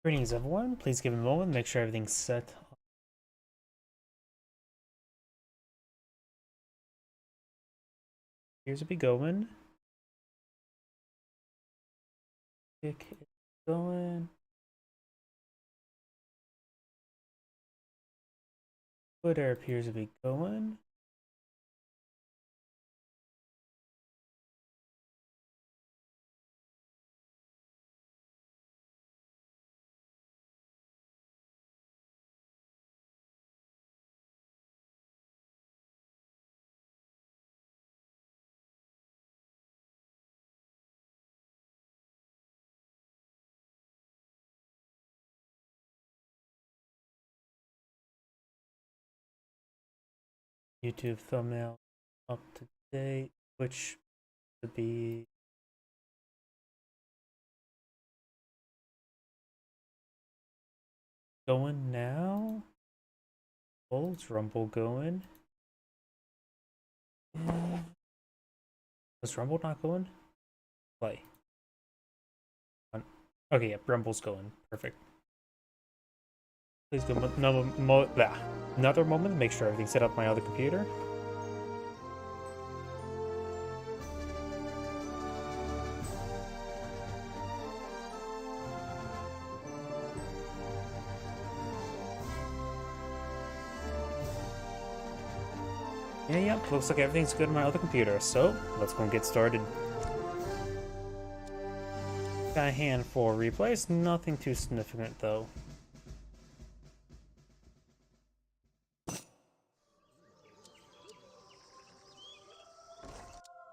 Greetings, everyone. Please give me a moment, make sure everything's set. Here's a be going. Kick it going. Twitter appears to be going. YouTube thumbnail up to date, which would be going now. Oh, is Rumble going? Yeah. Was Rumble not going? Play. Okay, yeah, Rumble's going. Perfect. Please go another moment to make sure everything's set up on my other computer. Yeah, looks like everything's good on my other computer, so let's go and get started. Got a handful of replays, nothing too significant though.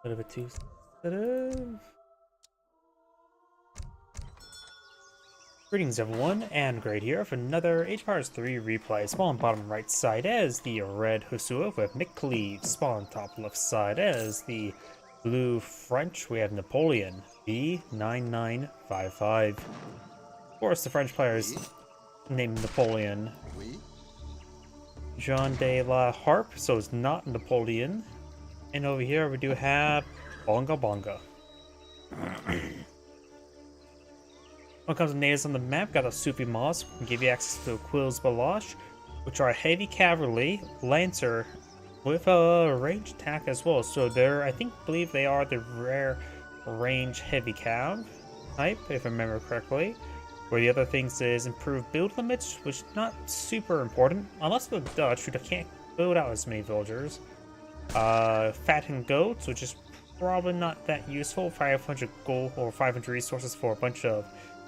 A little bit too sensitive. Greetings everyone, and Great here for another HPARS 3 replay. Spawn bottom right side as the red Husua with Nick Cleave. Spawn top left side as the blue French, we have Napoleon, B9955. Of course, the French players named Napoleon. Jean de la Harpe, so it's not Napoleon. And over here we do have Bonga Bonga. When it comes to natives on the map, got a Sufi Moss, can give you access to Quills Balosh, which are heavy cavalry, lancer, with a range attack as well. So I believe they are the rare range heavy cav type, if I remember correctly. Where the other things is improved build limits, which is not super important, unless the Dutch, who can't build out as many villagers. Fattened goats, which is probably not that useful. 500 gold or 500 resources for a bunch of.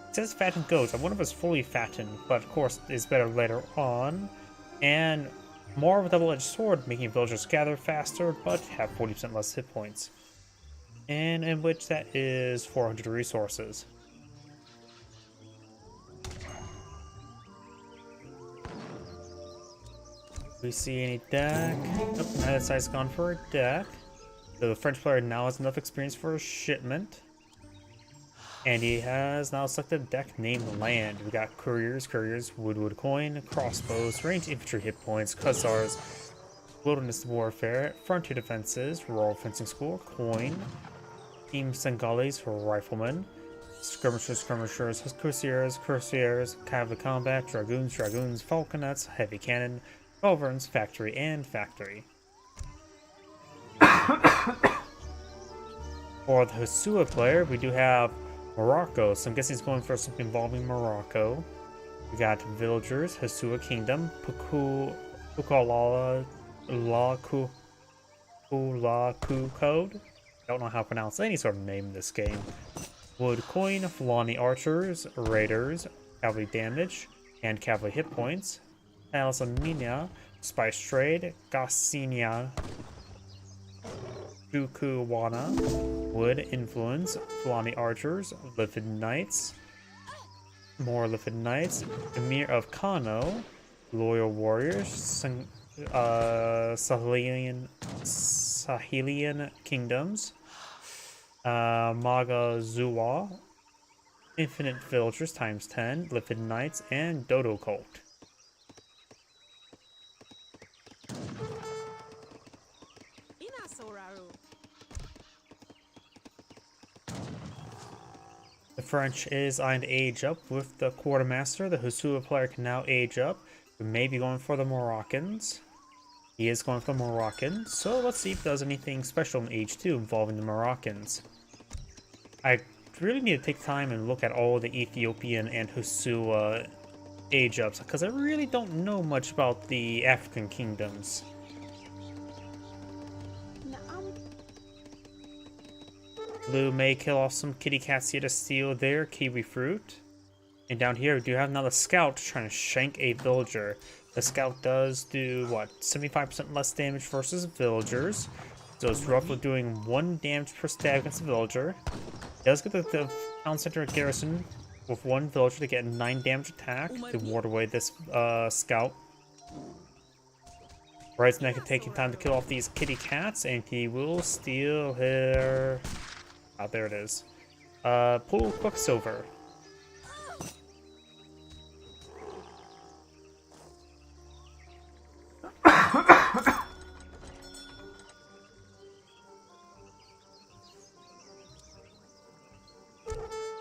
It says fattened goats. I wonder if it's fully fattened, but of course it's better later on. And more of a double-edged sword, making villagers gather faster, but have 40% less hit points. And in which that is 400 resources. We see any deck? Nope, neither side's gone for a deck. So the French player now has enough experience for a shipment. And he has now selected a deck named Land. We got Couriers, Woodwood Coin, Crossbows, Ranged Infantry Hit Points, Hussars, Wilderness Warfare, Frontier Defenses, Royal Fencing School, Coin, Team Sengales for Riflemen, Skirmishers, Cuirassiers, Cavalry Combat, Dragoons, Falconets, Heavy Cannon, Culverins, Factory, and Factory. For the Husua player, we do have Morocco, so I'm guessing he's going for something involving Morocco. We got Villagers, Husua Kingdom, Pukalala Code. Don't know how to pronounce any sort of name in this game. Wood Coin, Fulani Archers, Raiders, Cavalry Damage, and Cavalry Hit Points. Alsamina, Spice Trade, Gasinia, Jukuwana, Wood Influence, Fulani Archers, Livid Knights, more Livid Knights, Emir of Kano, Loyal Warriors, Sahelian Kingdoms, Magazuwa, Infinite Villagers times 10, Livid Knights, and Dodo Cult. The French is eyeing to age up with the quartermaster. The Husua player can now age up. We may be going for the Moroccans. He is going for the Moroccans. So let's see if there's anything special in age 2 involving the Moroccans. I really need to take time and look at all the Ethiopian and Husua age ups, because I really don't know much about the African kingdoms. Blue may kill off some kitty cats here to steal their kiwi fruit. And down here we do have another scout trying to shank a villager. The scout does do, what, 75% less damage versus villagers. So it's roughly doing 1 damage per stab against a villager. It does get the town center garrison with 1 villager to get 9 damage attack to ward away this scout. Right, now can take time to kill off these kitty cats, and he will steal her. Ah, there it is. Pull Quicksilver.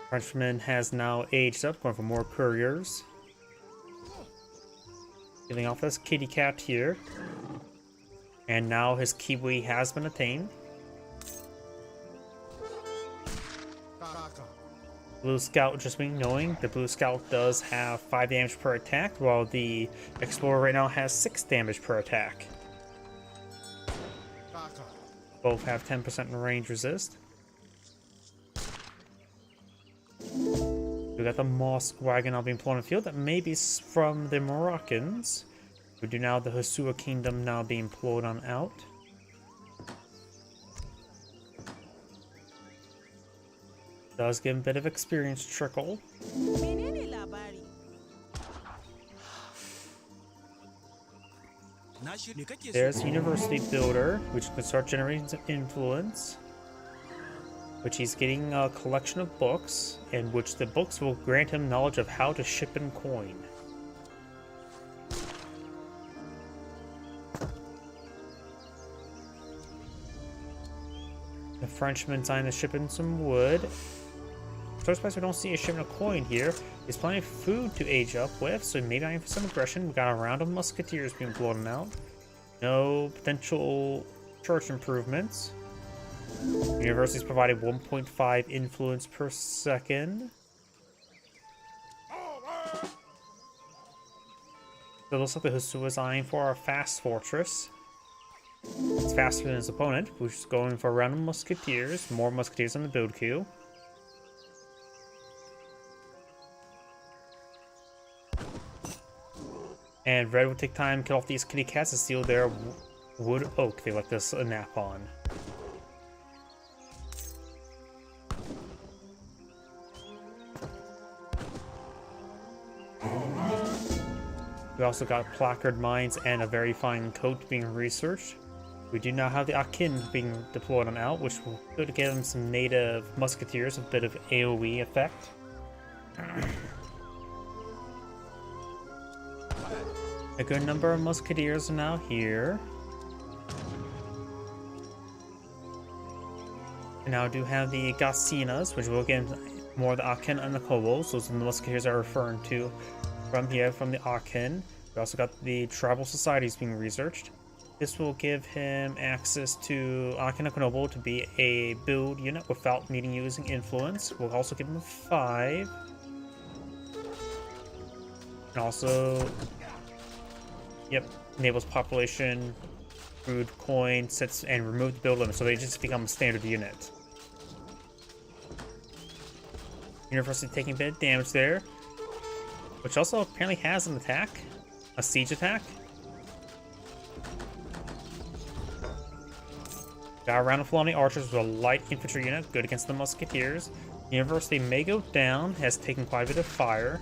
Frenchman has now aged up, going for more couriers. Killing off this kitty cat here. And now his kiwi has been attained. Blue Scout, just being knowing, the Blue Scout does have 5 damage per attack, while the Explorer right now has 6 damage per attack. Both have 10% range resist. We got the Mosque wagon now being pulled on the field. That may be from the Moroccans. We do now the Husua kingdom now being pulled on out. Does give him a bit of experience trickle. There's University Builder, which can start generating some influence. Which he's getting a collection of books, and which the books will grant him knowledge of how to ship and coin. The Frenchman's trying to ship in some wood. First place we don't see a shipment of coin here. There's plenty of food to age up with, so maybe I'm for some aggression. We got a round of musketeers being blown out. No potential church improvements. University's provided 1.5 influence per second. So it looks like the Husua is eyeing for a fast fortress. It's faster than his opponent, which is going for a round of musketeers. More musketeers on the build queue. And Red will take time to kill off these kitty cats to steal their wood oak they like to nap on. We also got placard mines and a very fine coat being researched. We do now have the Akin being deployed on out, which will give them some native musketeers, a bit of AoE effect. A good number of musketeers are now here. We now do have the Gasinas, which will get more of the Akin and the Kobolds. Those are the musketeers are referring to from here, from the Akin. We also got the tribal societies being researched. This will give him access to Akin and Konobo to be a build unit without needing using influence. We'll also give him 5. And also, yep, enables population, food, coin, sets, and remove the build limit, so they just become a standard unit. University taking a bit of damage there, which also apparently has an attack, a siege attack. Got a round of Fulani archers with a light infantry unit, good against the musketeers. University may go down, has taken quite a bit of fire.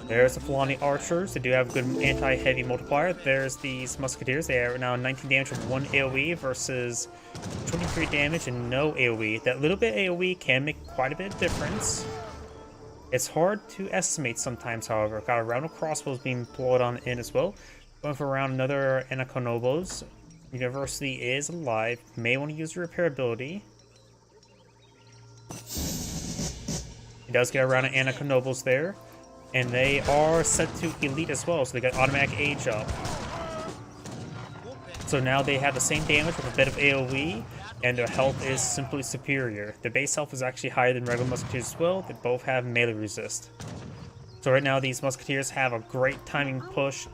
There's the Fulani archers. They do have a good anti-heavy multiplier. There's these musketeers. They are now 19 damage with 1 AoE versus 23 damage and no AoE. That little bit AoE can make quite a bit of difference. It's hard to estimate sometimes, however. Got a round of crossbows being deployed on in as well. Going for around another Anakonobos. University is alive. May want to use the repair ability. He does get around an Annika Nobles there. And they are set to elite as well, so they got automatic age up. So now they have the same damage with a bit of AoE, and their health is simply superior. The base health is actually higher than regular musketeers as well. They both have melee resist. So right now these musketeers have a great timing push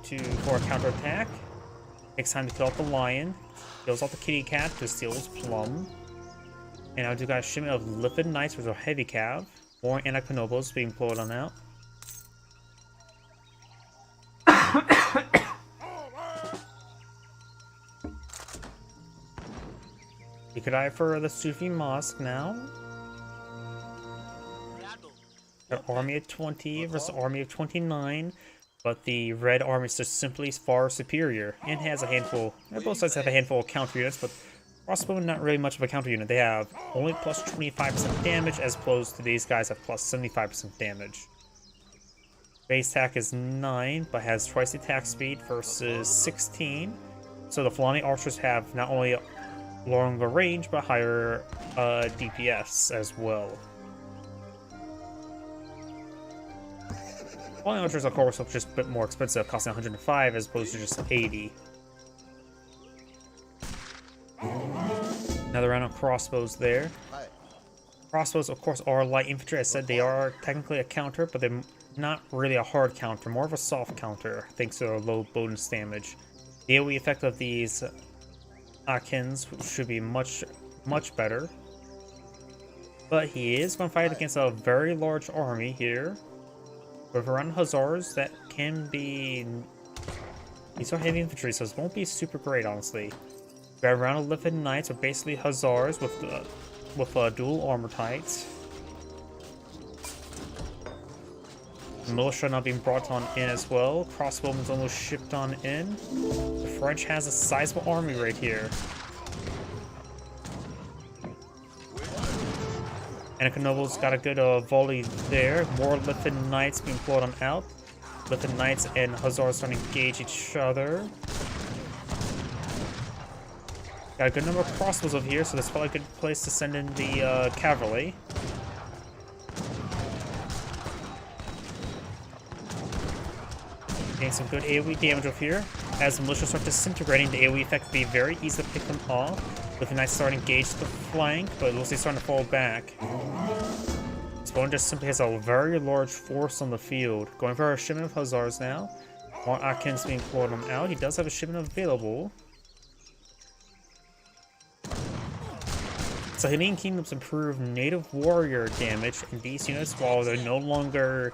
for a counterattack. Takes time to kill off the lion. Kills off the kitty cat to steal his plum. And I do got a shipment of Lipid Knights with a heavy cav. More Annika Nobles being pulled on out. You could eye for the Sufi Mosque now. An army of 20 versus an army of 29, but the red army is just simply far superior and has a handful. Both sides have a handful of counter units, but crossbowmen not really much of a counter unit. They have only plus 25% damage, as opposed to these guys have plus 75% damage. Base attack is 9, but has twice the attack speed versus 16. So the Fulani archers have not only longer range, but higher DPS as well. Fulani archers, of course, are just a bit more expensive, costing 105 as opposed to just 80. Another round of crossbows there. Crossbows, of course, are light infantry. I said they are technically a counter, but they're not really a hard counter, more of a soft counter, thanks to their low bonus damage. The AoE effect of these Akins should be much better. But he is going to fight against a very large army here. With around Hussars, that can be... These are heavy infantry, so this won't be super great, honestly. We have around 11 Knights, or basically Hussars with dual armor types. Militia not being brought on in as well. Crossbowmen's almost shipped on in. The French has a sizable army right here. Annika Nobles got a good volley there. More Lithan Knights being pulled on out. Lithan Knights and Hussars starting to engage each other. Got a good number of crossbows over here, so that's probably a good place to send in the cavalry. Getting some good AoE damage over here. As the militia start disintegrating, the AoE effect will be very easy to pick them off. With a nice start engaged to the flank, but it looks like he's starting to fall back. Spawn just simply has a very large force on the field. Going for a shipment of Hussars now. More Akins being pulled on out. He does have a shipment available. Sahelian Kingdoms improve native warrior damage in these units while they're no longer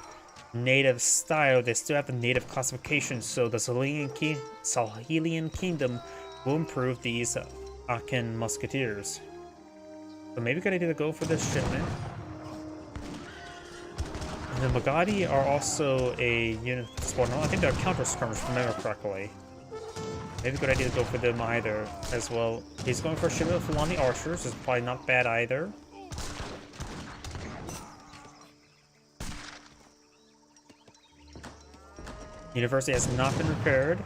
native style. They still have the native classification, so the Sahelian Kingdom will improve these Akin musketeers. So maybe good idea to go for this shipment. And the Bugatti are also a unit spawn. I think they're counter skirmish, if I remember correctly. Maybe a good idea to go for them either as well. He's going for a shipment of Fulani archers, is probably not bad either. University has not been repaired.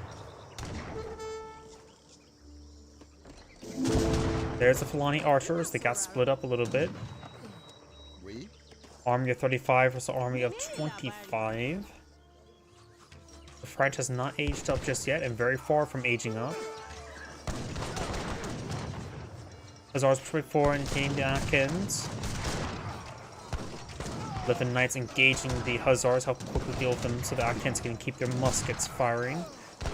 There's the Fulani archers. They got split up a little bit. Army of 35 versus army of 25. The French has not aged up just yet and very far from aging up. Hussars 24 and gained the Akins. Lithan Knights engaging the Hussars, help quickly deal with them so the Akins can keep their muskets firing.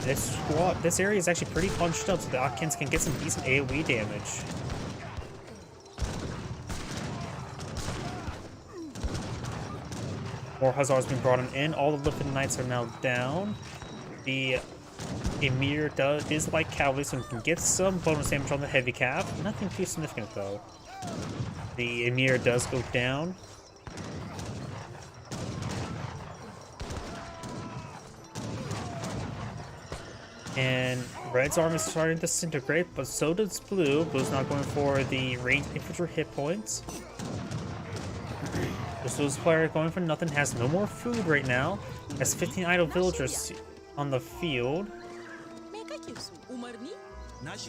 This area is actually pretty bunched up, so the Akins can get some decent AoE damage. More Hussars being brought in. All the Lithan Knights are now down. The Emir is like cavalry, so we can get some bonus damage on the heavy cav. Nothing too significant though. The Emir does go down. And Red's arm is starting to disintegrate, but so does Blue. Blue's not going for the ranged infantry hit points. This Blue's player going for nothing, has no more food right now. Has 15 idle villagers on the field.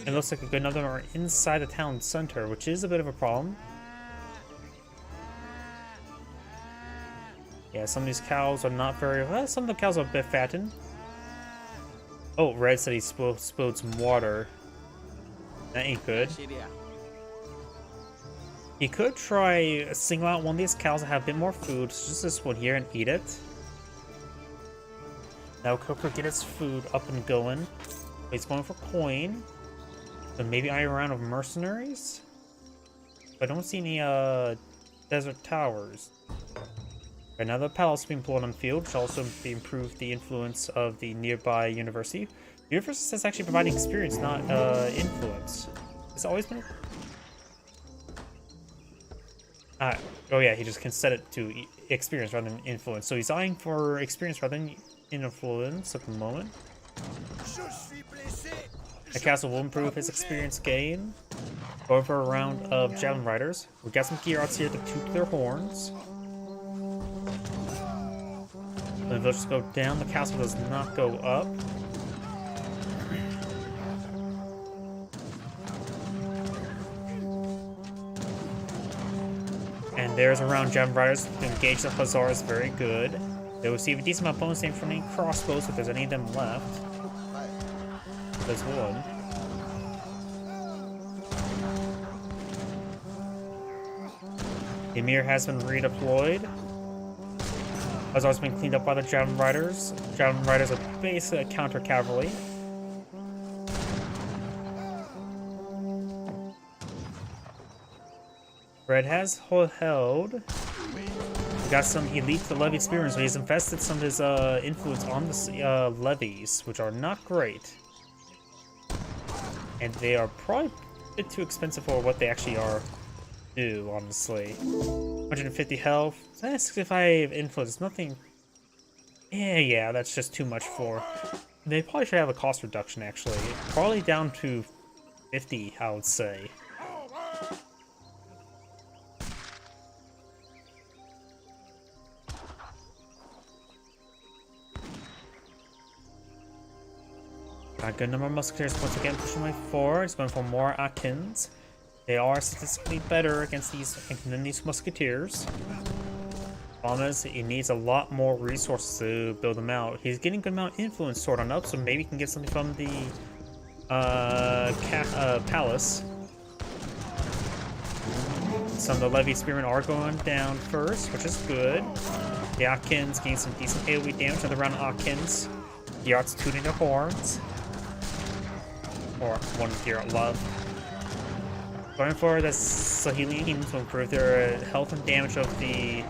It looks like a good number are inside the town center, which is a bit of a problem. Yeah, some of these cows are not very well. Some of the cows are a bit fattened. Oh, Red said he spilled some water. That ain't good. He could try single out one of these cows that have a bit more food, just this one here, and eat it. Now Coker get his food up and going. He's going for coin. So maybe iron round of mercenaries? But I don't see any desert towers. Another palace being pulled on the field, which also improve the influence of the nearby university. The university is actually providing experience, not influence. It's always been. Oh yeah, he just can set it to experience rather than influence. So he's eyeing for experience rather than influence at the moment. The castle will improve his experience gain. Going for a round of javelin riders. We got some Geararts here to toot their horns. The villagers go down, the castle does not go up. And there's a round javelin riders to engage the hussars, very good. They will receive a decent amount of bonus damage from any crossbows if there's any of them left. There's one. Ymir has been redeployed. Hussars been cleaned up by the javelin riders. Javelin riders are basically a counter cavalry. Red has held. He got some elite the levy experience, but he's invested some of his influence on the levies, which are not great. And they are probably a bit too expensive for what they actually are due, honestly. 150 health, 65 influence, nothing. Yeah, that's just too much for. They probably should have a cost reduction, actually. Probably down to 50, I would say. A good number of musketeers once again pushing way forward. He's going for more Akins. They are statistically better against these musketeers. Problem is, he needs a lot more resources to build them out. He's getting a good amount of influence stored on up, so maybe he can get something from the palace. Some of the levy spearmen are going down first, which is good. The Akins gain some decent AoE damage on the round of Akins. The Geararts tooting their horns. Or one Gearart love. Going for the Sahelians to improve their health and damage of the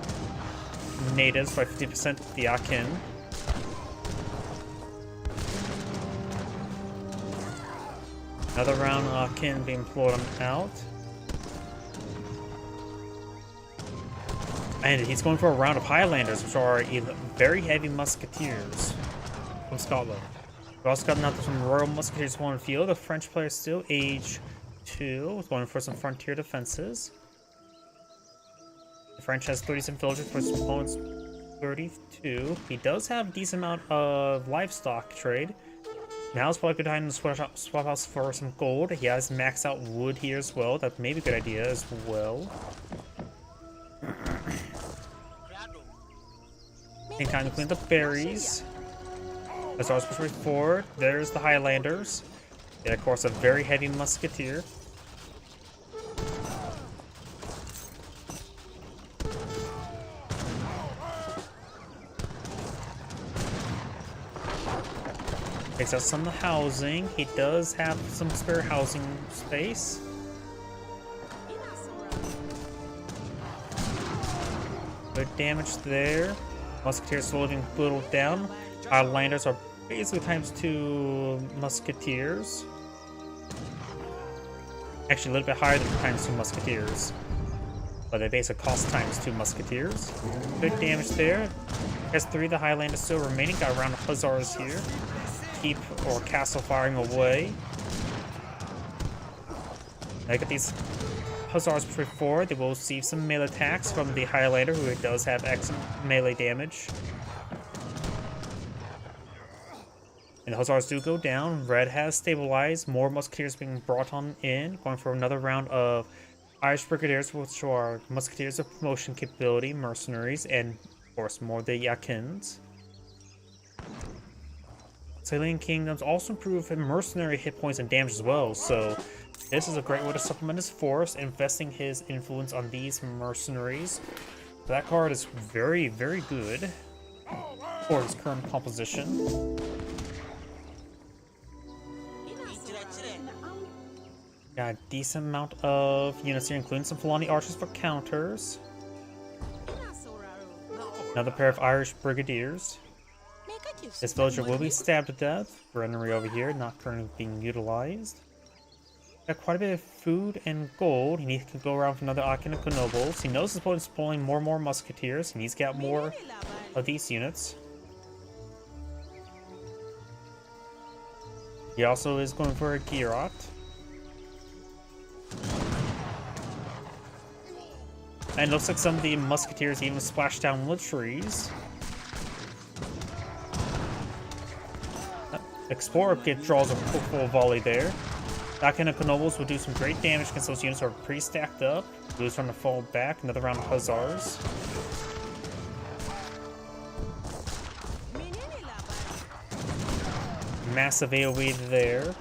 natives by 50% of the Akin. Another round of Akin being pulled out. And he's going for a round of Highlanders, which are very heavy musketeers from Scotland. We also got another some Royal Musketeers on the field. The French player still age 2, going for some frontier defenses. The French has 37 villagers for his opponent's 32. He does have a decent amount of livestock trade. Now it's probably a good time to swap out for some gold. He has maxed out wood here as well. That may be a good idea as well. Take time to clean the berries. As ours push forward, there's the Highlanders. They, of course, a very heavy musketeer. Takes out some of the housing. He does have some spare housing space. Good damage there. Musketeers slowly being whittled down. Highlanders are basically ×2 musketeers. Actually, a little bit higher than ×2 musketeers. But they basically cost ×2 musketeers. Good damage there. Has 3 of the Highlanders still remaining. Got around the Hussars here. Keep or castle firing away. I got these Hussars push forward. They will receive some melee attacks from the Highlander, who does have excellent melee damage. And the Hussars do go down. Red has stabilized. More Musketeers being brought on in. Going for another round of Irish Brigadiers, which are Musketeers of promotion capability, mercenaries, and of course more of the Yakins. Salian Kingdoms also improve mercenary hit points and damage as well, so this is a great way to supplement his force, investing his influence on these mercenaries. So that card is very, very good for his current composition. Got a decent amount of units here, including some Fulani archers for counters. Another pair of Irish Brigadiers. This villager will be stabbed to death. Granary over here, not currently being utilized. Got quite a bit of food and gold. He needs to go around for another Akin and Nobles. He knows his opponent's pulling more and more Musketeers. He needs to get more of these units. He also is going for a Girot. And it looks like some of the Musketeers even splashed down the trees. Explorer draws a full volley there. Akin and Nobles will do some great damage against those units that are pretty stacked up. Blue's trying to fall back. Another round of Hussars. Massive AoE there.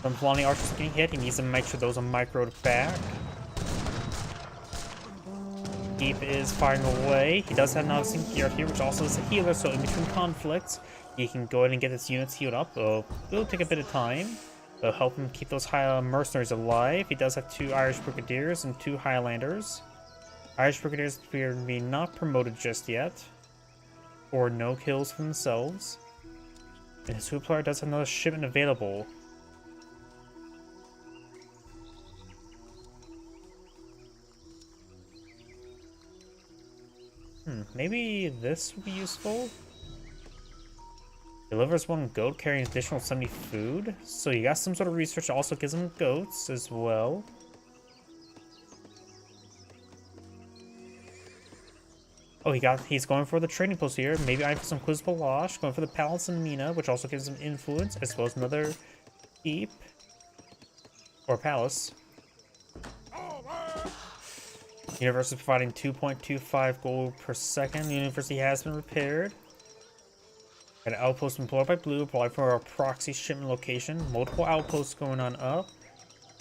Some Fulani archers getting hit. He needs to make sure those are microed back. Keep is firing away. He does have another Gear here, which also is a healer, so in between conflicts, he can go ahead and get his units healed up. It'll take a bit of time. It'll help him keep those high mercenaries alive. He does have 2 Irish Brigadiers and 2 Highlanders. Irish Brigadiers appear to be not promoted just yet, or no kills for themselves. And his Hooplar does have another shipment available. Maybe this would be useful. Delivers 1 goat carrying additional 70 food. So you got some sort of research that also gives him goats as well. Oh, he's going for the trading post here. Maybe I for some Quiz Balash. Going for the Palace and Mina, which also gives him influence, as well as another keep. Or palace. University providing 2.25 gold per second. The university has been repaired. An outpost employed by Blue, probably for a proxy shipment location. Multiple outposts going on up.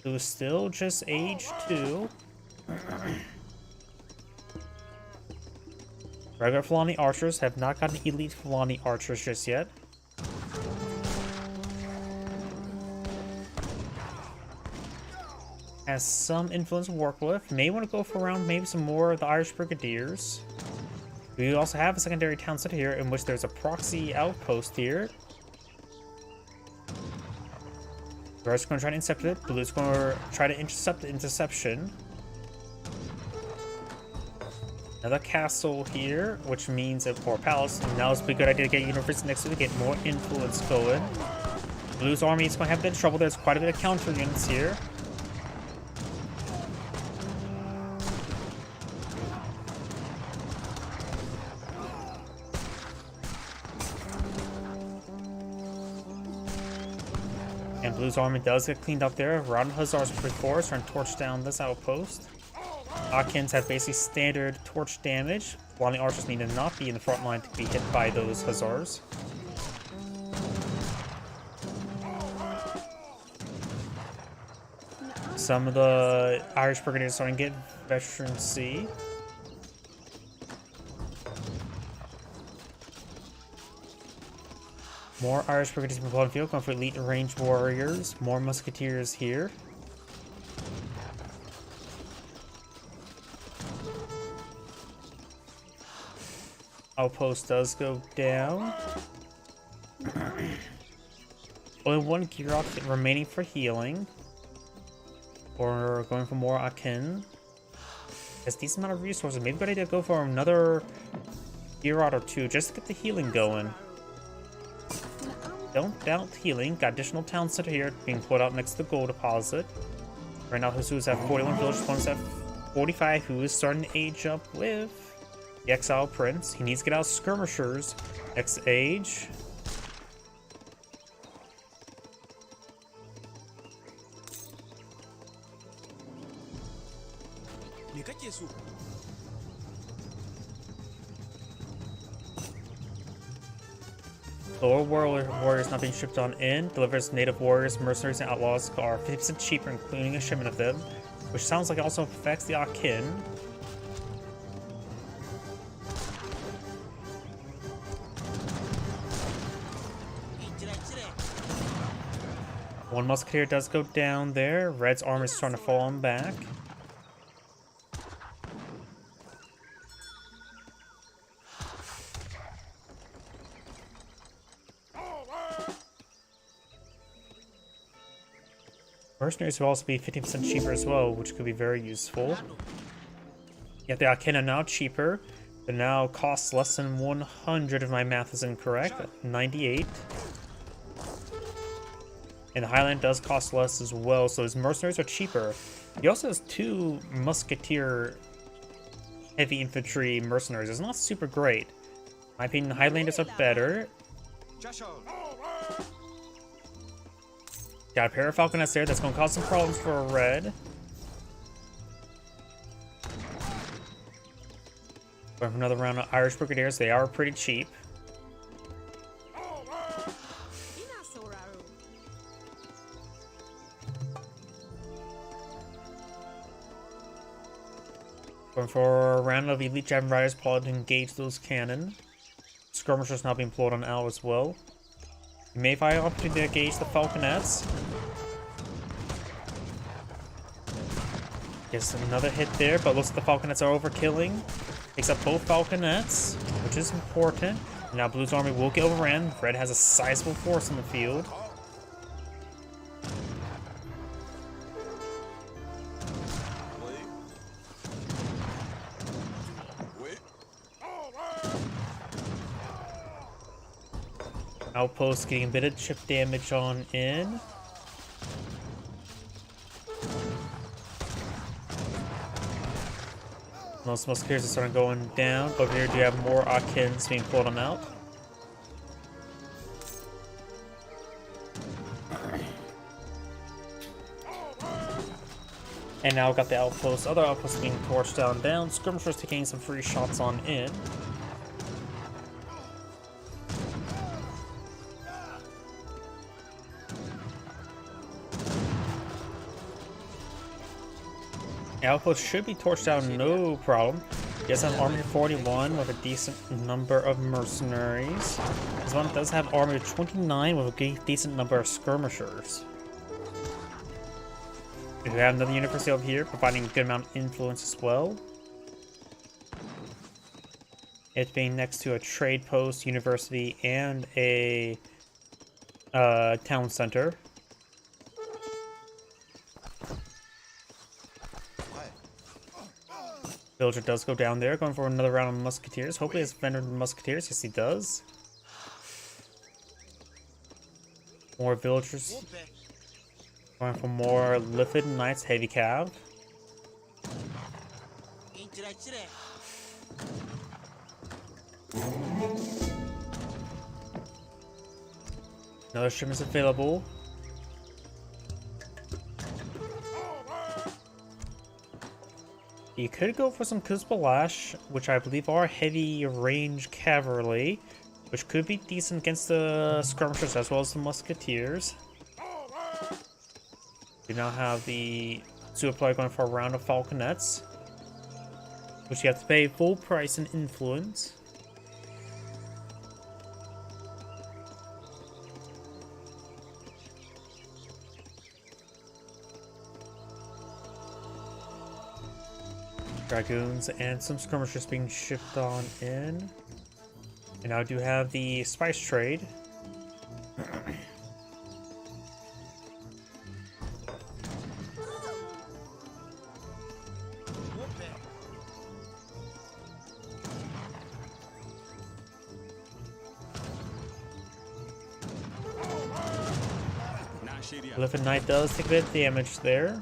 Blue is still just age 2. Regular Fulani archers have not gotten elite Fulani archers just yet. Has some influence to work with. May want to go for around maybe some more of the Irish Brigadiers. We also have a secondary town center here in which there's a proxy outpost here. The Red's going to try to intercept it. Blue's going to try to intercept the interception. Another castle here, which means or palace. And now it's a good idea to get university next to get more influence going. Blue's army is going to have a bit of trouble. There's quite a bit of counter units here. And Blue's army does get cleaned up there. Round Hussars pre-force trying to torch down this outpost. Akins have basically standard torch damage. Fulani archers need to not be in the front line to be hit by those Hussars. Some of the Irish Brigadiers are starting to get veterancy. More Irish Brigadiers from the field, going for elite ranged warriors. More Musketeers here. Outpost does go down. Only 1 Girok remaining for healing. Or going for more Akin. Has a decent amount of resources. Maybe good idea to go for another Girok or 2 just to get the healing going. Don't doubt healing. Got additional town center here being put out next to the gold deposit. Right now, Jesus have 41 villages, one's at 45, who is starting to age up with the Exile Prince. He needs to get out skirmishers. X age. Lord Warriors not being shipped on in. Delivers native warriors, mercenaries, and outlaws are 50% cheaper, including a shipment of them. Which sounds like it also affects the Akin. One musketeer does go down there. Red's army is starting to fall on back. Mercenaries will also be 15% cheaper as well, which could be very useful. Yet the Akin are now cheaper. They now cost less than 100 if my math is incorrect. 98. And the Highland does cost less as well, so his mercenaries are cheaper. He also has 2 musketeer heavy infantry mercenaries. It's not super great. In my opinion, the Highlanders are better. Got a pair of falconets there. That's going to cause some problems for a red. Going for another round of Irish Brigadiers. They are pretty cheap. Going for a round of Elite Javelin Riders, probably to engage those cannon. Skirmishers now being pulled on out as well. You may find an opportunity to engage the falconets. Gets another hit there, but looks like the falconets are overkilling. Takes up both falconets, which is important. Now Blue's army will get overran. Red has a sizable force in the field. Outpost getting a bit of chip damage on in. Most musketeers are starting going down. Over here, do you have more Akins being pulled on out? And now we've got the outposts. Other outposts being torched down. Skirmishers taking some free shots on in. Outpost should be torched down, no problem. He does have army 41 with a decent number of mercenaries. This one does have army 29 with a decent number of skirmishers. We have another university over here providing a good amount of influence as well. It being next to a trade post, university, and a town center. Villager does go down there, going for another round of musketeers. Hopefully it's vendor musketeers. Yes, he does. More villagers. Going for more Lithid Knights heavy cav. Another shipment is available. You could go for some Kuzbalash, which I believe are heavy range cavalry, which could be decent against the skirmishers as well as the musketeers. We now have the Supply going for a round of falconets, which you have to pay full price and influence. Dragoons and some skirmishers being shipped on in. And now I do have the spice trade. Lithid Knight does take a bit of damage there.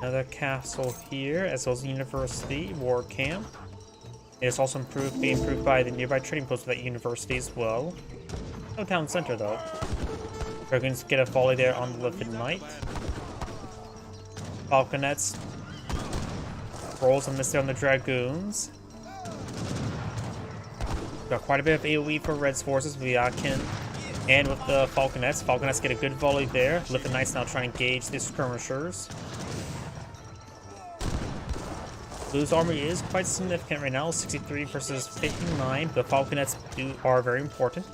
Another castle here, as well as a university, war camp. It's also being improved by the nearby trading post of that university as well. No town center though. Dragoons get a volley there on the Livid Knight. Falconets rolls and miss there on the Dragoons. Got quite a bit of AoE for Red's forces with Yakin. And with the Falconets. Falconets get a good volley there. Livid Knights now try and engage the skirmishers. Blue's army is quite significant right now, 63 versus 59. The Falconets are very important.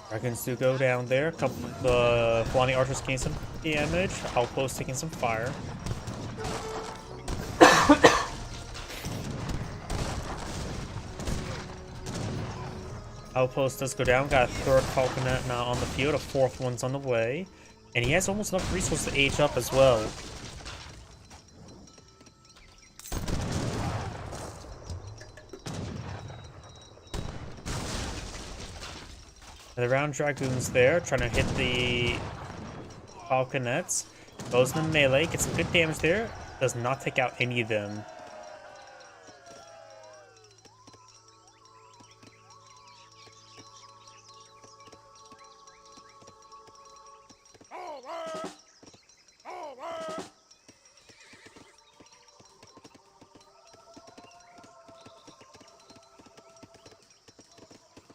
Dragons do go down there. A couple of the Fulani archers gain some damage. Outpost taking some fire. Outpost does go down. Got a third Falconet now on the field. A fourth one's on the way. And he has almost enough resources to age up as well. The round Dragoons there, trying to hit the Falconets. Goes in the melee, gets some good damage there. Does not take out any of them.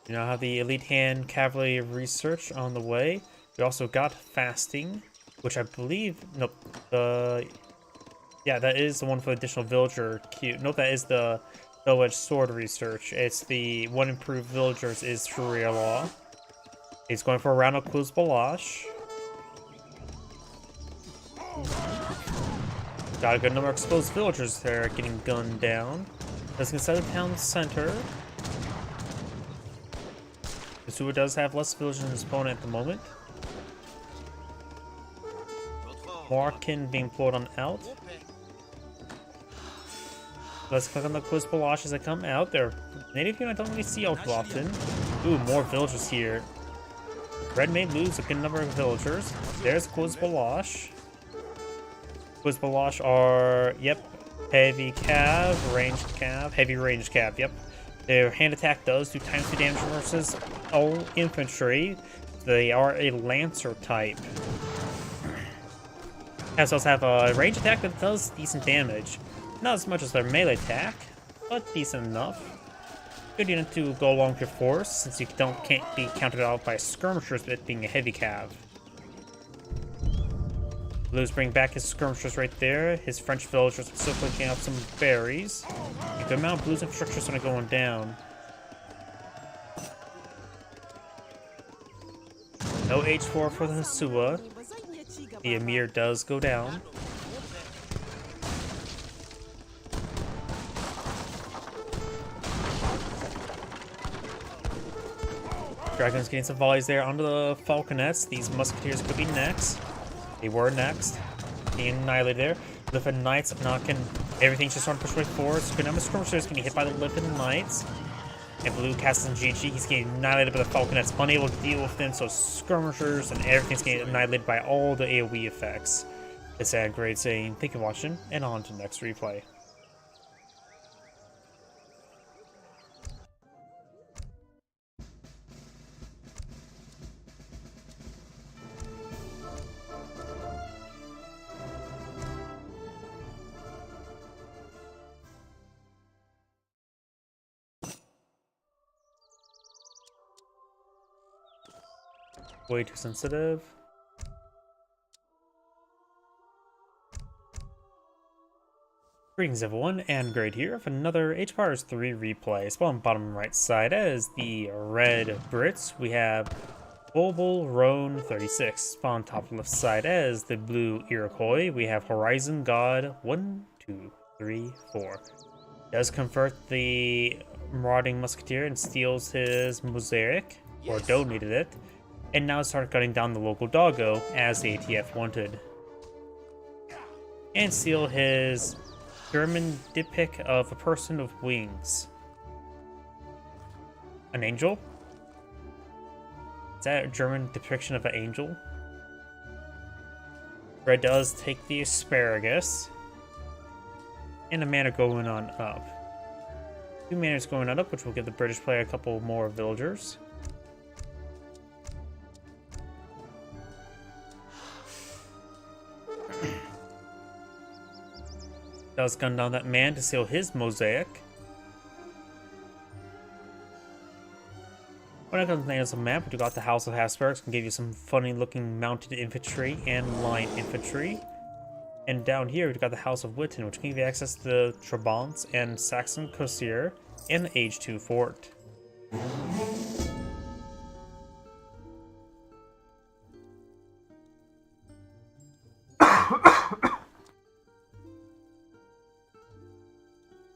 You now have the Elite Hand Cavalry Research on the way. We also got Fasting, which I believe... Nope. Yeah, that is the one for additional villager queue. Nope, that is the Double-Edged Sword Research. It's the one improved villagers is Sharia Law. He's going for a round of Quills Balash. Got a good number of exposed villagers there getting gunned down. Let's inside the town center. Missoula does have less villagers than his opponent at the moment. Markin being pulled on out. Let's click on the Quills Balash as they come out. They're native unit I don't really see all too often. Ooh, more villagers here. Red may lose a good number of villagers. There's Quills Balash. Quills Balash are, yep, heavy cav, ranged cav, heavy ranged cav, yep. Their hand attack does do times 2 damage versus all infantry. They are a Lancer type. Also have a range attack that does decent damage. Not as much as their melee attack, but decent enough. Good unit to go along with your force, since you can't be counted out by skirmishers with it being a heavy cav. Blues bring back his skirmishers right there. His French villagers are still picking up some berries. A good amount of Blues infrastructure is going down. No H4 for the Hisua. The Emir does go down. Dragons getting some volleys there onto the Falconets. These Musketeers could be next. They were next. Being annihilated there. Livid Knights knocking everything's just starting to push way forward. So good number of skirmishers getting hit by the Livid Knights. And Blue casts in GG. He's getting annihilated by the Falconets, unable to deal with them. So skirmishers and everything's getting annihilated by all the AoE effects. It's Great saying thank you for watching, and on to the next replay. Way too sensitive. Greetings everyone, and Great here with another HPARS 3 replay. So on the bottom right side as the red Brits, we have Global Roan 36. On top left side as the blue Iroquois, we have Horizon God 1, 2, 3, 4. Does convert the Marauding Musketeer and steals his Mosaic, or donated it. And now start cutting down the local doggo as the ATF wanted. And steal his German depict of a person with wings. An angel? Is that a German depiction of an angel? Red does take the asparagus. And a mana going on up. 2 mana is going on up, which will give the British player a couple more villagers. Does gun down that man to seal his mosaic. When it comes to names on the map, we got the House of Habsburgs, can give you some funny looking mounted infantry and line infantry. And down here, we've got the House of Witten, which can give you access to the Trabants and Saxon Cuirassier and the Age 2 fort.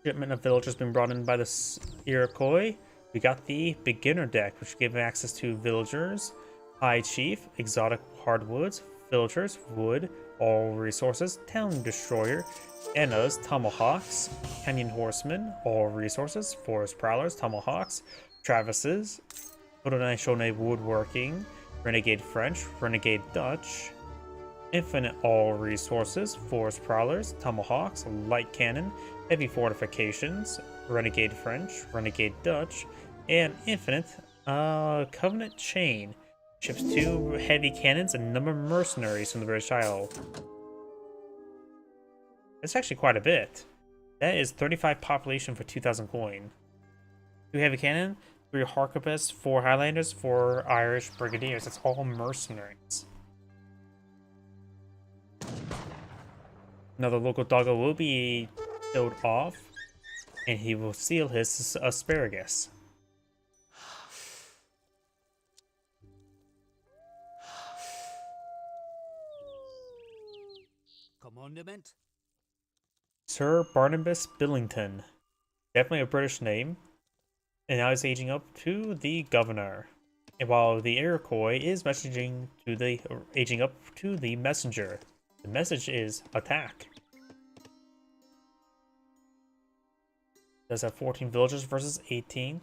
Shipment of villagers been brought in by the Iroquois. We got the beginner deck, which gave access to villagers, high chief, exotic hardwoods, villagers, wood, all resources, town destroyer, Ennas, tomahawks, canyon horsemen, all resources, forest prowlers, tomahawks, Travises, Haudenosaunee woodworking, renegade French, renegade Dutch, infinite all resources, forest prowlers, tomahawks, light cannon, heavy fortifications, renegade French, renegade Dutch, and infinite covenant chain. Ships 2 heavy cannons and a number of mercenaries from the British Isle. That's actually quite a bit. That is 35 population for 2,000 coin. 2 heavy cannon, 3 harquebuses, 4 Highlanders, 4 Irish brigadiers. That's all mercenaries. Another local doggo will be killed off, and he will seal his asparagus. Commandment? Sir Barnabas Billington. Definitely a British name. And now he's aging up to the governor. And while the Iroquois is aging up to the messenger. The message is attack. Does have 14 villagers versus 18.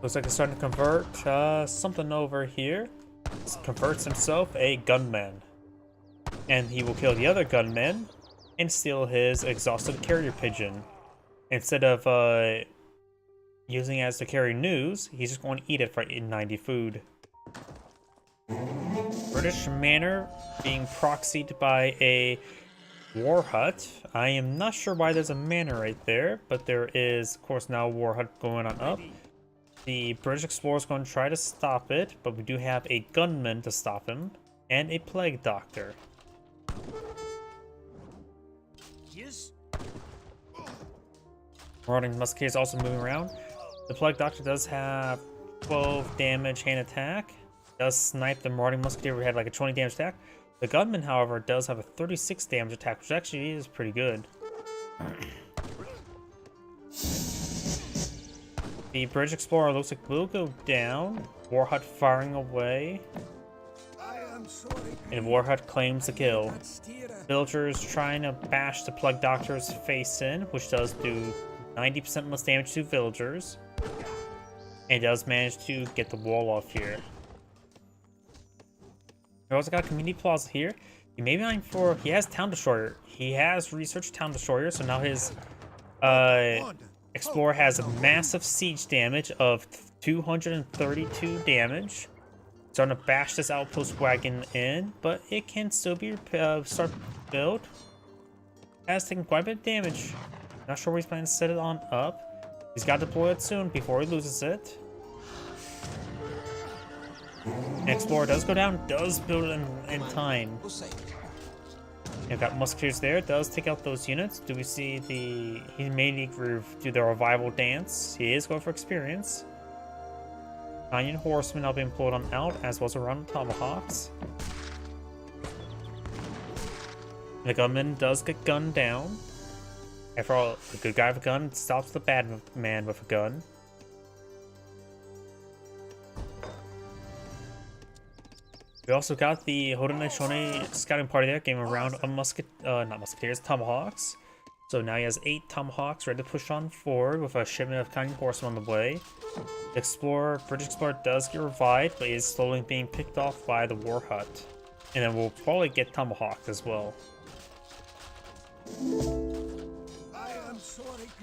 Looks like he's starting to convert something over here. He converts himself a gunman. And he will kill the other gunman and steal his exhausted carrier pigeon. Instead of using it as to carry news, he's just going to eat it for 90 food. British manor being proxied by a war hut. I am not sure why there's a manor right there, but there is, of course, now a war hut going on up. The British explorer is going to try to stop it, but we do have a gunman to stop him and a plague doctor. Yes. Marauding musketeer is also moving around. The plague doctor does have 12 damage hand attack. Does snipe the marauding musketeer who had like a 20 damage attack. The gunman, however, does have a 36 damage attack, which actually is pretty good. The British explorer looks like will go down. Warhut firing away. And Warhut claims the kill. Villagers trying to bash the plague doctor's face in, which does do 90% less damage to villagers. And does manage to get the wall off here. We also got a community plaza here. He may be eyeing for. He has Town Destroyer. He has researched Town Destroyer, so now his Explorer has a massive siege damage of 232 damage. Starting to bash this outpost wagon in, but it can still be start build. Has taken quite a bit of damage. Not sure where he's planning to set it on up. He's got to deploy it soon before he loses it. And Explorer does go down, does build it in time. You've got musketeers there, does take out those units. Do we see the... He may need to do the revival dance. He is going for experience. Canyon horsemen are being employed on out, as well as around tomahawks. The gunman does get gunned down. After all, the good guy with a gun stops the bad man with a gun. We also got the Haudenosaunee scouting party there, gave him a round of not musketeers, tomahawks. So now he has 8 tomahawks ready to push on forward with a shipment of cunning horsemen on the way. The British Explorer does get revived, but is slowly being picked off by the War Hut. And then we'll probably get tomahawks as well.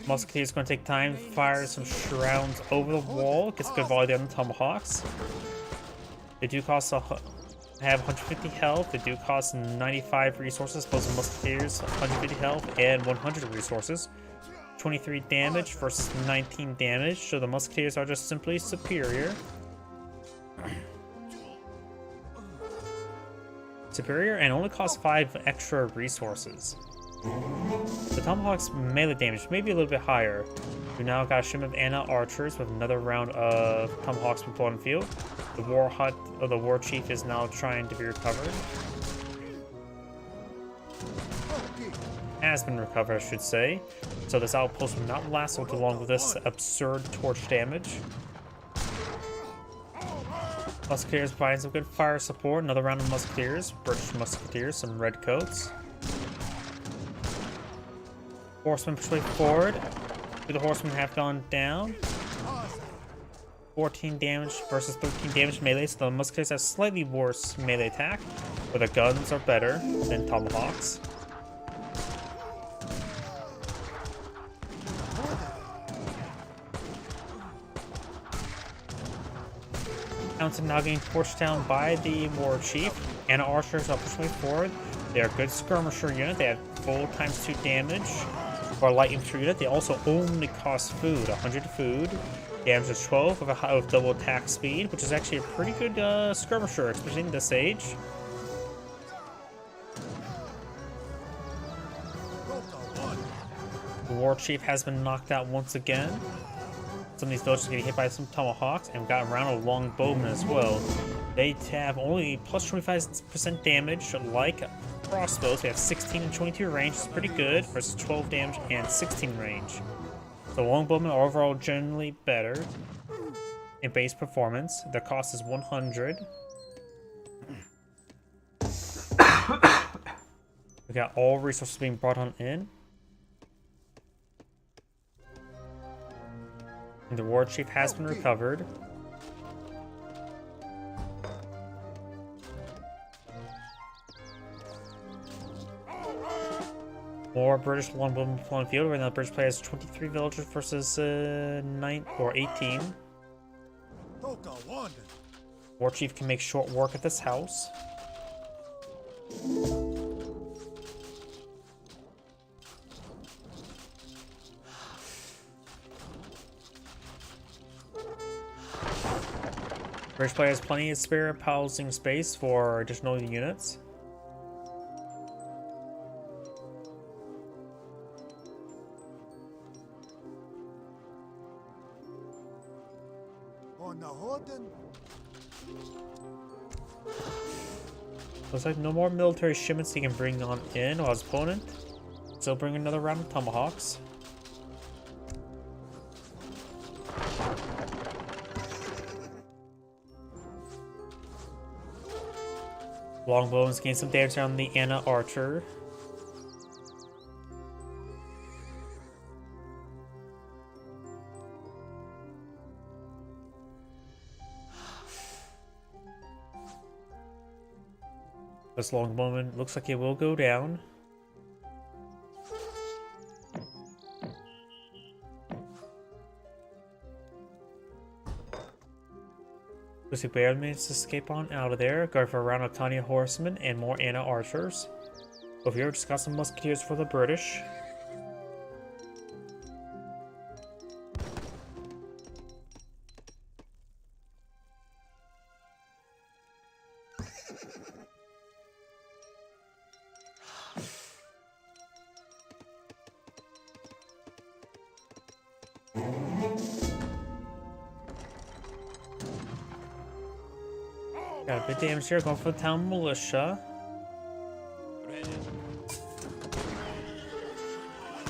Musketeers going to take time, fire some rounds over the wall, gets a good volley there on the tomahawks. They do cost have 150 health. They do cost 95 resources. Those are musketeers, 150 health and 100 resources. 23 damage versus 19 damage, so the musketeers are just simply superior. Superior and only cost 5 extra resources. The tomahawk's melee damage may be a little bit higher. We now got a shipment of Anna archers with another round of tomahawks from on field. The war hut of the war chief is now trying to be recovered. Has been recovered, I should say. So this outpost will not last so too long with this absurd torch damage. Musketeers providing some good fire support. Another round of musketeers, British musketeers, some redcoats. Horsemen push forward. The horsemen have gone down. 14 damage versus 13 damage melee, so the musketeers have slightly worse melee attack, but the guns are better than tomahawks. Mountain now getting torched down by the war chief. Anna archers are pushing forward. They are a good skirmisher unit. They have full ×2 damage. For a light infantry unit, they also only cost food, 100 food. Damage is 12 with double attack speed, which is actually a pretty good skirmisher, especially in this age. The war chief has been knocked out once again. Some of these villagers are getting hit by some tomahawks, and we've got a round of longbowmen as well. They have only plus 25% damage, like crossbows. They have 16 and 22 range, it's pretty good, versus 12 damage and 16 range. The longbowmen are overall generally better in base performance. Their cost is 100. We got all resources being brought on in. And the war chief has been recovered. More British longbowmen on field. Right now, the British player has 23 villagers versus 9 or 18. War chief can make short work at this house. British player has plenty of spare housing space for additional units. Looks like no more military shipments he can bring on in, while his opponent still bring another round of tomahawks. Longbowmen gain some damage on the Anna archer. This longbowman looks like it will go down. Lucy barely managed to escape on out of there, going for a round of Tanya horsemen and more Anna archers. Over here, we just got some musketeers for the British. Got a bit of damage here, going for the town militia.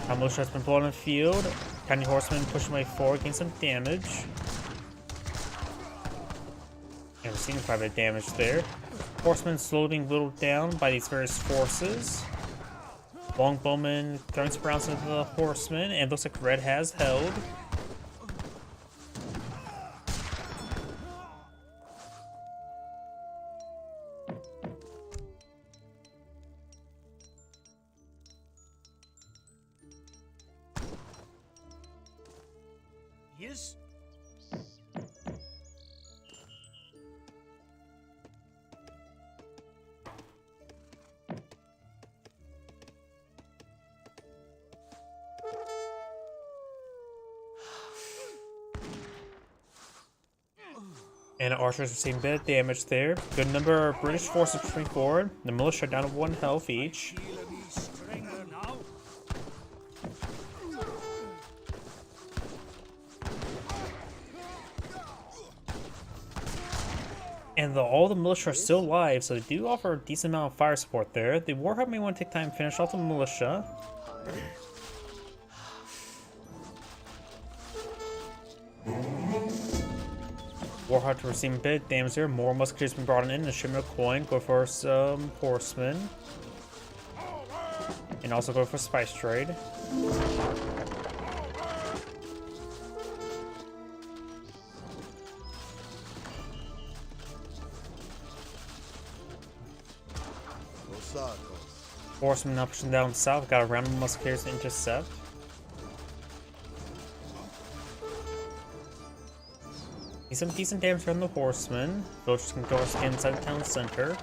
Our militia has been blown in the field. Tiny horsemen pushing way forward, getting some damage. And we're seeing quite a bit of damage there. Horsemen slowly being whittled down by these various forces. Longbowmen throwing some rounds into the horsemen, and looks like red has held. Yes. And archers receiving a bit of damage there. Good number of British forces pushing forward. The militia down to 1 health each. Feeling me stronger now. And all the militia are still alive, so they do offer a decent amount of fire support there. The Warhawk may want to take time to finish off the militia. Warhawk receiving a bit of damage there. More musketeers been brought in. The shipment of coin. Go for some horsemen. And also go for spice trade. Horsemen up and down south. Got a round of musketeers to intercept. Some decent damage from the horsemen. Villagers can go inside the town center.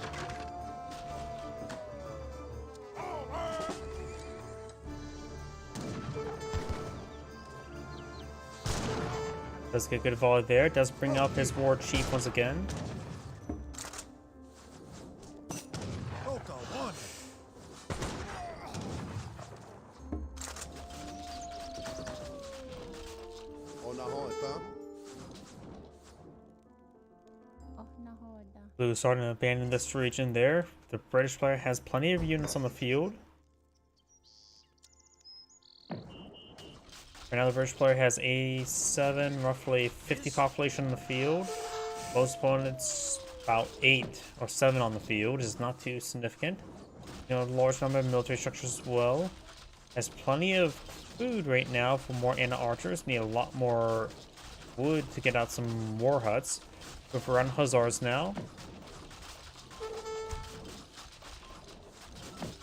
Does get a good volley there. Does bring up his war chief once again. Blue starting to abandon this region there. The British player has plenty of units on the field. Right now the British player has 87, roughly 50 population on the field. Most opponents about 8 or 7 on the field, is not too significant. You know, a large number of military structures as well. Has plenty of food right now for more anti-archers. Need a lot more wood to get out some war huts. Go for around hussars now.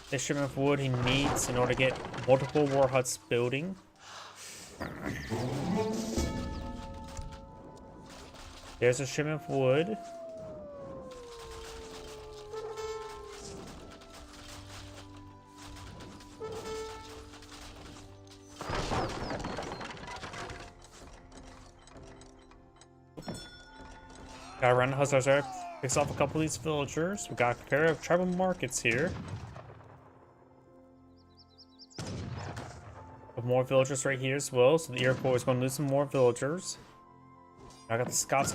This shipment of wood he needs in order to get multiple war huts building. There's a shipment of wood. Got around the hussars there. Picks off a couple of these villagers. We got a pair of tribal markets here. With more villagers right here as well, so the Iroquois is going to lose some more villagers. I got the Scots,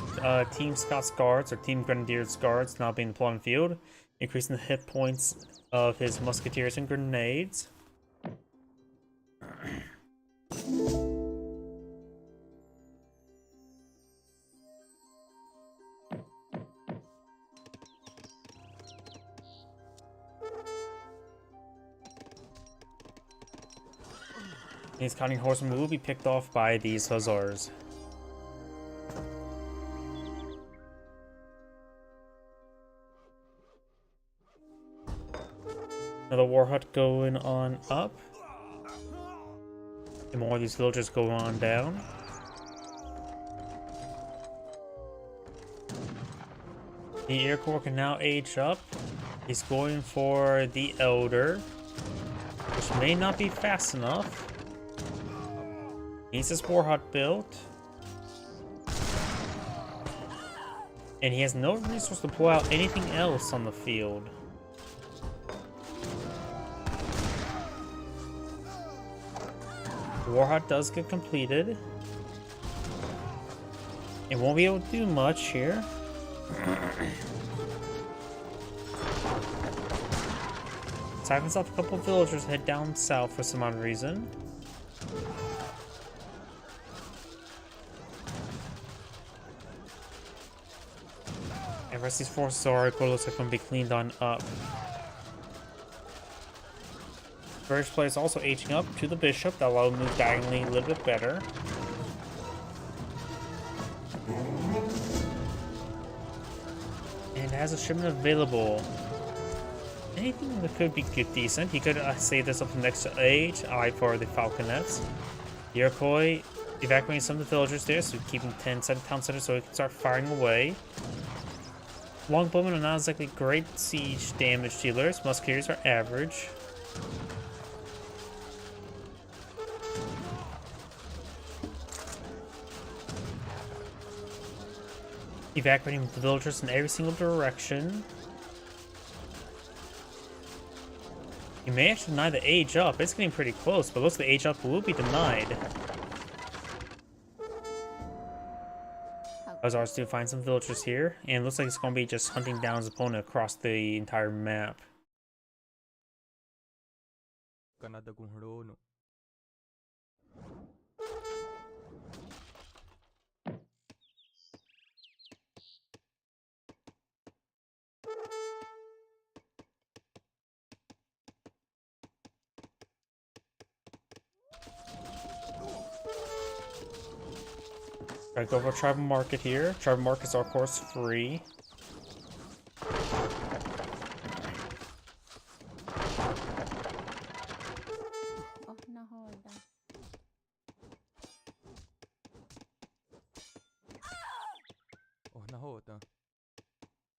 Team Scots Guards, or Team Grenadiers Guards now being deployed on the field, increasing the hit points of his musketeers and grenades. These counting horsemen will be picked off by these hussars. Another war hut going on up. And more of these villagers go on down. The Iroquois can now age up. He's going for the Elder, which may not be fast enough. Needs his war hut built. And he has no resource to pull out anything else on the field. The war hut does get completed. It won't be able to do much here. Siphons off a couple of villagers, head down south for some odd reason. And rest of these forces are looks like going to be cleaned on up. British player is also aging up to the bishop. That'll allow him to move diagonally a little bit better. And has a shipment available. Anything that could be good, decent. He could save this up to the next age. Eye for the Falconets. The Iroquois evacuating some of the villagers there, so keeping 10 town centers so he can start firing away. Longbowmen are not exactly great siege damage dealers. Musketeers are average. Evacuating the villagers in every single direction. You may actually deny the age up. It's getting pretty close, but looks like the age up will be denied. Azars do find some villagers here, and it looks like it's going to be just hunting down his opponent across the entire map. Alright, go for Tribal Market here. Tribal Markets are, of course, free.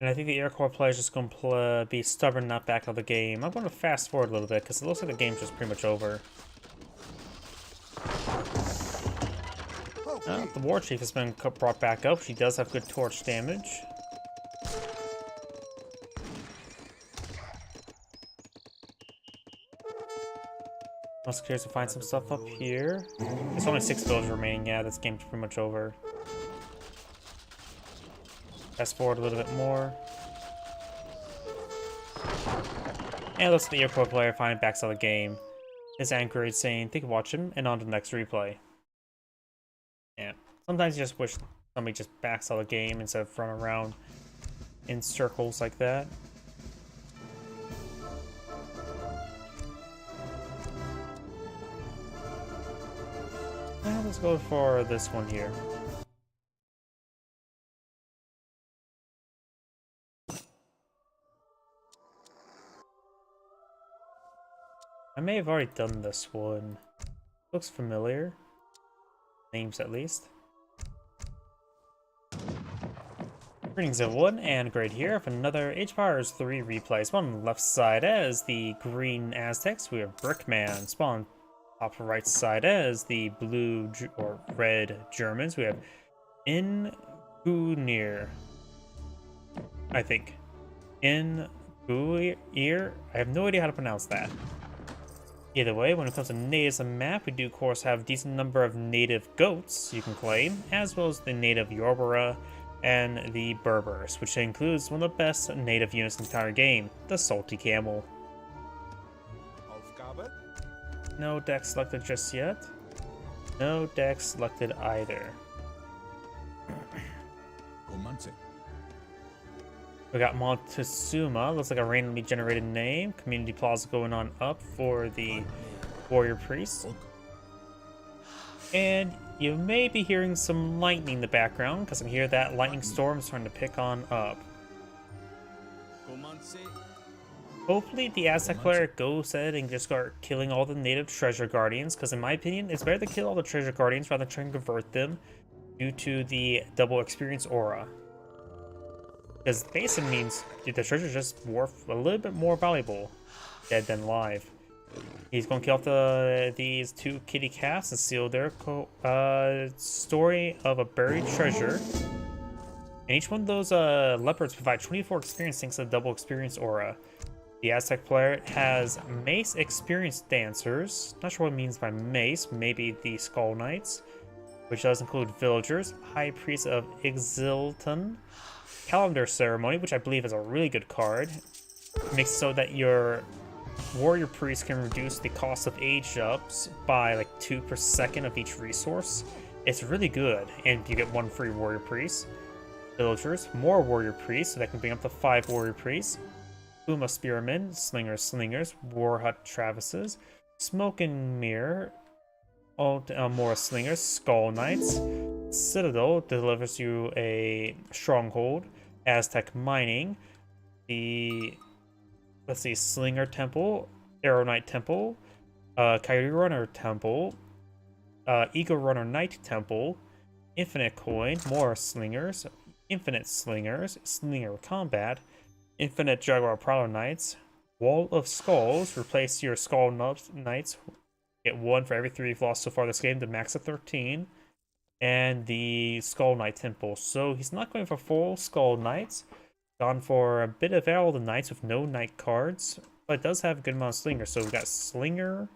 And I think the Iroquois player is just going to be stubborn, not back out of the game. I'm going to fast forward a little bit because it looks like the game's just pretty much over. The War Chief has been brought back up. She does have good torch damage. Musketeers will find some stuff up here. There's only 6 villagers remaining. Yeah, this game's pretty much over. Fast forward a little bit more. And looks like the Iroquois player finally backs out of the game. His anchor is saying, "Think of watch him," and on to the next replay. Yeah. Sometimes you just wish somebody just backs out of the game instead of running around in circles like that. Let's go for this one here. I may have already done this one. Looks familiar. Names at least. Greetings everyone, and great here for another Age of Empires 3 replays. One on the left side as the green Aztecs, we have Brickman. Spawn top right side as the blue or red Germans, we have Ingunir. I think. Ingunir? I have no idea how to pronounce that. Either way, when it comes to natives on the map, we do of course have a decent number of native goats you can claim, as well as the native Yorbara and the Berbers, which includes one of the best native units in the entire game, the Salty Camel. No deck selected just yet. No deck selected either. We got Montezuma, looks like a randomly generated name. Community Plaza going on up for the Warrior Priest. And you may be hearing some lightning in the background, because I can hear that lightning storm starting to pick on up. Hopefully the Aztec player goes ahead and just start killing all the native treasure guardians, because in my opinion, it's better to kill all the treasure guardians rather than try and convert them due to the double experience aura. Because basically means the treasure is just worth a little bit more valuable dead than live. He's going to kill off these 2 kitty cats and seal their story of a buried treasure. And each one of those leopards provide 24 experience thanks to the double experience aura. The Aztec player has Mace experienced dancers. Not sure what it means by Mace. Maybe the Skull Knights, which does include villagers, High Priest of Exilton, Calendar Ceremony, which I believe is a really good card. It makes it so that your Warrior Priest can reduce the cost of age ups by like 2 per second of each resource. It's really good, and you get 1 free Warrior Priest. Villagers, more Warrior Priests, so that can bring up to 5 Warrior Priests. Puma Spearmen, Slingers, Warhut Travises, Smoke and Mirror, more Slingers, Skull Knights. Citadel delivers you a Stronghold, Aztec Mining, the, let's see, Slinger Temple, Arrow Knight Temple, Coyote Runner Temple, Eagle Runner Knight Temple, Infinite Coin, more Slingers, Infinite Slingers, Slinger Combat, Infinite Jaguar Prowler Knights, Wall of Skulls, replace your Skull Knights, get 1 for every 3 you've lost so far this game to max of 13, and the Skull Knight Temple. So he's not going for full Skull Knights, gone for a bit of all the Knights with no Knight cards, but it does have a good amount of Slinger. So we've got Slinger,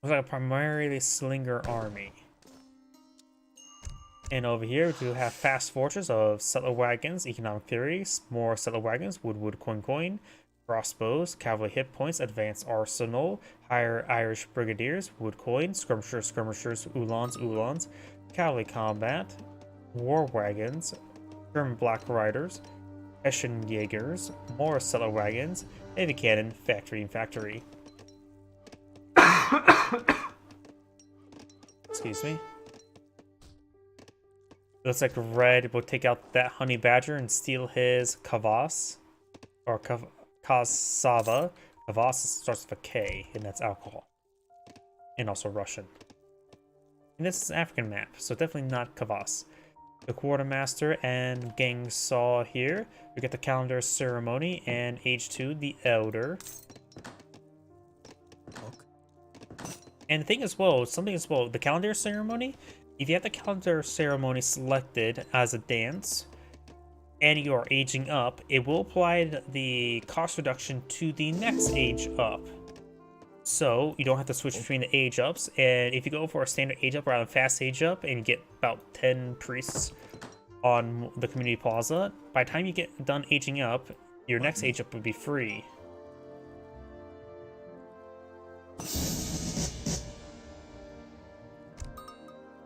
looks like a primarily Slinger army. And over here, we do have Fast Fortress of Settler Wagons, Economic Theories, more Settler Wagons, Wood, Coin, Crossbows, Cavalry Hit Points, Advanced Arsenal, Higher Irish Brigadiers, Wood Coin, Skirmishers, Uhlans, Cavalry Combat, War Wagons, German Black Riders, Hessian Jaegers, more Settler Wagons, Heavy Cannon, Factory. Excuse me. Looks like Red will take out that Honey Badger and steal his Kvass, or Kasava. Kvass starts with a K, and that's alcohol. And also Russian. And this is an African map, so definitely not Kvass. The Quartermaster and Gang Saw here. We get the Calendar Ceremony and Age 2, the Elder. And the thing as well, the Calendar Ceremony, if you have the Calendar Ceremony selected as a dance, and you are aging up, it will apply the cost reduction to the next age up. So you don't have to switch between the age ups, and if you go for a standard age up rather than fast age up, and you get about 10 priests on the community plaza, by the time you get done aging up, your next age up would be free.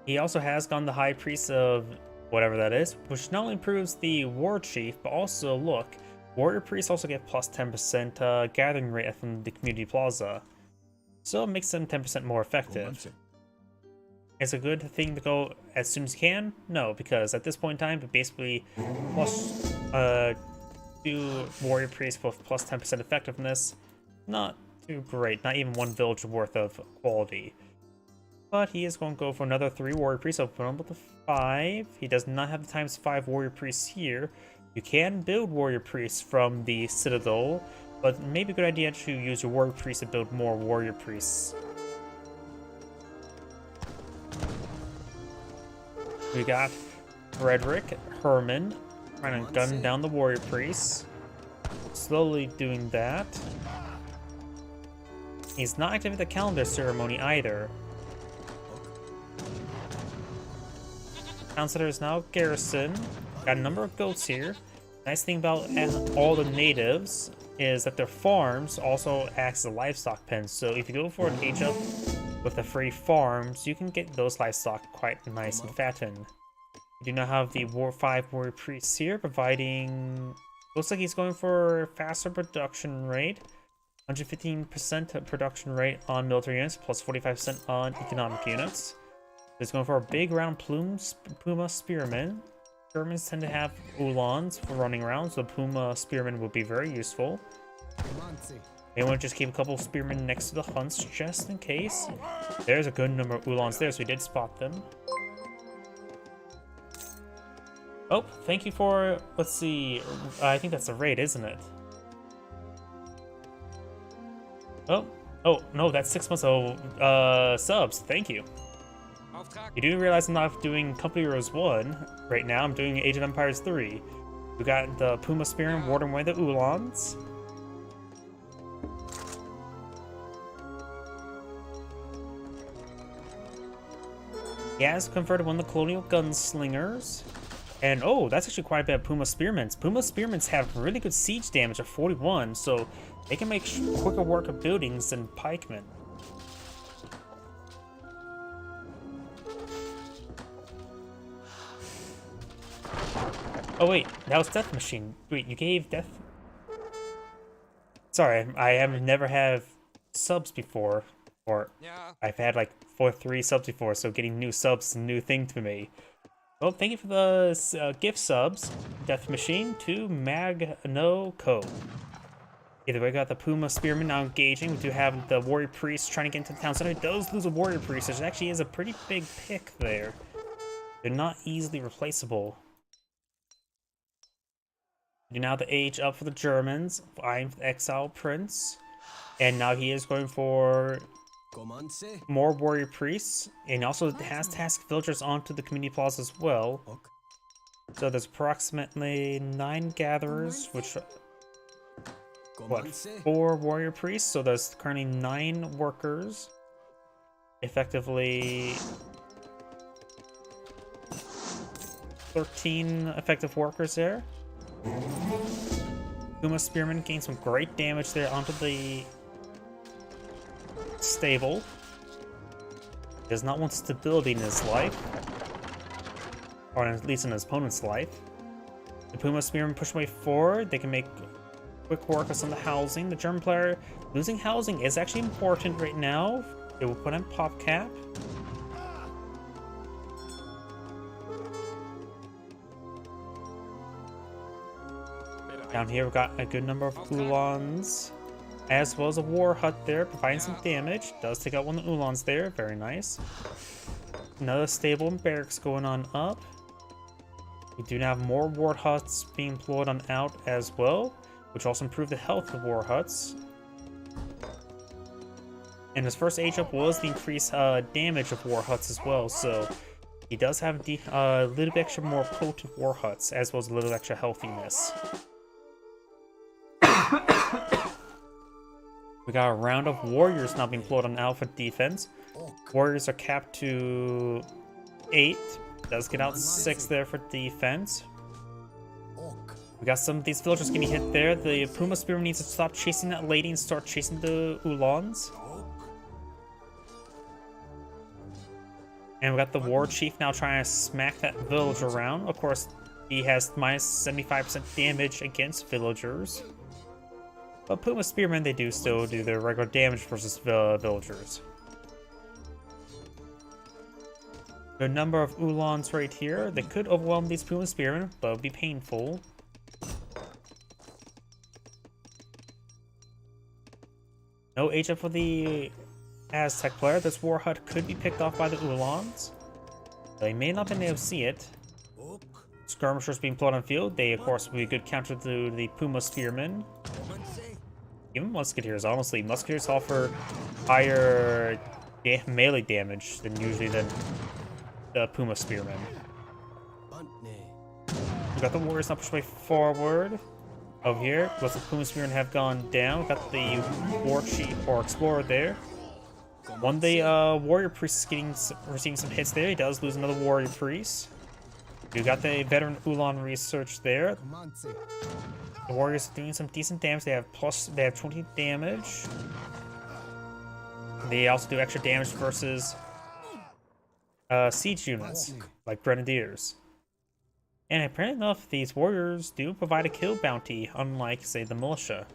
He also has gone the High Priest of whatever that is, which not only improves the War Chief, but also, look, Warrior Priests also get plus 10% gathering rate from the Community Plaza. So it makes them 10% more effective. It's a good thing to go as soon as you can? No, because at this point in time, it basically plus do Warrior Priests with plus 10% effectiveness. Not too great, not even 1 village worth of quality. But he is going to go for another 3 Warrior Priests. I'll put him with the 5. He does not have the times 5 Warrior Priests here. You can build Warrior Priests from the Citadel, but maybe a good idea to use your Warrior Priests to build more Warrior Priests. We got Frederick Herman trying to gun down the Warrior Priests. Slowly doing that. He's not activating the Calendar Ceremony either. Town Center is now garrison. Got a number of goats here. Nice thing about all the natives is that their farms also acts as a livestock pen. So if you go for an age up with the free farms, you can get those livestock quite nice and fattened. We do not have the 5 Warrior Priests here, providing... Looks like he's going for faster production rate. 115% production rate on military units, plus 45% on economic units. He's going for a big round Puma Spearmen. Spearmen tend to have Uhlans for running around, so the Puma Spearmen will be very useful. They want to just keep a couple of Spearmen next to the hunts, just in case. There's a good number of Uhlans there, so we did spot them. Oh, thank you for, let's see, I think that's the raid, isn't it? Oh, no, that's 6 months old subs, thank you. You do realize I'm not doing Company Heroes 1 right now, I'm doing Age of Empires 3. We got the Puma Spearmen warding away the Uhlans. He has converted one of the Colonial Gunslingers. And oh, that's actually quite a bit of Puma Spearmen. Puma Spearmen have really good siege damage of 41, so They can make quicker work of buildings than pikemen. Oh wait, that was Death Machine. Wait, you gave Death... Sorry, I have never had subs before. Or I've had like 3 subs before, so getting new subs is a new thing to me. Well, thank you for the gift subs. Death Machine to Magno Co. Either way, we got the Puma Spearman now engaging. We do have the Warrior Priest trying to get into the town center. He does lose a Warrior Priest, which actually is a pretty big pick there. They're not easily replaceable. Do now the age up for the Germans. I'm the Exile Prince. And now he is going for more Warrior Priests. And also has task villagers onto the community plaza as well. So there's approximately 9 gatherers, which... What, 4 Warrior Priests? So there's currently 9 workers. Effectively... 13 effective workers there. Puma Spearman gained some great damage there onto the stable. He does not want stability in his life. Or at least in his opponent's life. The Puma Spearman push way forward. They can make quick work of some of the housing. The German player losing housing is actually important right now. It will put in pop cap. Down here we've got a good number of Ulans, as well as a war hut there, providing some damage. Does take out one of the Ulans there, very nice. Another stable and barracks going on up. We do now have more war huts being employed on out as well, which also improve the health of war huts. And his first age up was the increased damage of war huts as well, so he does have a little bit extra more potent war huts, as well as a little extra healthiness. We got a round of warriors now being employed on alpha defense. Warriors are capped to 8. Does get out 6 there for defense. We got some of these villagers getting hit there. The Puma Spearman needs to stop chasing that lady and start chasing the Ulans. And we got the War Chief now trying to smack that village around. Of course, he has minus 75% damage against villagers. But Puma Spearmen, they do still do their regular damage versus villagers. The number of Ulans right here, they could overwhelm these Puma Spearmen, but it would be painful. No age up for the Aztec player. This war hut could be picked off by the Ulans. They may not have been able to see it. Skirmishers being plotted on field. They, of course, will be a good counter to the Puma Spearmen. Even Musketeers, honestly. Musketeers offer higher melee damage than usually than the Puma Spearmen. We got the warriors now push way forward. Over here, both the Puma Spearmen have gone down. We got the War Chief or Explorer there. One of the Warrior Priest is receiving some hits there. He does lose another Warrior Priest. We got the Veteran Ulan research there. The Warriors are doing some decent damage. They have 20 damage. They also do extra damage versus siege units, like Grenadiers. And apparently enough, these warriors do provide a kill bounty, unlike, say, the militia.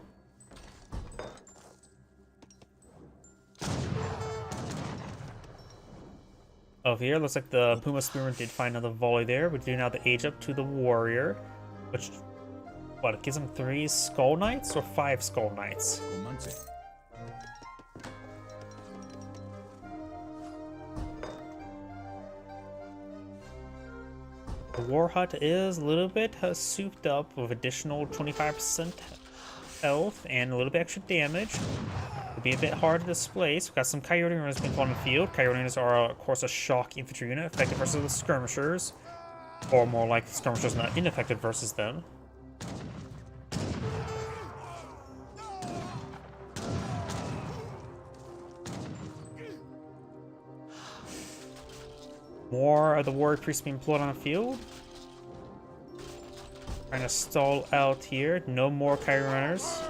Over here, looks like the Puma Spearman did find another volley there. We do now the age up to the warrior, which, what, it gives him 3 Skull Knights or 5 Skull Knights? The war hut is a little bit souped up with additional 25% health and a little bit extra damage. It'll be a bit hard to displace. We've got some Coyote Runners being put on the field. Coyote Runners are, of course, a shock infantry unit, effective versus the skirmishers, or more like the skirmishers not ineffective versus them. More of the warrior priests being employed on the field. Trying to stall out here. No more Coyote Runners.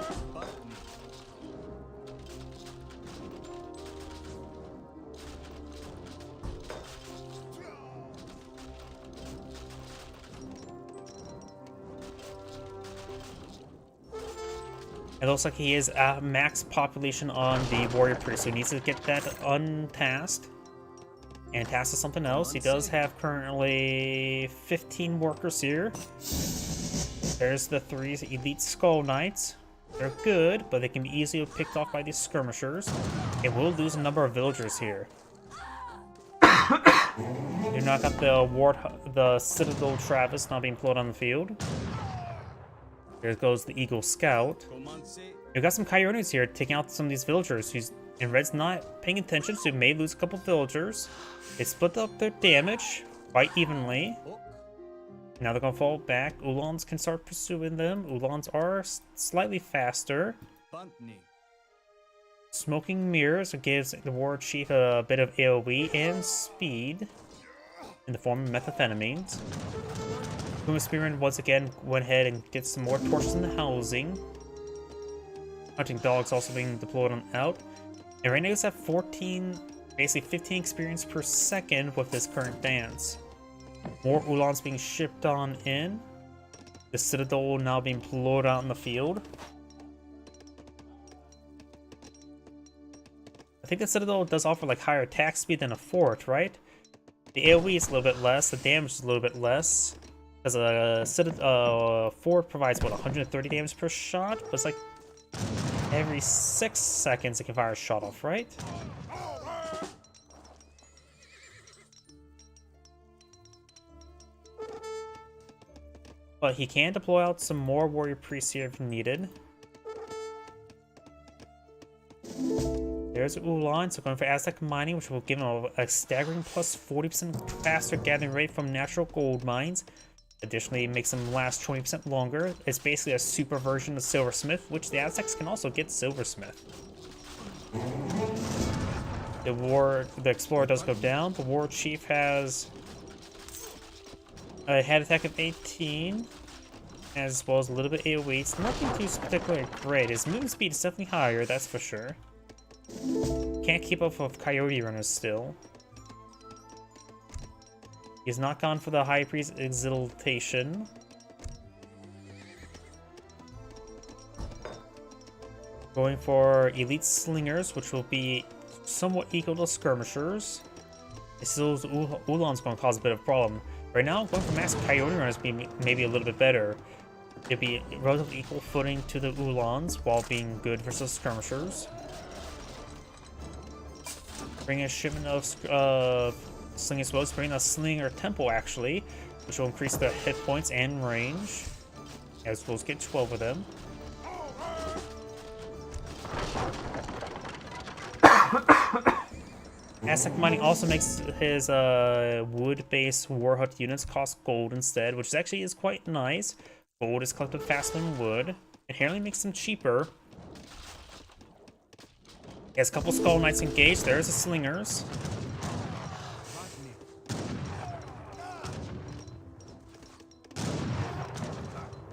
It looks like he is at max population on the warrior priest, so he needs to get that untasked and tasked to something else. He does have currently 15 workers here. There's the 3 elite skull knights. They're good, but they can be easily picked off by these skirmishers. It will lose a number of villagers here. You knock out the Citadel Travis not being pulled on the field. There goes the Eagle Scout. We've got some Coyotes here taking out some of these villagers. And Red's not paying attention, so he may lose a couple villagers. They split up their damage quite evenly. Now they're gonna fall back. Ulans can start pursuing them. Ulans are slightly faster. Smoking Mirrors gives the War Chief a bit of AoE and speed in the form of methamphetamines. Kuma Spearman once again went ahead and gets some more torches in the housing. Hunting dogs also being deployed on out. And right now he's at 14, basically 15 experience per second with this current dance. More Ulans being shipped on in. The Citadel now being deployed out in the field. I think the Citadel does offer like higher attack speed than a fort, right? The AoE is a little bit less, the damage is a little bit less. Because a fort provides, what, 130 damage per shot? But it's like every 6 seconds it can fire a shot off, right? But he can deploy out some more warrior priests here if needed. There's Ulan, so going for Aztec mining, which will give him a staggering plus 40% faster gathering rate from natural gold mines. Additionally, it makes them last 20% longer. It's basically a super version of Silversmith, which the Aztecs can also get Silversmith. The Explorer does go down. The War Chief has a head attack of 18, as well as a little bit AoE. It's nothing too particularly great. His movement speed is definitely higher, that's for sure. Can't keep up with Coyote runners still. He's not gone for the High Priest Exaltation. Going for Elite Slingers, which will be somewhat equal to Skirmishers. Those Ulan's going to cause a bit of a problem. Right now, going for Max Coyote runners be maybe a little bit better. It'd be relatively equal footing to the Ulans while being good versus Skirmishers. Bring a shipment of Sling as well as bring a Slinger Temple actually, which will increase their hit points and range, as well as get 12 of them. Aztec mining also makes his wood-based war hut units cost gold instead, which actually is quite nice. Gold is collected faster than wood. Inherently makes them cheaper. He has a couple Skull Knights engaged. There's the Slingers.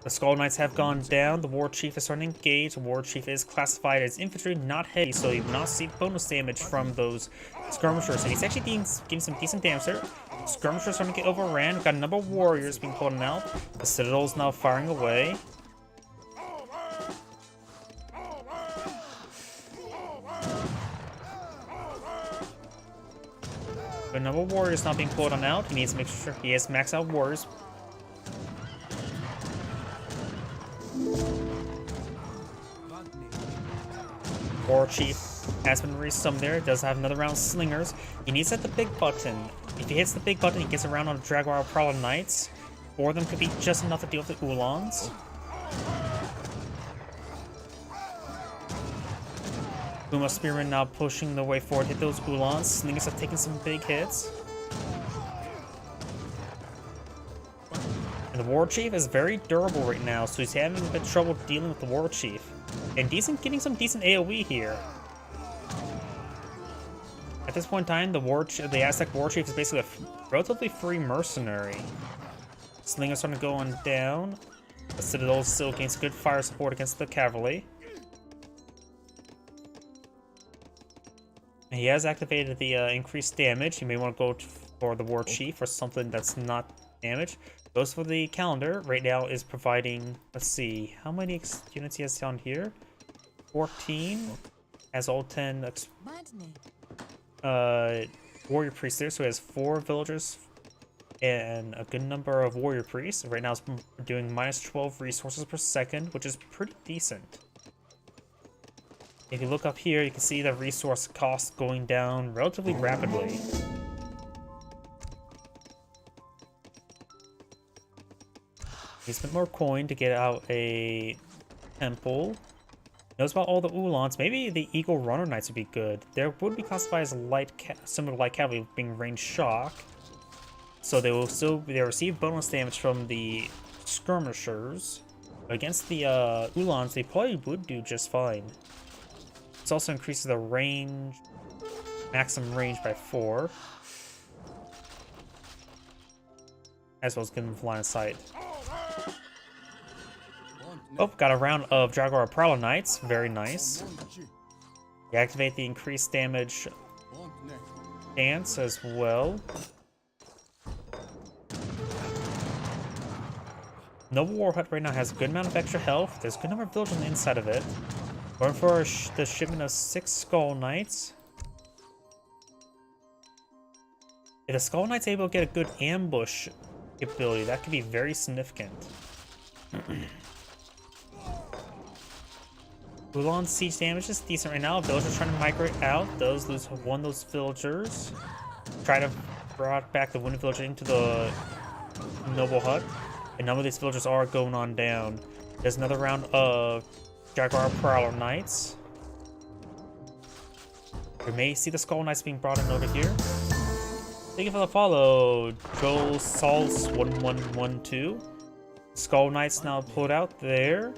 The Skull Knights have gone down. The War Chief is starting to engage. The War Chief is classified as infantry, not heavy, so you will not see bonus damage from those skirmishers. And he's actually getting some decent damage there. Skirmishers starting to get overran. We've got a number of warriors being pulled out. The Citadel is now firing away. A number of warriors not being pulled on out. He needs to make sure he has maxed out warriors. War Chief has been resummoned there. Does have another round of Slingers. He needs to hit the big button. If he hits the big button, he gets around on the Jaguar Prowler Knights. 4 of them could be just enough to deal with the Ulans. Kuma Spearman now pushing the way forward. Hit those Ulans. Slingers have taken some big hits. And the War Chief is very durable right now, so he's having a bit of trouble dealing with the War Chief. And getting some decent AoE here. At this point in time, the Aztec War Chief is basically a relatively free mercenary. Slingers starting to go on down. The Citadel still gains good fire support against the cavalry. And he has activated the increased damage. You may want to go for the War Chief or something that's not damage. Goes for the calendar. Right now is providing, let's see, how many units he has down here? 14 has all 10 Maddening. warrior priests there, so he has 4 villagers and a good number of warrior priests. Right now it's doing minus 12 resources per second, which is pretty decent. If you look up here, you can see the resource cost going down relatively rapidly. He spent more coin to get out a temple. Knows about all the Ulans. Maybe the Eagle Runner Knights would be good. There would be classified as similar to light cavalry, being range shock. So they will they receive bonus damage from the skirmishers. Against the Ulans, they probably would do just fine. This also increases the range, maximum range by 4. As well as giving them line of sight. Oh, got a round of Jaguar Prowler Knights. Very nice. You activate the increased damage dance as well. Noble War Hut right now has a good amount of extra health. There's a good number of villagers on the inside of it. Going for the shipment of 6 Skull Knights. If the Skull Knight's able to get a good ambush ability, that could be very significant. Ulan's siege damage is decent right now. Villagers trying to migrate out. Those lose one of those villagers. Try to bring back the wounded villager into the noble hut. A number of these villagers are going on down. There's another round of Jaguar Prowler Knights. We may see the Skull Knights being brought in over here. Thank you for the follow, Joel Sauls 1112. Skull Knights now pulled out there.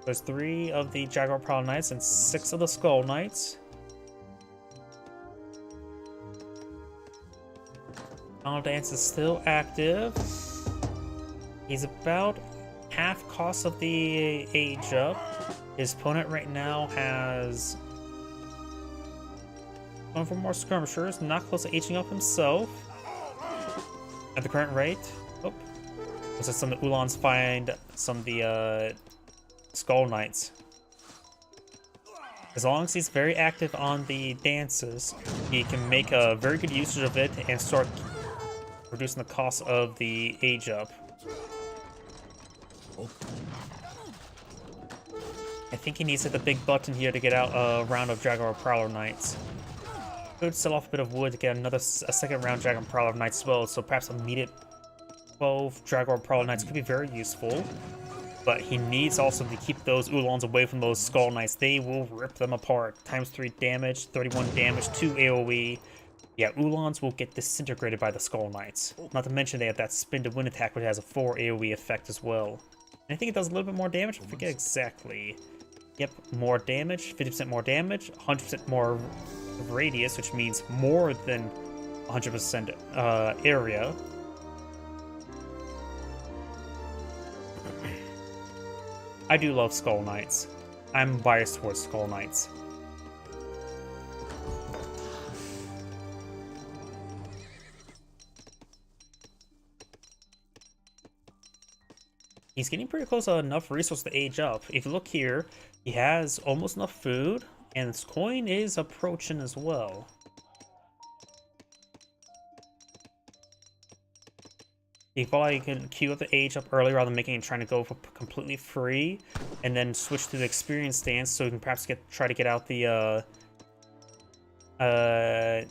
There's 3 of the Jaguar Prowler Knights and 6 of the Skull Knights. Final Dance is still active. He's about half cost of the age up. His opponent right now has going for more skirmishers, not close to aging up himself. At the current rate. Oh. Looks like some of the Ulans find some of the Skull Knights. As long as he's very active on the dances, he can make a very good usage of it and start reducing the cost of the age up. I think he needs to hit the big button here to get out a round of Jaguar Prowler Knights. Could sell off a bit of wood to get a second round Jaguar Prowler Knights as well, so perhaps immediate 12 Jaguar Prowler Knights could be very useful. But he needs also to keep those Ulans away from those Skull Knights. They will rip them apart. Times 3 damage, 31 damage, 2 AoE. Yeah, Ulans will get disintegrated by the Skull Knights. Not to mention they have that spin to win attack, which has a 4 AoE effect as well. And I think it does a little bit more damage. I forget exactly. Yep, more damage, 50% more damage, 100% more radius, which means more than 100% area. I do love Skull Knights. I'm biased towards Skull Knights. He's getting pretty close to enough resources to age up. If you look here, he has almost enough food, and his coin is approaching as well. He probably can queue up the age up early rather than making it trying to go for completely free, and then switch to the experience stance so he can perhaps try to get out the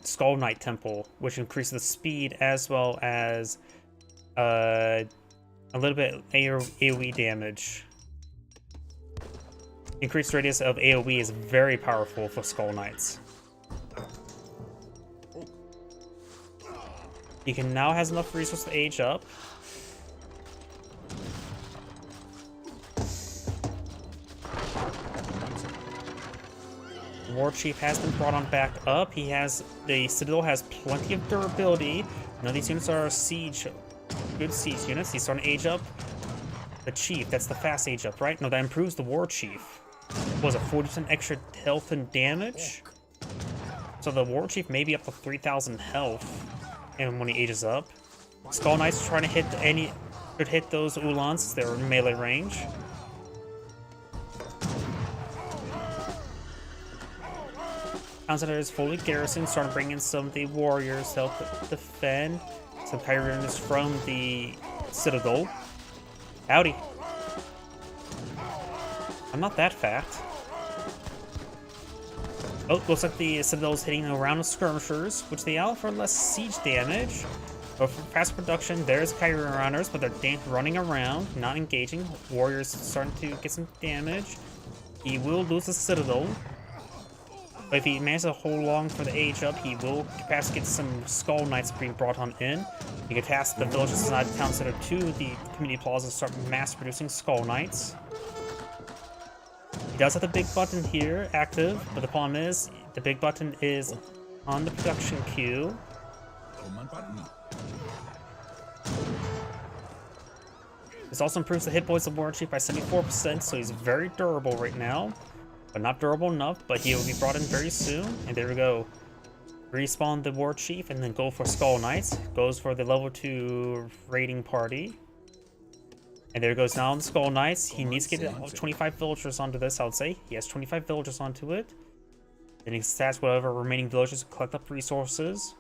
Skull Knight Temple, which increases the speed as well as a little bit AoE damage. Increased radius of AoE is very powerful for Skull Knights. He can now has enough resources to age up. War Chief has been brought on back up. The Citadel has plenty of durability. None of these units are good siege units. He's starting to age up. The Chief, that's the fast age up, right? No, that improves the War Chief. What was it, 40% extra health and damage? So the War Chief may be up to 3,000 health. And when he ages up, Skull Knights trying to hit those Ulans. They're in melee range. Town center is fully garrisoned, starting to bring in some of the warriors to help defend. Some Kyrians from the Citadel. Howdy. I'm not that fat. Oh, looks like the Citadel's hitting a round of skirmishers, which they allow for less siege damage. But for fast production, there's Kyrian runners, but they're running around, not engaging. Warriors starting to get some damage. He will lose the Citadel. But if he manages to hold long for the age up, he will perhaps get some Skull Knights being brought on in. He can task the villages inside the town center to the community plaza and start mass producing Skull Knights. He does have the big button here active, but the problem is the big button is on the production queue. This also improves the hit points of War Chief by 74%, so he's very durable right now. But not durable enough, but he will be brought in very soon. And there we go. Respawn the War Chief and then go for Skull Knights. Goes for the level 2 raiding party. And there goes now on the Skull Knights. He needs to get 25 villagers onto this, I would say. He has 25 villagers onto it. Then he stats whatever remaining villagers to collect up resources.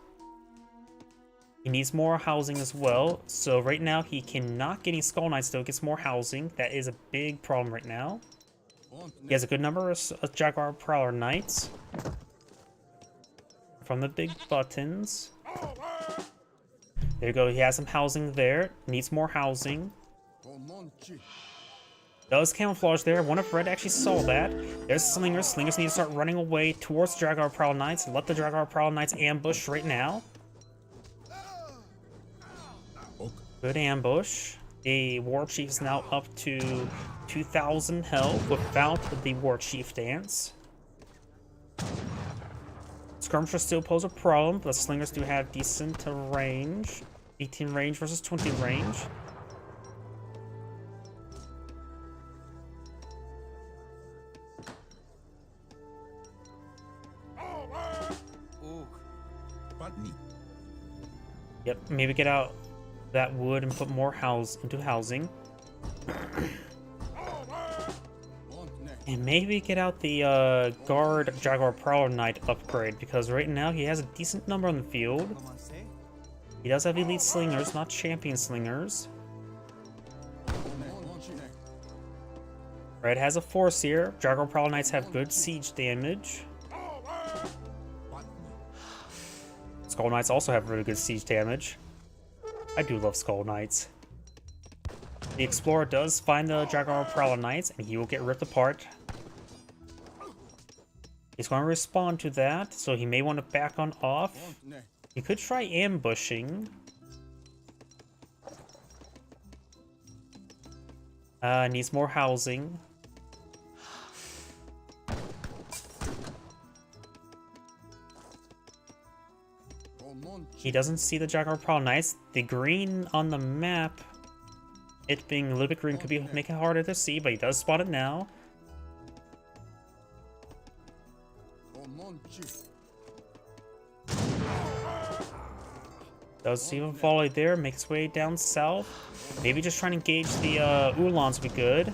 He needs more housing as well. So right now he cannot get any Skull Knights though. He gets more housing. That is a big problem right now. He has a good number of Jaguar Prowler Knights. From the big buttons. There you go. He has some housing there. Needs more housing. Does camouflage there. One of red actually saw that. There's Slingers. Slingers need to start running away towards Jaguar Prowler Knights. Let the Jaguar Prowler Knights ambush right now. Good ambush. The War Chief is now up to 2,000 health without the War Chief dance. Skirmishers still pose a problem, but Slingers do have decent range. 18 range versus 20 range. Yep, maybe get out that wood and put more into housing. And maybe get out the guard Jaguar Prowler Knight upgrade, because right now he has a decent number on the field. He does have elite slingers, not champion slingers. Red has a force here. Jaguar Prowler Knights have good siege damage. Skull Knights also have really good siege damage. I do love Skull Knights. The Explorer does find the Jaguar Prowler Knights, and he will get ripped apart. He's going to respond to that, so he may want to back on off. He could try ambushing. Needs more housing. He doesn't see the Jaguar Prowler Knights. The green on the map, it being a little bit green, could be making it harder to see, but he does spot it now. Does see him volley there, make his way down south. Maybe just trying to engage the Ulans would be good.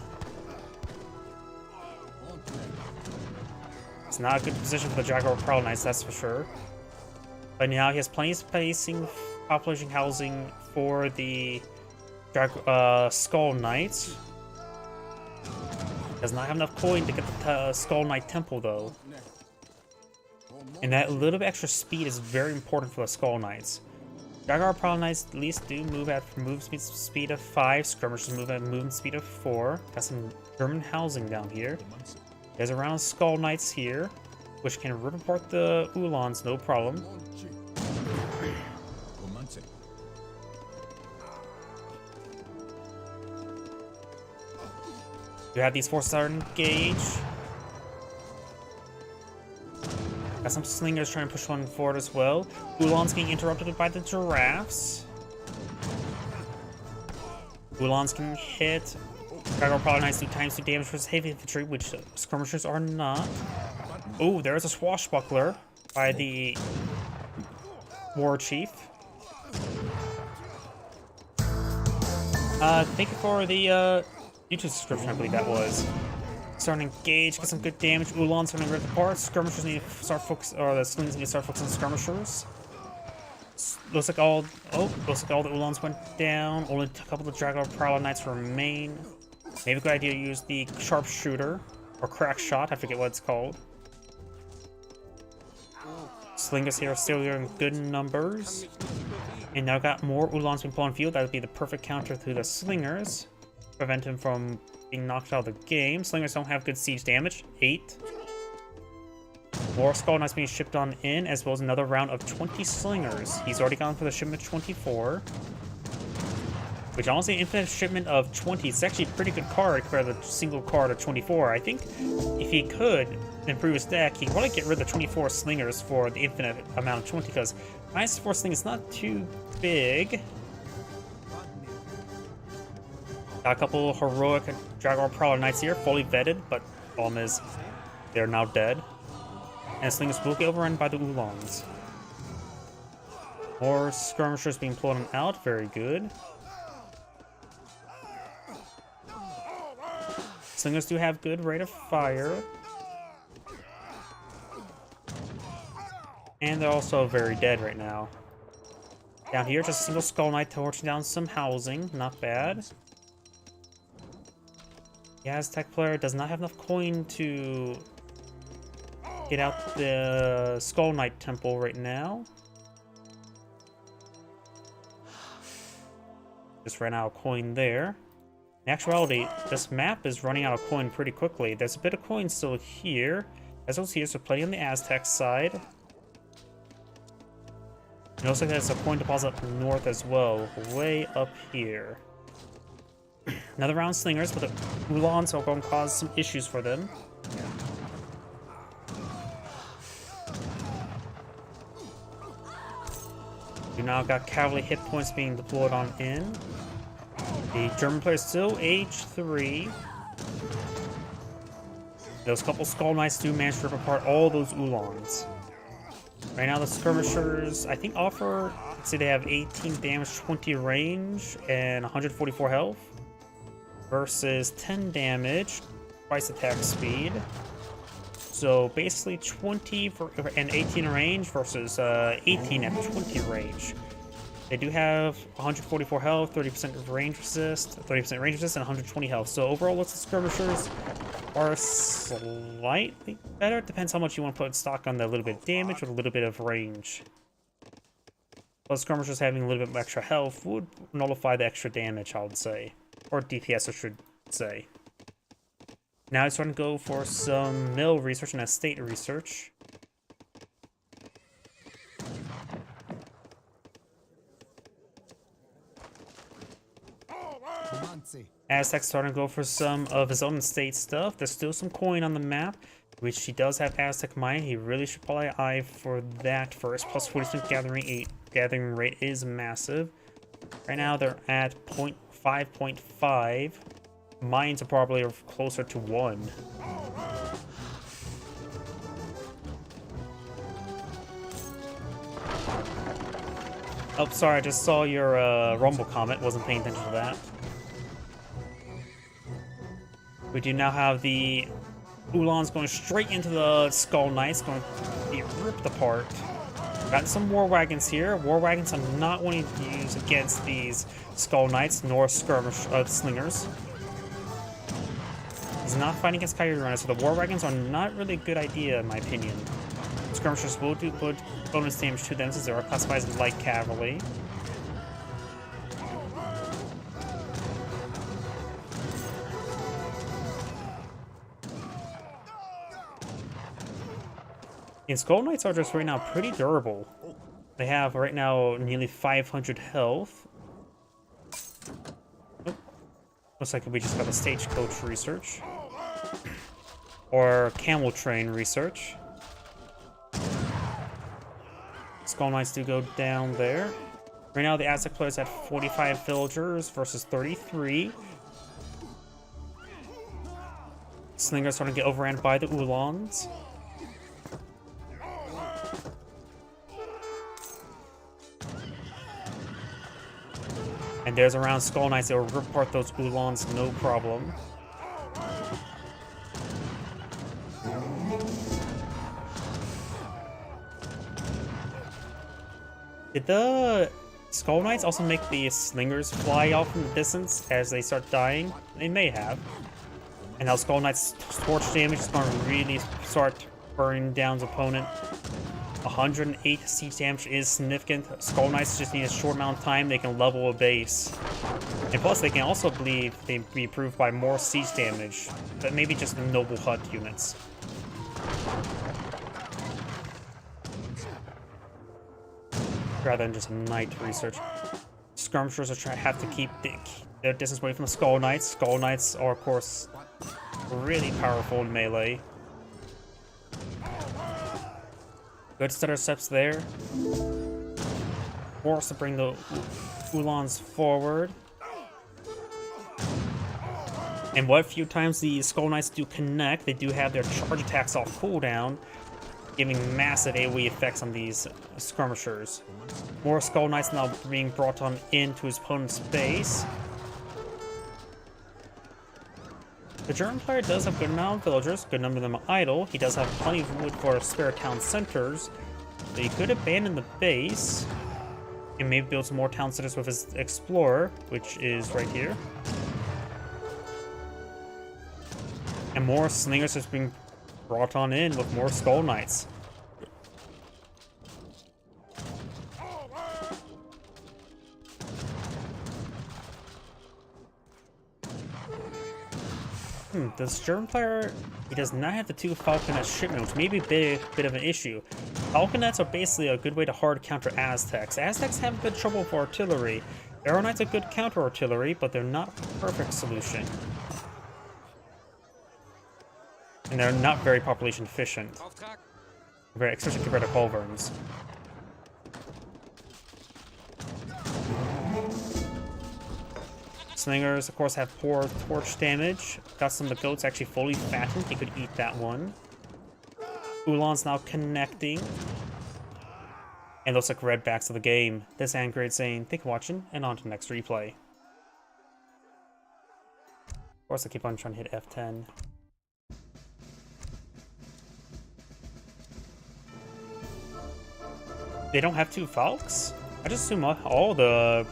It's not a good position for the Jaguar Prowler Knights, that's for sure. But now he has plenty of spacing, population housing for the Skull Knights. Does not have enough coin to get the Skull Knight Temple though. And that little bit extra speed is very important for the Skull Knights. Jaguar Prowler Knights at least do move at movement speed of 5. Skirmishers move at movement speed of 4. Got some German housing down here. There's around Skull Knights here, which can rip apart the Ulans, no problem. You have these forces are engaged. Got some slingers trying to push one forward as well. Ulan's getting interrupted by the giraffes. Ulan's getting hit. Jaguar Prowler Knights do times 2 damage versus heavy infantry, which skirmishers are not. Oh, there's a swashbuckler by the War Chief. Thank you for the YouTube subscription, I believe that was. Starting to engage, get some good damage. Ulan's starting to rip apart. Skirmishers need to start focus, or the slings need to start focusing on skirmishers. Looks like all the Ulans went down. Only a couple of Dragon Prowler Knights remain. Maybe a good idea to use the sharpshooter or crack shot. I forget what it's called. Slingers here are still in good numbers. And now got more Ulans being put on field. That would be the perfect counter to the Slingers. Prevent him from being knocked out of the game. Slingers don't have good siege damage. 8. More Skull Knights being shipped on in, as well as another round of 20 Slingers. He's already gone for the shipment 24. Which honestly, infinite shipment of 20 is actually a pretty good card compared to the single card of 24. I think if he could improve his deck, he could probably get rid of the 24 Slingers for the infinite amount of 20, because -4 Sling is not too big. Got a couple heroic Dragon Prowler Knights here, fully vetted, but problem is they're now dead. And Slingers will get overrun by the Ulans. More skirmishers being pulled out, very good. Slingers do have good rate of fire. And they're also very dead right now. Down here, just a single Skull Knight torching down some housing, not bad. The Aztec player does not have enough coin to get out the Skull Knight temple right now. Just ran out of coin there. In actuality, this map is running out of coin pretty quickly. There's a bit of coin still here. As well as here, so plenty on the Aztec side. It looks like there's a coin deposit up north as well, way up here. Another round of Slingers, but the Ulans are going to cause some issues for them. You now got cavalry hit points being deployed on in. The German player is still age 3. Those couple Skull Knights do manage to rip apart all those Ulans. Right now the skirmishers, I think, offer, let's say they have 18 damage, 20 range, and 144 health. Versus 10 damage, twice attack speed. So basically 20 and 18 range versus 18 at 20 range. They do have 144 health, 30% range resist, 30% range resist, and 120 health. So overall, looks like skirmishers are slightly better. It depends how much you want to put in stock on the little bit of damage with a little bit of range. Plus, skirmishers having a little bit extra health would nullify the extra damage, I would say. Or DPS, I should say. Now it's starting to go for some mill research and estate research. Aztec's starting to go for some of his own estate stuff. There's still some coin on the map, which he does have Aztec mining. He really should probably eye for that first. Plus 40% gathering rate is massive. Right now they're at 5.5. Mines are probably closer to 1. Oh, sorry, I just saw your Rumble comment. Wasn't paying attention to that. We do now have the Ulans going straight into the Skull Knights, going to be ripped apart. Got some War Wagons here. War Wagons I'm not wanting to use against these Skull Knights nor skirmish Slingers. He's not fighting against Coyote Runners, so the War Wagons are not really a good idea in my opinion. Skirmishers will do bonus damage to them since they are classified as light cavalry. And Skull Knights are just right now pretty durable. They have right now nearly 500 health. Oh. Looks like we just got a stagecoach research. Or camel train research. Skull Knights do go down there. Right now the Aztec player is at 45 villagers versus 33. Slingers starting to get overran by the Ulans. And there's around Skull Knights that will rip apart those Ulans, no problem. Did the Skull Knights also make the Slingers fly off in the distance as they start dying? They may have. And now Skull Knight's torch damage is going to really start burning down the opponent. 108 siege damage is significant. Skull Knights just need a short amount of time. They can level a base. And plus, they can also believe they be improved by more siege damage. But maybe just the Noble Hut units. Rather than just Knight research. Skirmishers have to keep their distance away from the Skull Knights. Skull Knights are, of course, really powerful in melee. Good stutter steps there. Force to bring the Ulans forward. And what few times the Skull Knights do connect, they do have their charge attacks off cooldown, giving massive AoE effects on these skirmishers. More Skull Knights now being brought on into his opponent's base. The German player does have a good amount of villagers, good number of them idle. He does have plenty of wood for spare town centers. So he could abandon the base and maybe build some more town centers with his explorer, which is right here. And more slingers is being brought on in with more Skull Knights. This German player, he does not have the 2 Falconet shipment, which may be a bit of an issue. Falconets are basically a good way to hard counter Aztecs. Aztecs have good trouble with artillery. Arrow Knights are good counter artillery, but they're not a perfect solution. And they're not very population efficient. Especially compared to culverins. Slingers, of course, have poor torch damage. Got some of the goats actually fully fattened. He could eat that one. Ulan's now connecting. And looks like red backs of the game. This Angrade saying, thank you for watching, and on to the next replay. Of course, I keep on trying to hit F10. They don't have 2 Falks? I just assume all the...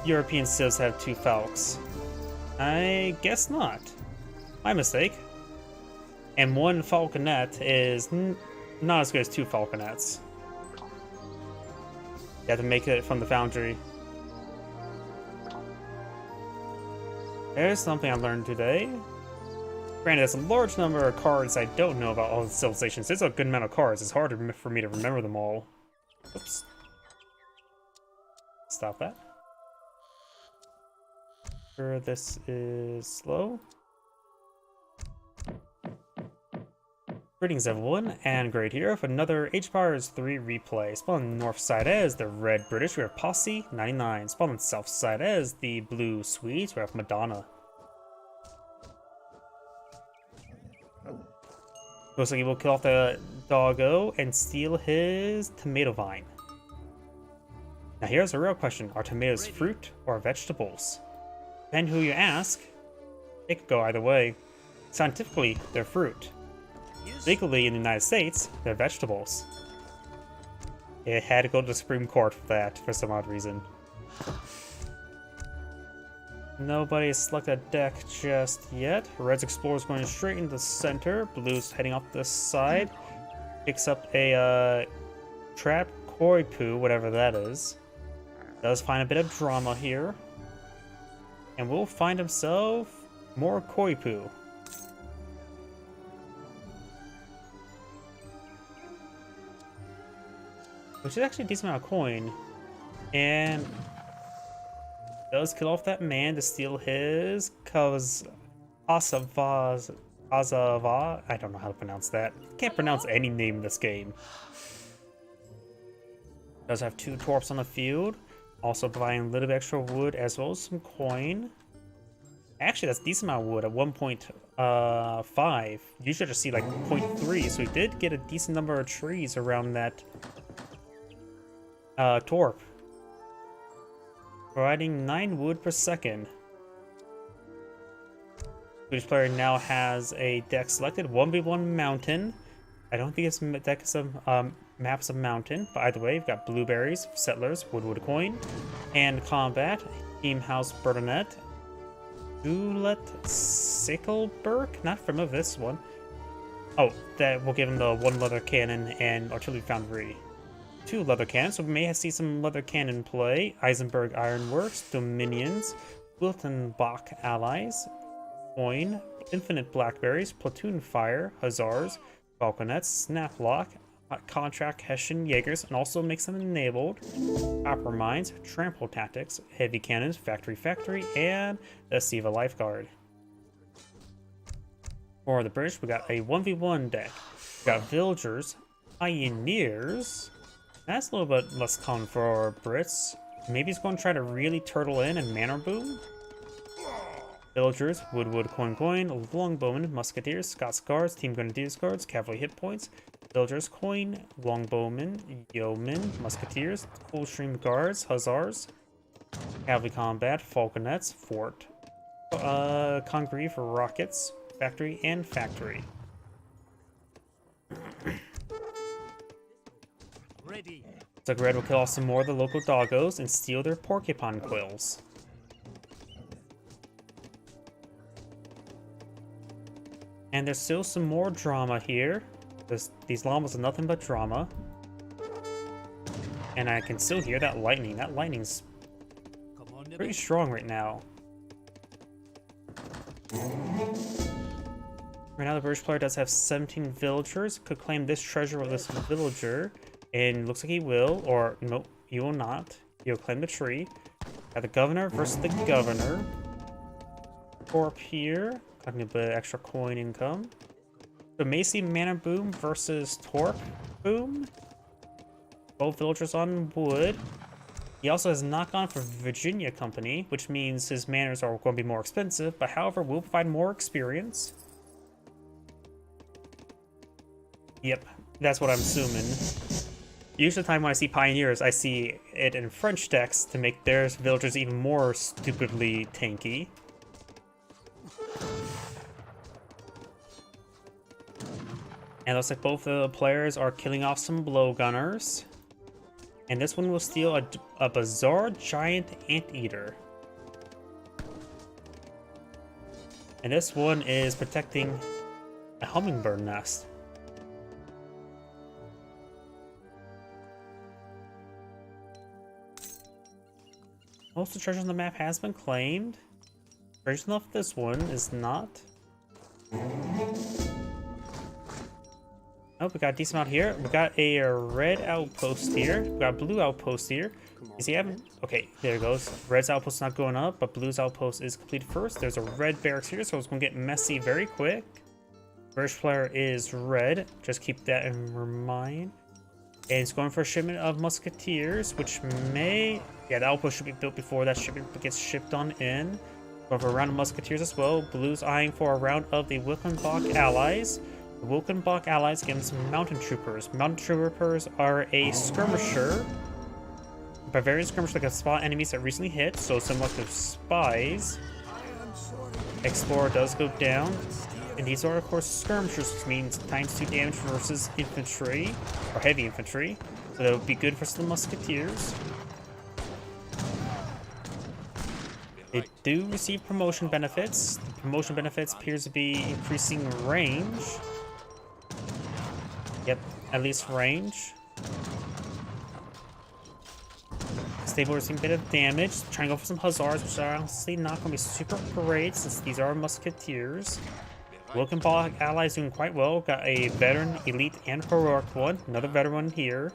European civs have 2 Falks. I guess not. My mistake. And 1 Falconet is not as good as 2 Falconets. You have to make it from the foundry. There's something I learned today. Granted, there's a large number of cards I don't know about all the civilizations. There's a good amount of cards. It's hard for me to remember them all. Oops. Stop that. Sure, this is slow. Greetings everyone, and Great here with another Age of Empires 3 replay. Spawned on the north side as the Red British, we have Posse 99. Spawned on the south side as the Blue Swedes, we have Madonna. Looks like he will kill off the doggo and steal his tomato vine. Now here's a real question, are tomatoes fruit or vegetables? Depending who you ask, it could go either way. Scientifically, they're fruit. Legally, in the United States, they're vegetables. It had to go to the Supreme Court for that, for some odd reason. Nobody has selected a deck just yet. Red's Explorer's going straight into the center. Blue's heading off this side. Picks up a trap koi poo, whatever that is. Does find a bit of drama here. And will find himself more koi poo. Which is actually a decent amount of coin. And does kill off that man to steal his Azava. I don't know how to pronounce that. Can't pronounce any name in this game. Does have 2 torps on the field. Also providing a little bit extra wood as well as some coin. Actually, that's a decent amount of wood at 1.5. Usually I just see like 0.3, so he did get a decent number of trees around that torp. Providing 9 wood per second. Swedish player now has a deck selected, 1v1 mountain. I don't think this deck is a maps of mountain, but either way, we've got blueberries, settlers, woodwood coin, and combat, team house Bertonet, Gulet Sickleberg, not from this one. Oh, that will give him the 1 leather cannon and artillery foundry. 2 leather cannons, so we may see some leather cannon play. Eisenberg Ironworks, Dominions, Wiltenbach Allies, Coin, Infinite Blackberries, Platoon Fire, Hussars, Falconets, Snaplock, Contract Hessian Jaegers, and also makes them enabled. Copper Mines, Trample Tactics, Heavy Cannons, Factory, and the Siva Lifeguard. For the British, we got a 1v1 deck. We got Villagers, Pioneers. That's a little bit less common for Brits. Maybe he's going to try to really turtle in and Manor Boom. Villagers, Woodwood Coin, Longbowmen, Musketeers, Scots Guards, Team Grenadiers Guards, Cavalry Hit Points, Villagers Coin, Longbowmen, Yeomen, Musketeers, Coldstream Guards, Hussars, Cavalry Combat, Falconets, Fort, Congreve, Rockets, Factory, and Factory. Ready. So Red will kill off some more of the local doggos and steal their porcupine quills. And there's still some more drama here. These llamas are nothing but drama. And I can still hear that lightning. That lightning's Come on, pretty strong right now. Right now the British player does have 17 villagers. Could claim this treasure with this villager. And looks like he will. Or, no, he will not. He'll claim the tree. Got the governor versus the governor. Corp here. Talking a bit of extra coin income. So Macy Manor Boom versus Torp Boom. Both villagers on wood. He also has knock on for Virginia Company, which means his manors are going to be more expensive, but however will provide more experience. Yep, that's what I'm assuming. Usually the time when I see Pioneers, I see it in French decks to make their villagers even more stupidly tanky. And it looks like both the players are killing off some blowgunners. And this one will steal a bizarre giant anteater. And this one is protecting a hummingbird nest. Most of the treasure on the map has been claimed. Treasure enough this one is not. Oh, we got a decent amount here. We got a red outpost here. We got a blue outpost here. Is he having... Okay, there it goes. Red's outpost not going up, but blue's outpost is completed first. There's a red barracks here, so it's going to get messy very quick. British player is red. Just keep that in mind. And it's going for a shipment of musketeers, which may... Yeah, the outpost should be built before that shipment gets shipped on in. Going for a round of musketeers as well. Blue's eyeing for a round of the Wilkenbach allies. The Wilkenbach allies getting some mountain troopers. Mountain troopers are a skirmisher. Bavarian skirmisher that can spot enemies that recently hit, so similar to spies. Explorer does go down. And these are of course skirmishers, which means ×2 damage versus infantry, or heavy infantry. So that would be good for some musketeers. They do receive promotion benefits. The promotion benefits appears to be increasing range. Yep, at least range. Stable receiving a bit of damage. Trying to go for some hussars, which are honestly not going to be super great since these are musketeers. Wilkenbach allies doing quite well. Got a veteran, elite, and heroic one. Another veteran one here.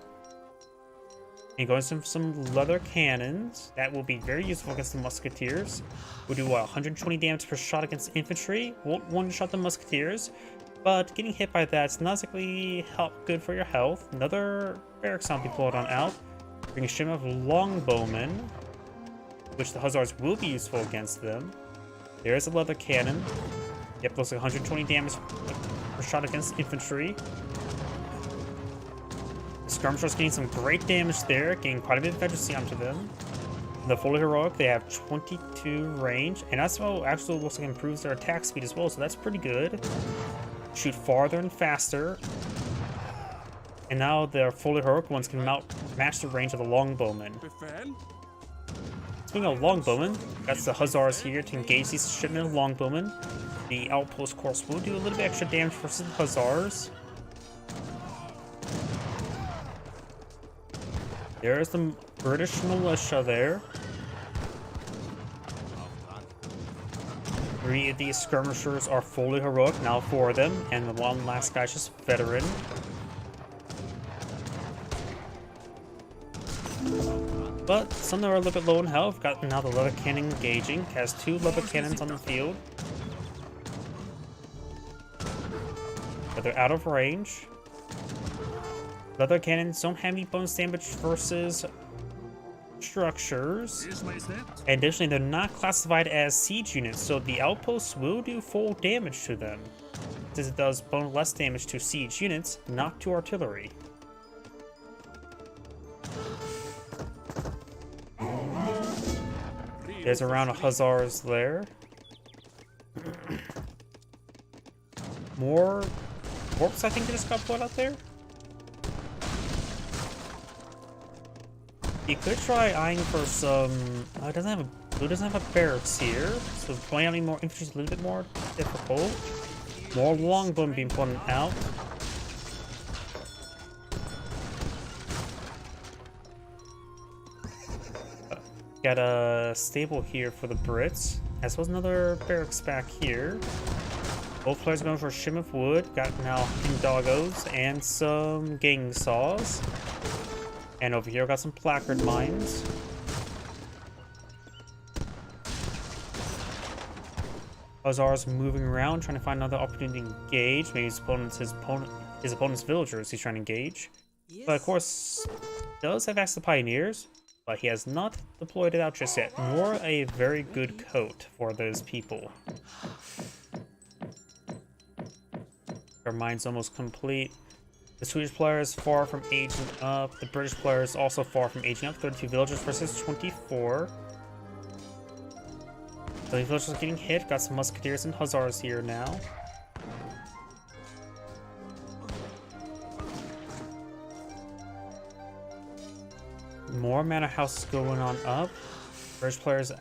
And going some leather cannons. That will be very useful against the musketeers. We'll do 120 damage per shot against infantry. Won't one-shot the musketeers. But getting hit by that's not exactly good for your health. Another barracks zombie pulled on out. Bring a shipment of longbowmen, which the hussars will be useful against them. There's a leather cannon. Yep, looks like 120 damage per shot against infantry. The skirmishers getting some great damage there, getting quite a bit of efficiency onto them. The fully heroic, they have 22 range, and that's what actually looks like improves their attack speed as well, so that's pretty good. Shoot farther and faster. And now their fully heroic ones can match the range of the longbowmen. Speaking of longbowmen, that's the hussars here to engage these shipment of longbowmen. The outpost, of course, will do a little bit extra damage versus the hussars. There's the British militia there. 3 of these skirmishers are fully heroic, now 4 of them, and the one last guy's just veteran. But some are a little bit low in health. Got now the leather cannon engaging. Has 2 leather cannons on the field. But they're out of range. Leather cannons don't have any bonus damage versus structures. And additionally, they're not classified as siege units, so the outposts will do full damage to them, since it does less damage to siege units, not to artillery. There's a round of hussars there. More corpse, I think, just got put out there. You could try eyeing for some. It doesn't have a barracks here, so playing any more infantry is a little bit more difficult. More longbowmen being put out. Got a stable here for the Brits, as well as another barracks back here. Both players are going for a shim of wood. Got now hunting doggos and some gang saws. And over here, got some placard mines. Hussars moving around, trying to find another opportunity to engage. Maybe his opponent's villagers he's trying to engage. Yes. But of course, does have access to pioneers, but he has not deployed it out just yet, nor a very good coat for those people. Their mine's almost complete. The Swedish player is far from aging up. The British player is also far from aging up. 32 villagers versus 24. So the villagers are getting hit. Got some musketeers and hussars here now. More manor houses going on up. British players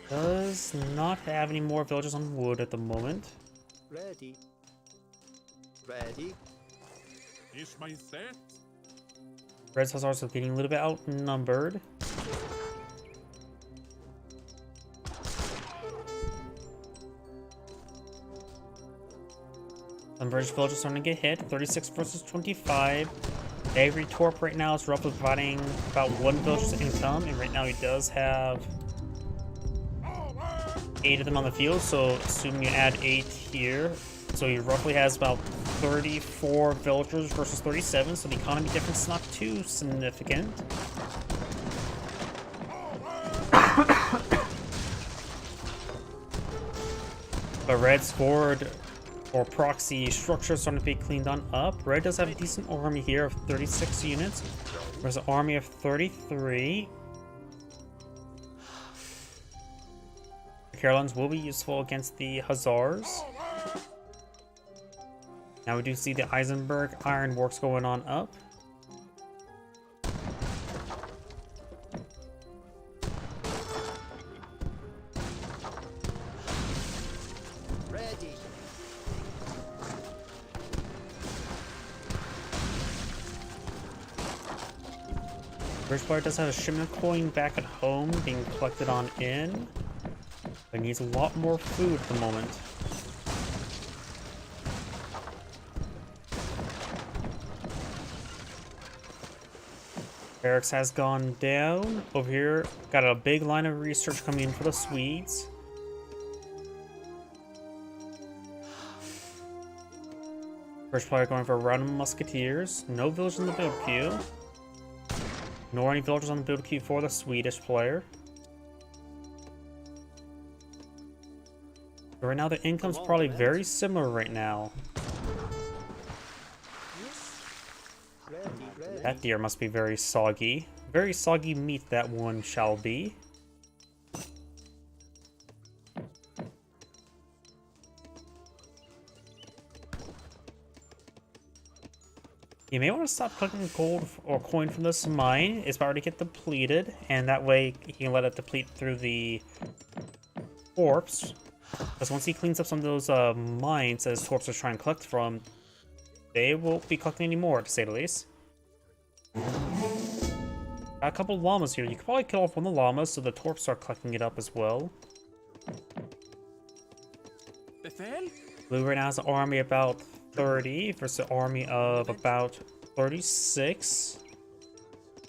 does not have any more villagers on wood at the moment. Ready. Ready. Is my set? Red's hussars are getting a little bit outnumbered. Some British villagers starting to get hit. 36 versus 25. Every torp right now is roughly providing about 1 villager's income, and right now he does have 8 of them on the field, so assuming you add 8 here, so he roughly has about 34 villagers versus 37, so the economy difference is not too significant. But Red's forward or proxy structure is starting to be cleaned on up. Red does have a decent army here of 36 units. There's an army of 33. The Carolines will be useful against the Hussars. Now we do see the Eisenberg ironworks going on up. Ready. British player does have a shipment of coin back at home being collected on in, but needs a lot more food at the moment. Barracks has gone down. Over here, got a big line of research coming in for the Swedes. First player going for a round of musketeers. No villagers in the build queue. Nor any villagers on the build queue for the Swedish player. So right now the income's probably very similar right now. Ready. That deer must be very soggy. Very soggy meat that one shall be. You may want to stop collecting gold or coin from this mine. It's about to get depleted, and that way he can let it deplete through the corpse. Because once he cleans up some of those mines that his corpse is trying to collect from, they won't be collecting anymore, to say the least. Got a couple of llamas here. You could probably kill off one of the llamas so the torps start collecting it up as well. Befell? Blue right now has an army about 30 versus an army of about 36.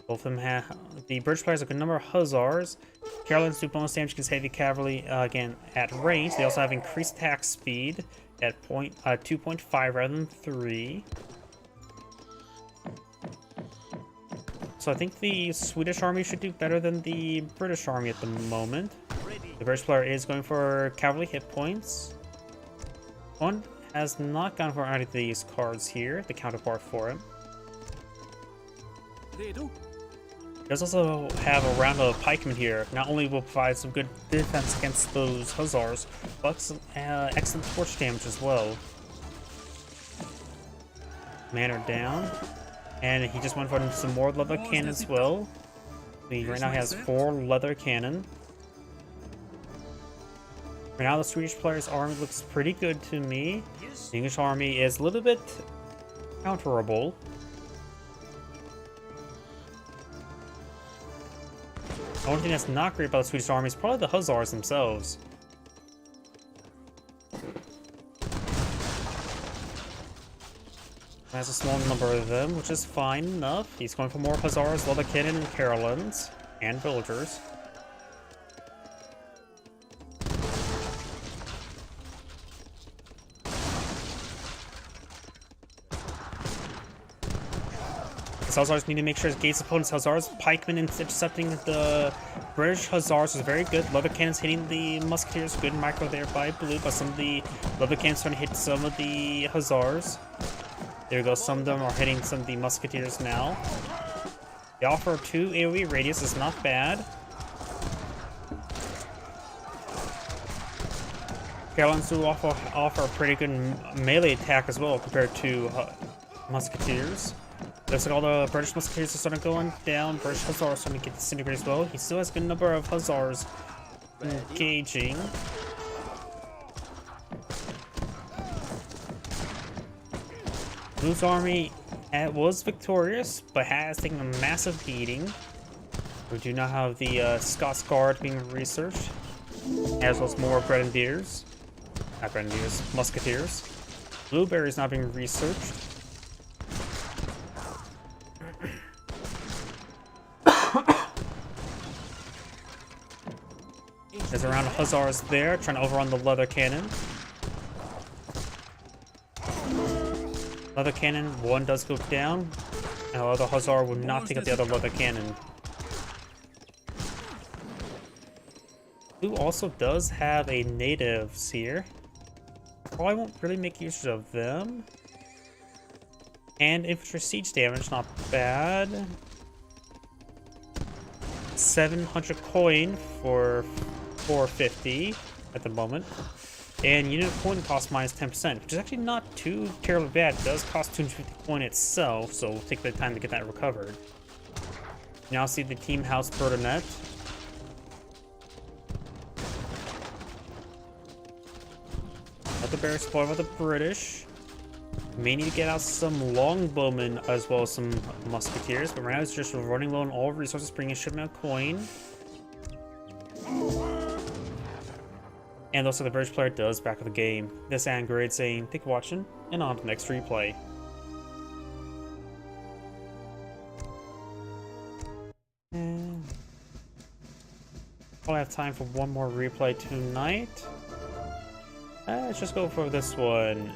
Both of them have... The British players have a good number of hussars. Carolines do bonus damage against heavy cavalry, again, at range. They also have increased attack speed at 2.5 rather than 3. So I think the Swedish army should do better than the British army at the moment. The British player is going for cavalry hit points. One has not gone for any of these cards here, the counterpart for it. Redo? He does also have a round of pikemen here. Not only will provide some good defense against those hussars, but some excellent torch damage as well. Men are down, and he just went for some more leather cannon as well. He right now has 4 leather cannon. Right now the Swedish player's army looks pretty good to me. The English army is a little bit counterable. The only thing that's not great about the Swedish army is probably the hussars themselves. Has a small number of them, which is fine enough. He's going for more hussars, leather cannon, and Carolines, and villagers. His hussars need to make sure his gates opponent's hussars. Pikemen intercepting the British hussars is very good. Leather cannons hitting the musketeers. Good micro there by Blue, but some of the leather cannons trying to hit some of the hussars. There we go. Some of them are hitting some of the musketeers now. The offer of 2 AoE radius is not bad. Carolines do offer a pretty good melee attack as well compared to musketeers. Looks like all the British musketeers are starting going down. British hussars are starting to get disintegrated as well. He still has a good number of hussars engaging. Blue's army was victorious, but has taken a massive beating. We do not have the Scots Guard being researched, as well as more Grenadiers. Not Grenadiers, Musketeers. Blueberry is not being researched. There's around hussars there, trying to overrun the leather cannon. Leather cannon, one does go down, and the other hussar will not take out the other leather cannon. Blue also does have a natives here. Probably won't really make use of them. And infantry siege damage, not bad. 700 coin for 450 at the moment. And unit coin cost minus 10%, which is actually not too terribly bad. It does cost 250 coin itself, so it'll take a bit of time to get that recovered. You now see the team house Bertonet. Let the bear spoil with the British. May need to get out some longbowmen as well as some musketeers, but right now it's just running low on all resources, bringing a shipment of coin. And also the British player does back of the game. This Angrid saying, thank you for watching, and on to the next replay. And probably have time for one more replay tonight. Let's just go for this one.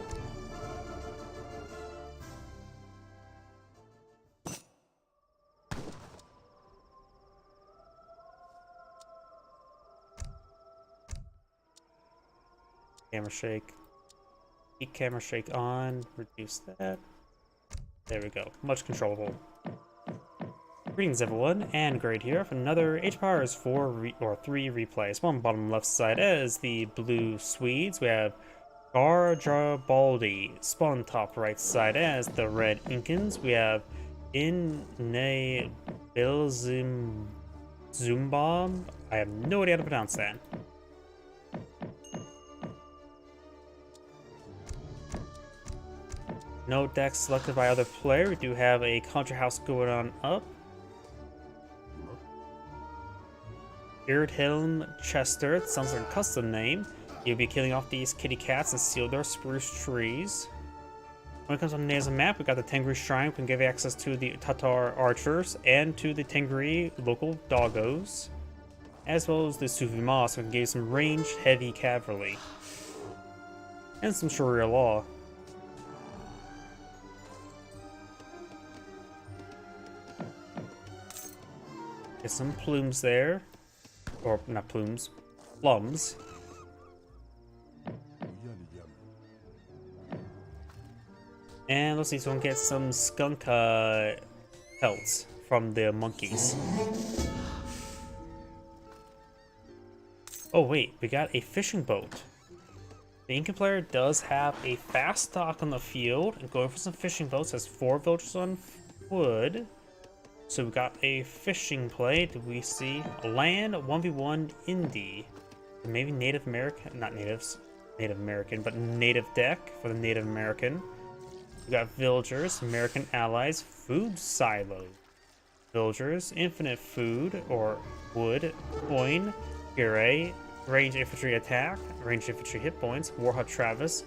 Camera shake. Keep camera shake on. Reduce that. There we go. Much controllable. Greetings everyone, and Great here for another Age of Empires 4 or 3 replays. One bottom left side is the blue Swedes. We have Garjabaldi. Spawn top right side as the red Incans. We have Inne Bilzum I have no idea how to pronounce that. No decks selected by other player. We do have a country house going on up. Erdhelm Chester, it sounds like a custom name. You'll be killing off these kitty cats and seal their spruce trees. When it comes on the Naza map, we got the Tengri Shrine, we can give access to the Tatar archers and to the Tengri local doggos, as well as the Sufi Mosque, we can give some ranged heavy cavalry. And some Sharia law. Get some plumes there. Or not plumes, plums. And let's see, so we can get some skunk pelts from the monkeys. Oh wait, we got a fishing boat. The Incan player does have a fast stock on the field and going for some fishing boats. Has 4 villagers on wood. So we got a fishing play. Do we see a land 1v1 indie? Maybe Native American, not natives, Native American, but native deck for the Native American. We got villagers, American allies, food silo. Villagers, infinite food or wood, coin, puree, range infantry attack, range infantry hit points, Warhut Travis,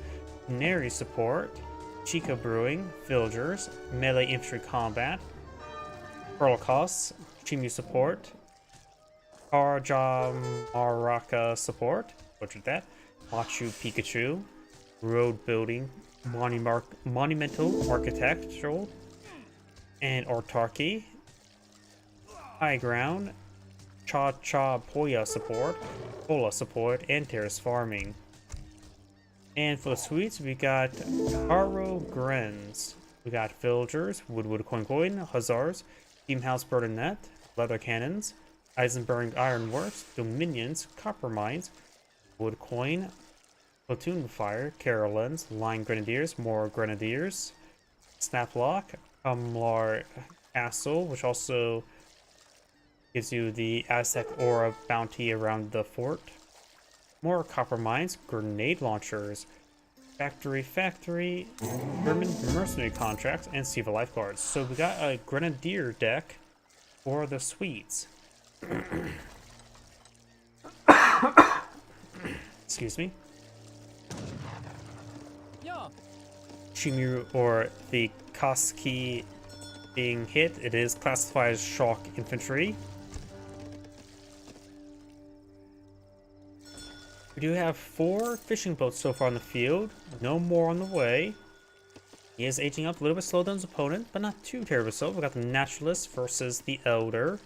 Nary support, Chica Brewing, villagers, melee infantry combat, Pearl costs, Chimu support, Maraka support, butchered that, Machu Pikachu, road building, monumental architectural, and autarky, high ground, Cha Poya support, Pola support, and terrace farming. And for the Swedes, we got Karo Grens, we got villagers, Woodwood Coin, Hussars, Team House Burdenette, Leather Cannons, Eisenberg Ironworks, Dominions, Copper Mines, Wood Coin, Platoon Fire, Carolines, Line Grenadiers, more Grenadiers, Snaplock, Kamlar Castle, which also gives you the Aztec Aura bounty around the fort, more Copper Mines, Grenade Launchers, Factory, German mercenary contracts, and Siva lifeguards. So we got a Grenadier deck for the Swedes. Excuse me. Chimu or the Koski being hit, it is classified as shock infantry. We do have 4 fishing boats so far in the field, no more on the way. He is aging up a little bit slower than his opponent, but not too terribly so. We got the Naturalist versus the Elder.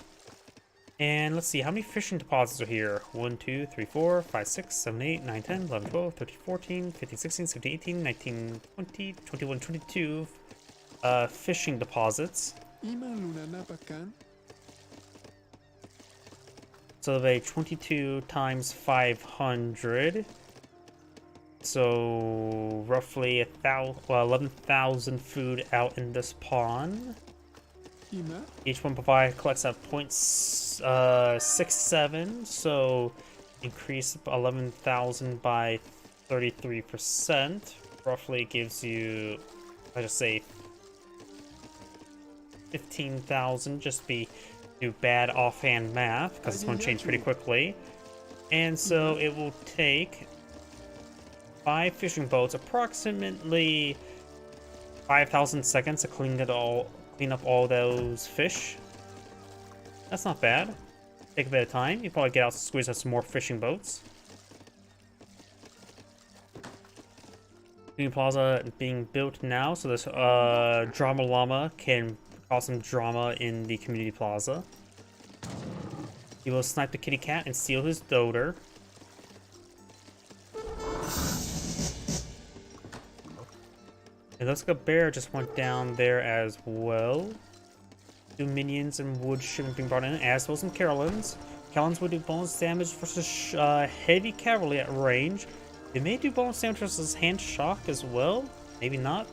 And let's see, how many fishing deposits are here? 1, 2, 3, 4, 5, 6, 7, 8, 9, 10, 11, 12, 13, 14, 15, 16, 17, 18, 19, 20, 21, 22 fishing deposits. So they 22 times 500. So roughly 11,000 food out in this pond. Each one collects at 0.67, so increase 11,000 by 33%. Roughly gives you, I just say 15,000. Just do bad offhand math because it's going to change pretty quickly. And so it will take 5 fishing boats approximately 5,000 seconds to clean up all those fish. That's not bad. Take a bit of time. You probably get out, squeeze out some more fishing boats. Community Plaza being built now, so this Drama Llama can cause some drama in the Community Plaza. He will snipe the kitty cat and steal his doter. It looks like a bear just went down there as well. 2 minions and wood shouldn't be brought in, as well as some Carolines. Carolines will do bonus damage versus heavy cavalry at range. They may do bonus damage versus hand shock as well. Maybe not.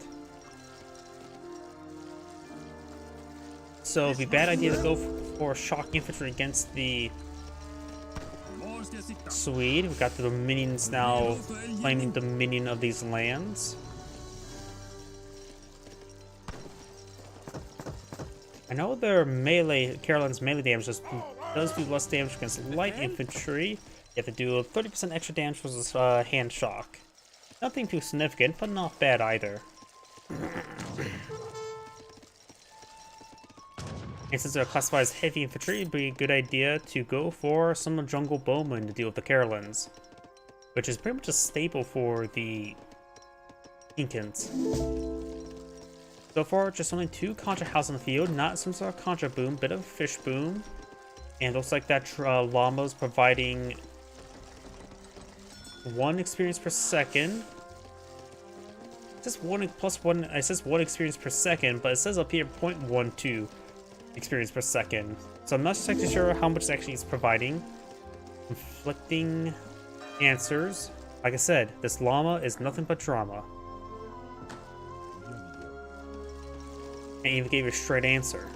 So it'd be a bad idea to go for shock infantry against the Swede. We've got the minions now claiming dominion of these lands. I know their melee, Caroline's melee damage does do less damage against light infantry. You have to do a 30% extra damage versus hand shock. Nothing too significant, but not bad either. And since they're classified as heavy infantry, it'd be a good idea to go for some jungle bowmen to deal with the Carolines, which is pretty much a staple for the Inkans. So far, just only 2 Contra House on the field, not some sort of Contra boom, bit of a fish boom. And looks like that Llama's providing 1 experience per second. It says 1 plus 1, it says 1 experience per second, but it says up here 0.12 experience per second. So I'm not exactly sure how much actually it's providing. Conflicting answers. Like I said, this llama is nothing but drama. And even gave a straight answer.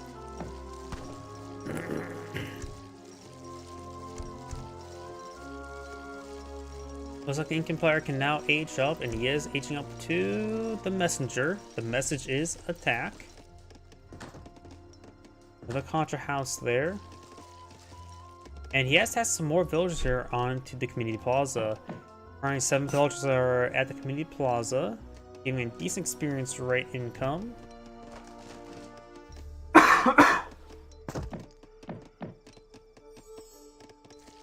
Looks like the Incan player can now age up, and he is aging up to the messenger. The message is attack. Another Contra House there. And he has to have some more villagers here onto the community plaza. Currently 7 villagers are at the community plaza, giving a decent experience rate income.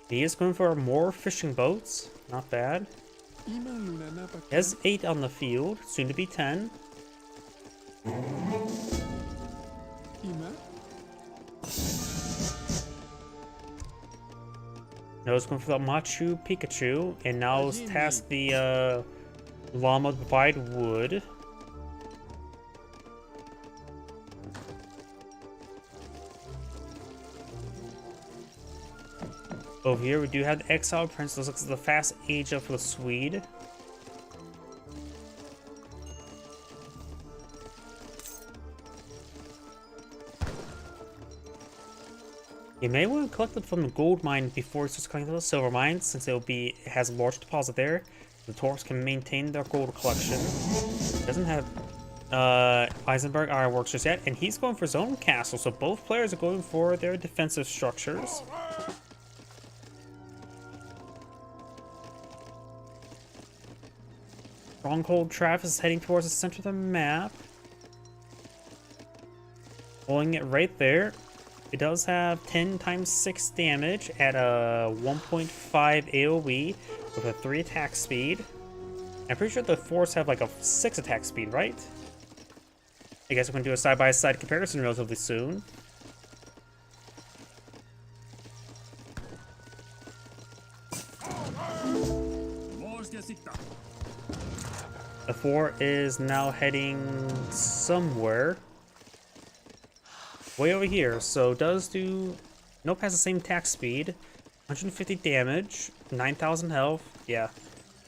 He is going for more fishing boats. Not bad. He has 8 on the field, soon to be 10. Now it's going for the Machu Picchu, and now it's tasked the llama to provide wood. Over here we do have the Exiled Prince. This looks like the fast age up for the Swede. You may want to collect it from the gold mine before it starts collecting the silver mine, since it has a large deposit there. The Torps can maintain their gold collection. Doesn't have Eisenberg Ironworks just yet, and he's going for his own castle, so both players are going for their defensive structures. Stronghold Travis is heading towards the center of the map. Pulling it right there. It does have 10 times 6 damage at a 1.5 AoE with a 3 attack speed. I'm pretty sure the force have like a 6 attack speed, right? I guess we're going to do a side-by-side comparison relatively soon. The 4 is now heading somewhere. Way over here, so does do... Nope, has the same attack speed. 150 damage, 9,000 health. Yeah.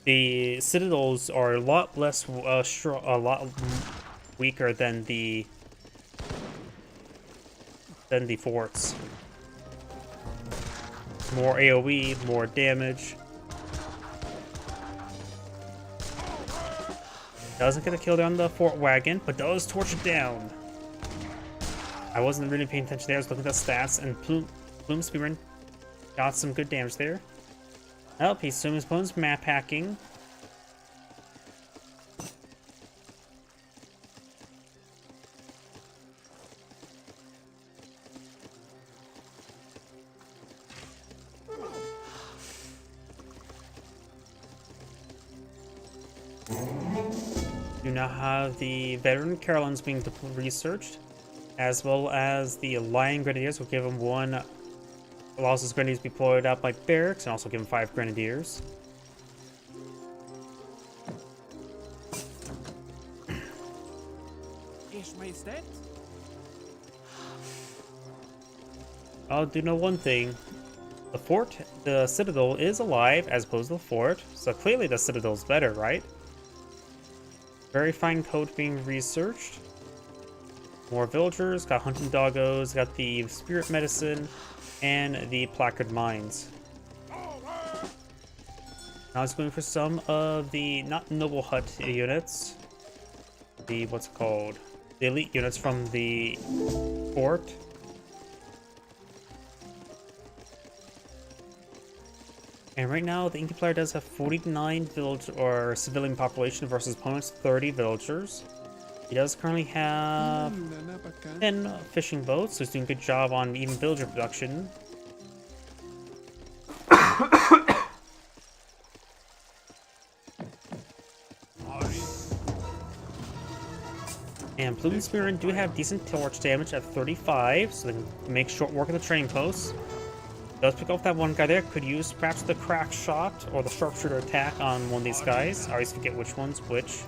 The Citadels are a lot less... a lot weaker than the forts. More AoE, more damage. Doesn't get a kill on the fort wagon, but does torch it down. I wasn't really paying attention there. I was looking at the stats, and Plume Spearman got some good damage there. Well, he's assuming his opponent's map hacking. You now have the veteran Carolines being researched, as well as the Lion Grenadiers. Will give him 1, allows his Grenadiers to be deployed out like barracks, and also give him 5 Grenadiers. I'll do know one thing. The fort, the citadel is alive as opposed to the fort, so clearly the citadel's better, right? Very fine code being researched. More villagers, got hunting doggos, got the spirit medicine, and the placard mines. Now it's going for some of the, not noble hut units, the, what's it called? The elite units from the fort. And right now, the Inky player does have 49 village or civilian population versus opponent's 30 villagers. He does currently have 10 fishing boats, so he's doing a good job on even villager production. And Plume Spearmen do have decent torch damage at 35, so they can make short work of the train posts. Does pick off that one guy there. Could use perhaps the crack shot or the sharpshooter attack on one of these guys. I always forget which one's which.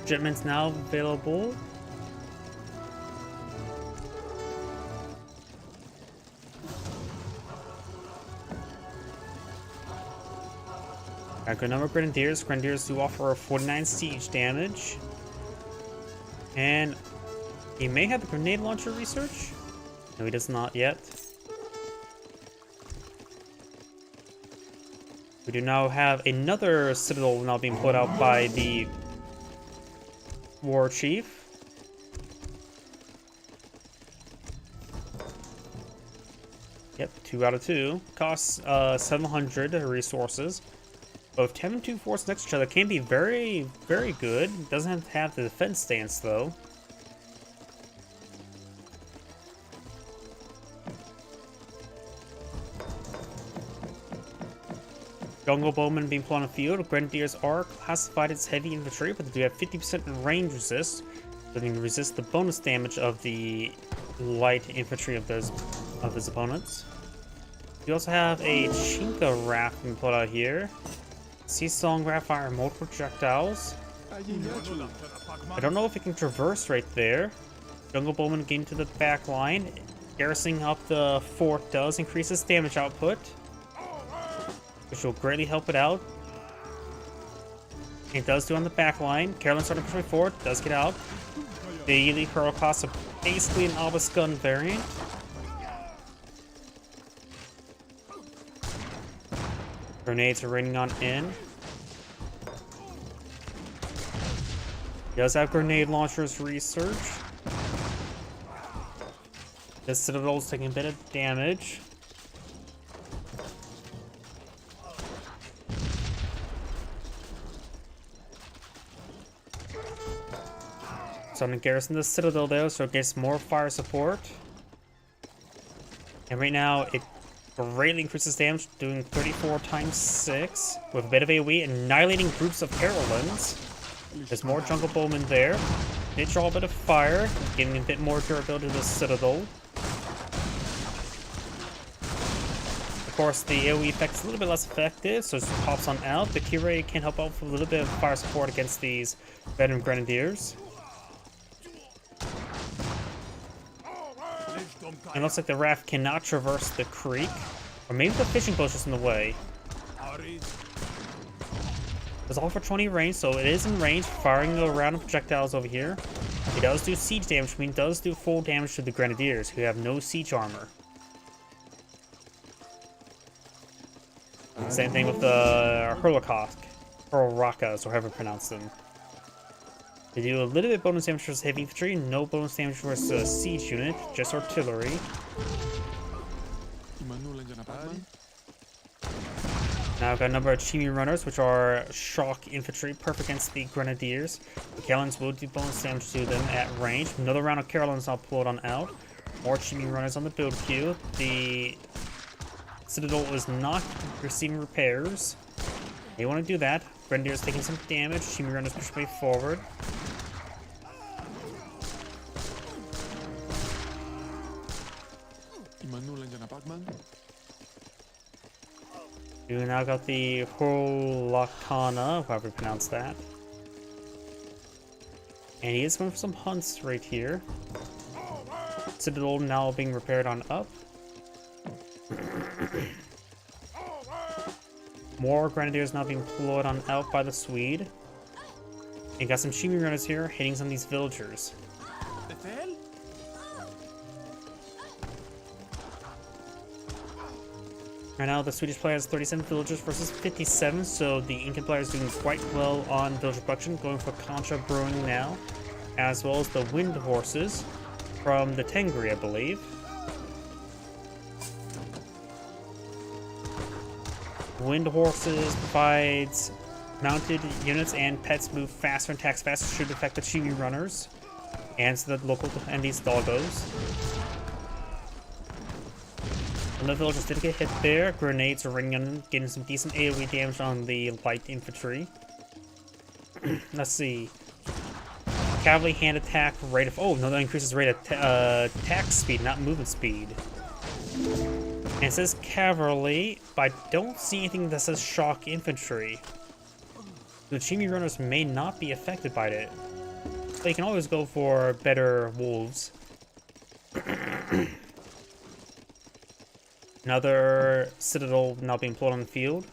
Jetman's now available. Got a good number of Grenadiers. Grenadiers do offer 49 siege damage. And he may have the grenade launcher research. No, he does not yet. We do now have another citadel now being put out by the war chief. Yep, 2 out of 2. Costs 700 resources. Both 10 and 2 forts next to each other can be very, very good. Doesn't have to have the defense stance though. Jungle Bowmen being put on the field. Grenadiers are classified as heavy infantry, but they do have 50% range resist, so they can resist the bonus damage of the light infantry of his opponents. We also have a Chinka Raft being put out here. Sea Song Raft fire multiple projectiles. I don't know if it can traverse right there. Jungle Bowman getting to the back line. Garrisoning up the fort does increase its damage output, which will greatly help it out. It does do on the back line. Carolyn starting to push forward, does get out. The Elite Hurl costs are basically an Albus gun variant. Grenades are raining on in. He does have grenade launchers research. This citadel is taking a bit of damage. So I'm gonna garrison the citadel there so it gets more fire support. And right now it greatly increases damage, doing 34 times 6 with a bit of AoE, annihilating groups of Carolins. There's more Jungle Bowmen there. They draw a bit of fire, giving a bit more durability to the citadel. Of course, the AoE effect is a little bit less effective, so it just pops on out. The Kirei can help out with a little bit of fire support against these veteran Grenadiers. It looks like the raft cannot traverse the creek. Or maybe the fishing boat's just in the way. It's all for 20 range, so it is in range, firing a round of projectiles over here. It does do siege damage, which means it does do full damage to the Grenadiers, who have no siege armor. Same thing with the Hurlrakas, or however you pronounce them. They do a little bit bonus damage versus heavy infantry, no bonus damage versus a siege unit, just artillery. Now I've got a number of Chimi runners, which are shock infantry, perfect against the Grenadiers. The Carolins will do bonus damage to them at range. Another round of Carolins now pulled on out. More Chimi runners on the build queue. The Citadel is not receiving repairs. They want to do that. Grenadiers taking some damage. Chimi runners push way forward. You now got the Hurlrakana, however you pronounce that. And he is going for some hunts right here. Citadel now being repaired on up. More Grenadiers now being deployed on out by the Swede. And got some Shimi runners here hitting some of these villagers. Befehl? Right now, the Swedish player has 37 villagers versus 57, so the Incan player is doing quite well on villager production, going for Concha Brewing now, as well as the Wind Horses from the Tengri, I believe. Wind Horses provides mounted units and pets move faster and attacks faster, should affect the Chibi runners and the local and these doggos. And the villagers did get hit there. Grenades are ringing on, getting some decent AoE damage on the light infantry. Let's see. Cavalry hand attack rate of no, that increases rate of attack speed, not movement speed. And it says cavalry, but I don't see anything that says shock infantry. The Chimi runners may not be affected by it. But you can always go for better wolves. Another citadel now being pulled on the field.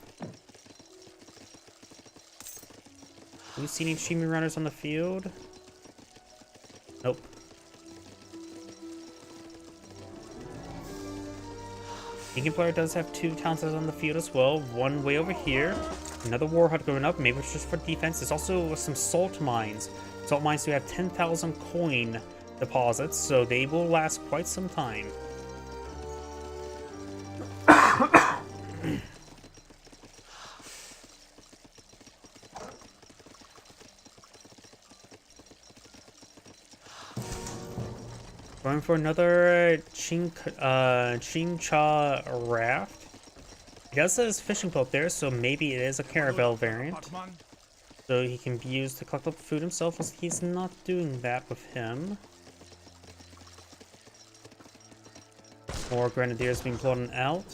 Do we see any Chimi runners on the field? Nope. Incan player does have 2 townsends on the field as well. One way over here. Another war hut going up. Maybe it's just for defense. There's also some salt mines. Salt mines do have 10,000 coin deposits, so they will last quite some time. Going for another Chincha raft. He does have his fishing boat there, so maybe it is a caravel variant. So he can be used to collect up food himself, as he's not doing that with him. More grenadiers being blown out.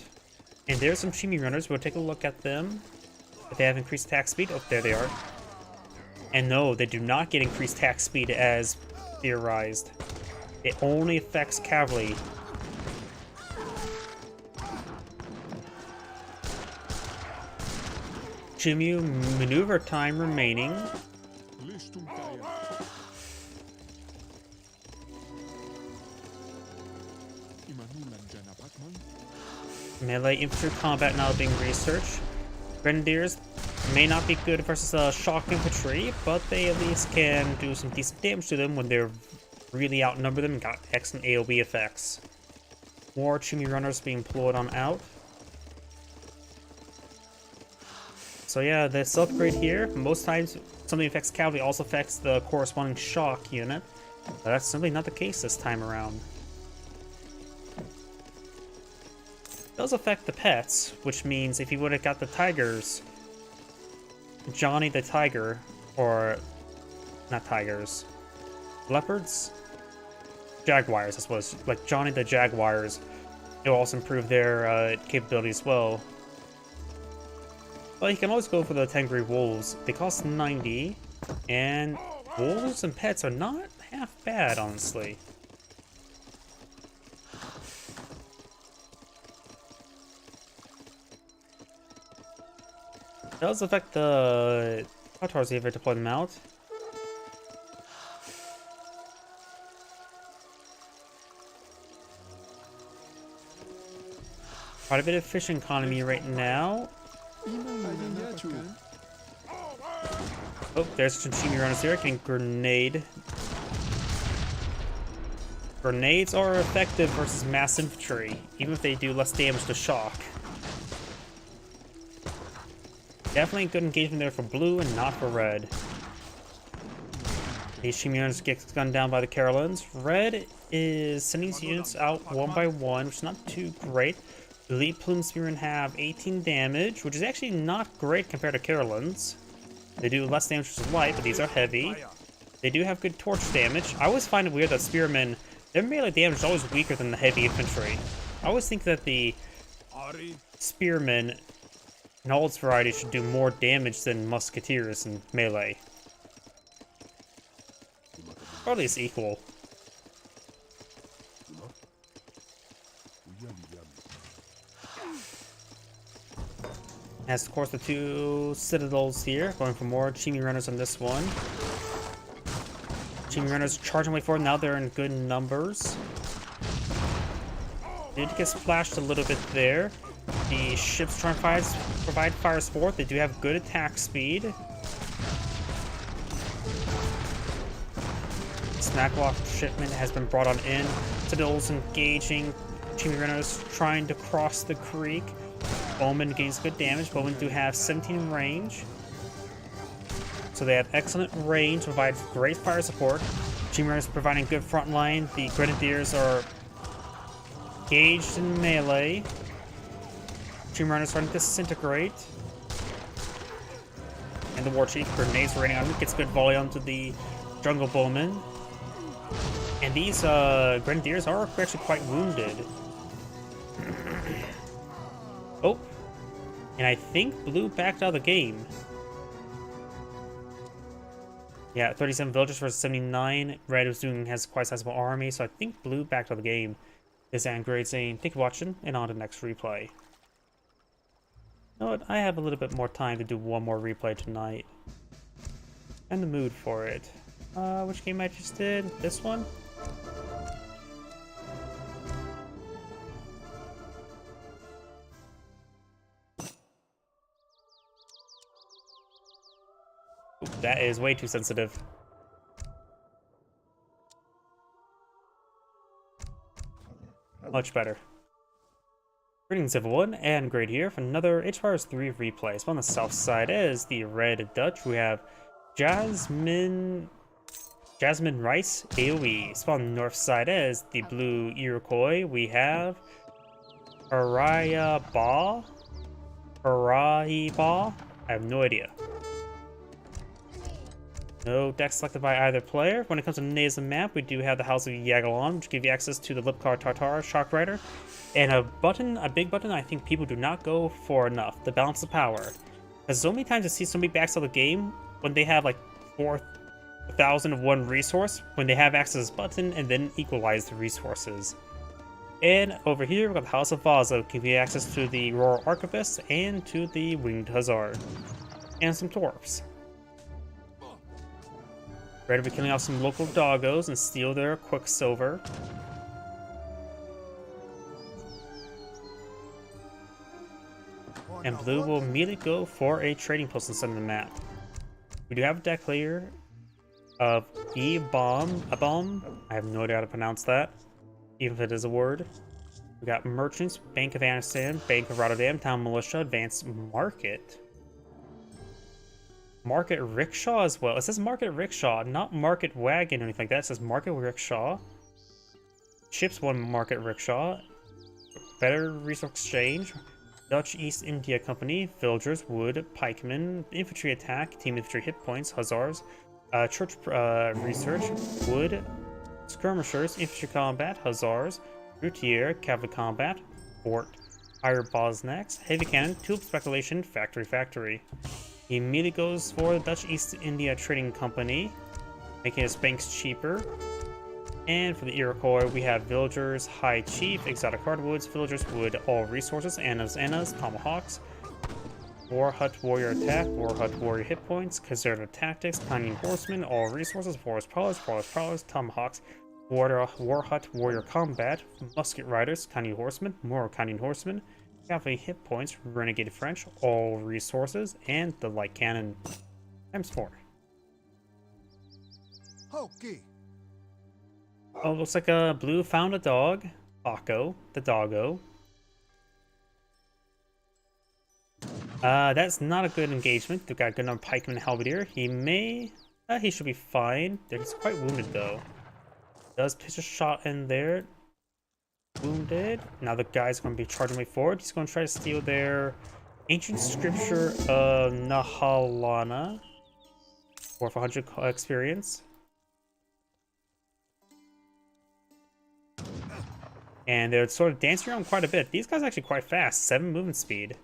And there's some Chimi runners. We'll take a look at them. If they have increased attack speed. Oh, there they are. And no, they do not get increased attack speed as theorized. It only affects cavalry. Chimu maneuver time remaining. Melee infantry combat now being researched. Grenadiers may not be good versus shock infantry, but they at least can do some decent damage to them when they're really outnumber them and got excellent AoE effects. More Chimi runners being employed on out. So yeah, this upgrade here, most times something affects cavalry also affects the corresponding shock unit. But that's simply not the case this time around. It does affect the pets, which means if you would have got the tigers, Johnny the tiger, or not tigers, leopards? Jaguars, I suppose. Like Johnny the Jaguars. It will also improve their capabilities as well. But you can always go for the Tengri Wolves. They cost 90. And wolves and pets are not half bad, honestly. It does affect the Tatars if you deploy them out. Quite a bit of fishing economy right now. Oh, there's some Chimi runners here. Can grenade. Grenades are effective versus mass infantry, even if they do less damage to shock. Definitely a good engagement there for blue and not for red. These Chimi runners get gunned down by the Carolines. Red is sending these units out one by one, which is not too great. Elite Plume Spearmen have 18 damage, which is actually not great compared to Carolines. They do less damage to light, but these are heavy. They do have good torch damage. I always find it weird that Spearmen, their melee damage is always weaker than the heavy infantry. I always think that the Spearmen in all its variety should do more damage than Musketeers in melee. Or at least equal. Has, of course, the two citadels here, going for more Chimi runners on this one. Chimi runners charging way forward. Now they're in good numbers. Did get splashed a little bit there. The ships trying to provide fire support. They do have good attack speed. Snacklock shipment has been brought on in. Citadels engaging. Chimi runners trying to cross the creek. Bowman gains good damage. Bowman do have 17 range. So they have excellent range, provide great fire support. Chimi runners providing good front line. The Grenadiers are engaged in melee. Chimi runners starting to disintegrate. And the War Chief, grenades raining on him, gets good volley onto the Jungle Bowman. And these Grenadiers are actually quite wounded. Oh, and I think Blue backed out of the game. Yeah, 37 villagers versus 79. Red has quite a sizable army, so I think Blue backed out of the game. This is Android saying, thank you for watching, and on to the next replay. You know what, I have a little bit more time to do one more replay tonight. And the mood for it. Which game I just did? This one? That is way too sensitive. Much better. Greetings everyone, and Great here for another Age of Empires 3 replay. So on the south side is the Red Dutch. We have Jasmine Rice AoE. So on the north side is the Blue Iroquois. We have Araya Ba. I have no idea. No deck selected by either player. When it comes to the names of the map, we do have the House of Yagalon, which gives you access to the Lipkar Tartar Shock Rider, and a big button I think people do not go for enough, the Balance of Power. Because so many times I see somebody backs out the game when they have like 4,001 resource, when they have access to this button and then equalize the resources. And over here, we've got the House of Vaza, giving you access to the Royal Archivist and to the Winged Hussar. And some Dwarfs. Red will be killing off some local doggos and steal their Quicksilver. And Blue will immediately go for a trading post inside of the map. We do have a deck here of Abom. I have no idea how to pronounce that, even if it is a word. We got Merchants, Bank of Amsterdam, Bank of Rotterdam, Town Militia, Advanced Market. Market Rickshaw as well. It says Market Rickshaw, not Market Wagon or anything like that. It says Market Rickshaw. Ships 1 Market Rickshaw. Better Resource Exchange. Dutch East India Company. Villagers, Wood, Pikemen, Infantry Attack, Team Infantry Hit Points, Hussars. Church Research, Wood, Skirmishers, Infantry Combat, Hussars, Routier, Cavalry Combat, Fort, Higher Bosniaks, Heavy Cannon, Tulip Speculation, Factory. He immediately goes for the Dutch East India Trading Company, making his banks cheaper. And for the Iroquois, we have Villagers, High Chief, Exotic Hardwoods, Villagers, Wood, All Resources, Annas, Tomahawks, War Hut Warrior Attack, War Hut Warrior Hit Points, Conservative Tactics, Canyon Horsemen, All Resources, Forest Prowlers, Tomahawks, War Hut Warrior Combat, Musket Riders, Canyon Horsemen, more Canyon Horsemen, Cavalry Hit Points, Renegade French, All Resources, and the Light Cannon times 4. Okay. Oh, looks like Blue found a dog. Paco, the doggo. That's not a good engagement. They've got a good number of pikemen and halberdier. He should be fine. He's quite wounded though. Does pitch a shot in there. Wounded. Now the guy's going to be charging way forward. He's going to try to steal their Ancient Scripture of Nahalana. Worth 100 experience. And they're sort of dancing around quite a bit. These guys are actually quite fast. 7 movement speed.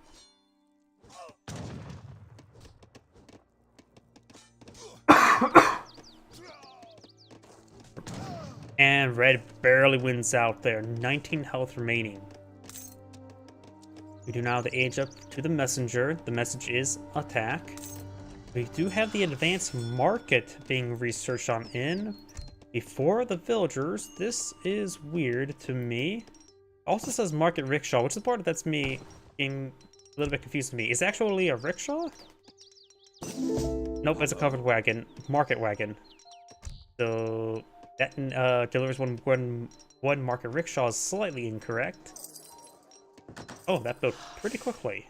And Red barely wins out there. 19 health remaining. We do now have the age up to the messenger. The message is attack. We do have the advanced market being researched on in. Before the villagers, this is weird to me. Also says market rickshaw, which is the part that's me being a little bit confused to me. Is it actually a rickshaw? Nope, it's a covered wagon. Market wagon. So that delivers one market rickshaw is slightly incorrect. Oh, that built pretty quickly.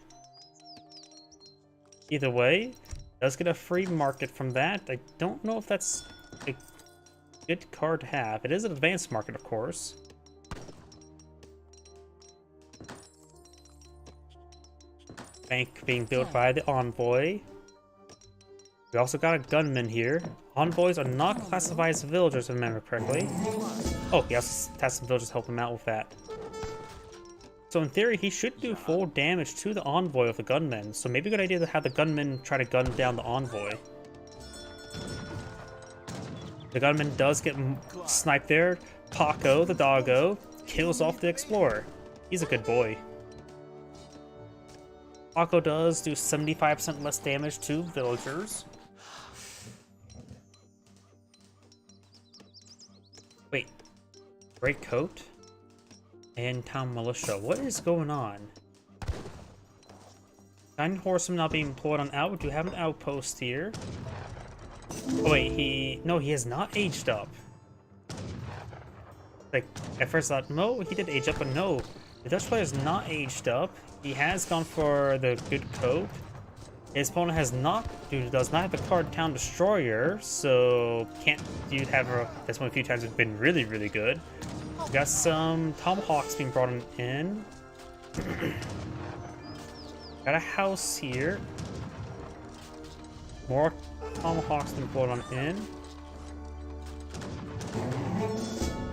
Either way, does get a free market from that. I don't know if that's a good card to have. It is an advanced market, of course. Bank being built by the envoy. We also got a gunman here. Envoys are not classified as villagers, if I remember correctly. Oh, he also has some villagers help him out with that. So in theory, he should do full damage to the envoy of the gunman. So maybe a good idea to have the gunman try to gun down the envoy. The gunman does get sniped there. Paco, the doggo, kills off the explorer. He's a good boy. Paco does do 75% less damage to villagers. Wait. Great coat? And town militia. What is going on? Shining horseman not being employed on out. We do have an outpost here. Oh wait, he has not aged up. Like, at first I thought, no, he did age up, but no. The Dutch player is not aged up. He has gone for the good coat. His opponent does not have the card Town Destroyer, so can't do have her. That's one of the few times it's been really, really good. We got some tomahawks being brought in. Got a house here. More tomahawks being brought on in.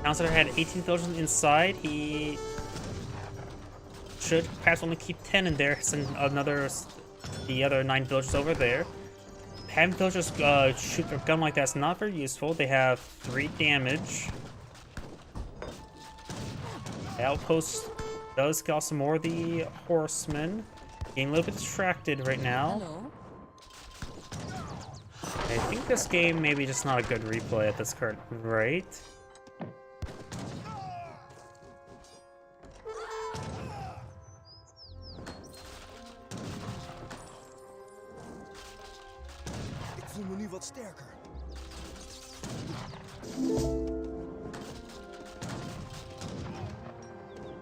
Town Center had 18 villagers inside. He should perhaps only keep 10 in there. Send the other 9 villagers over there. Having villagers shoot their gun like that's not very useful. They have 3 damage. The outpost does kill some more of the horsemen. Getting a little bit distracted right now. Hello. I think this game maybe just not a good replay at this current rate. Ik voel me nu wat sterker.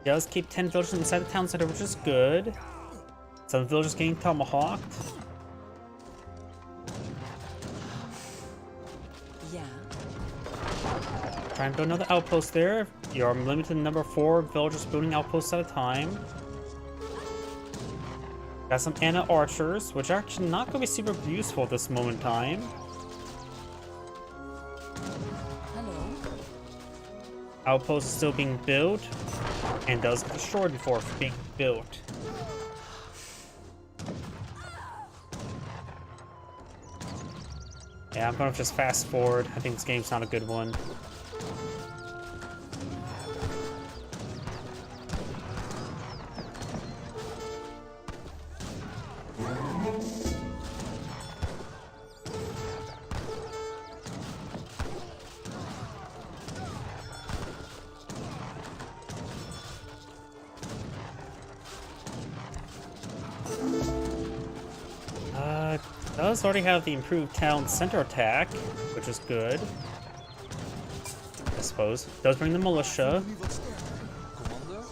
Does keep 10 villagers inside the town center, which is good. Some villagers getting tomahawked. Yeah. Trying to build another outpost there. You're limited to number 4 villagers building outposts at a time. Got some Anna archers, which are actually not going to be super useful at this moment in time. Hello. Outpost is still being built, and does get destroyed before it's being built. Yeah, I'm gonna just fast forward. I think this game's not a good one. Does already have the improved town center attack, which is good. I suppose. Does bring the militia.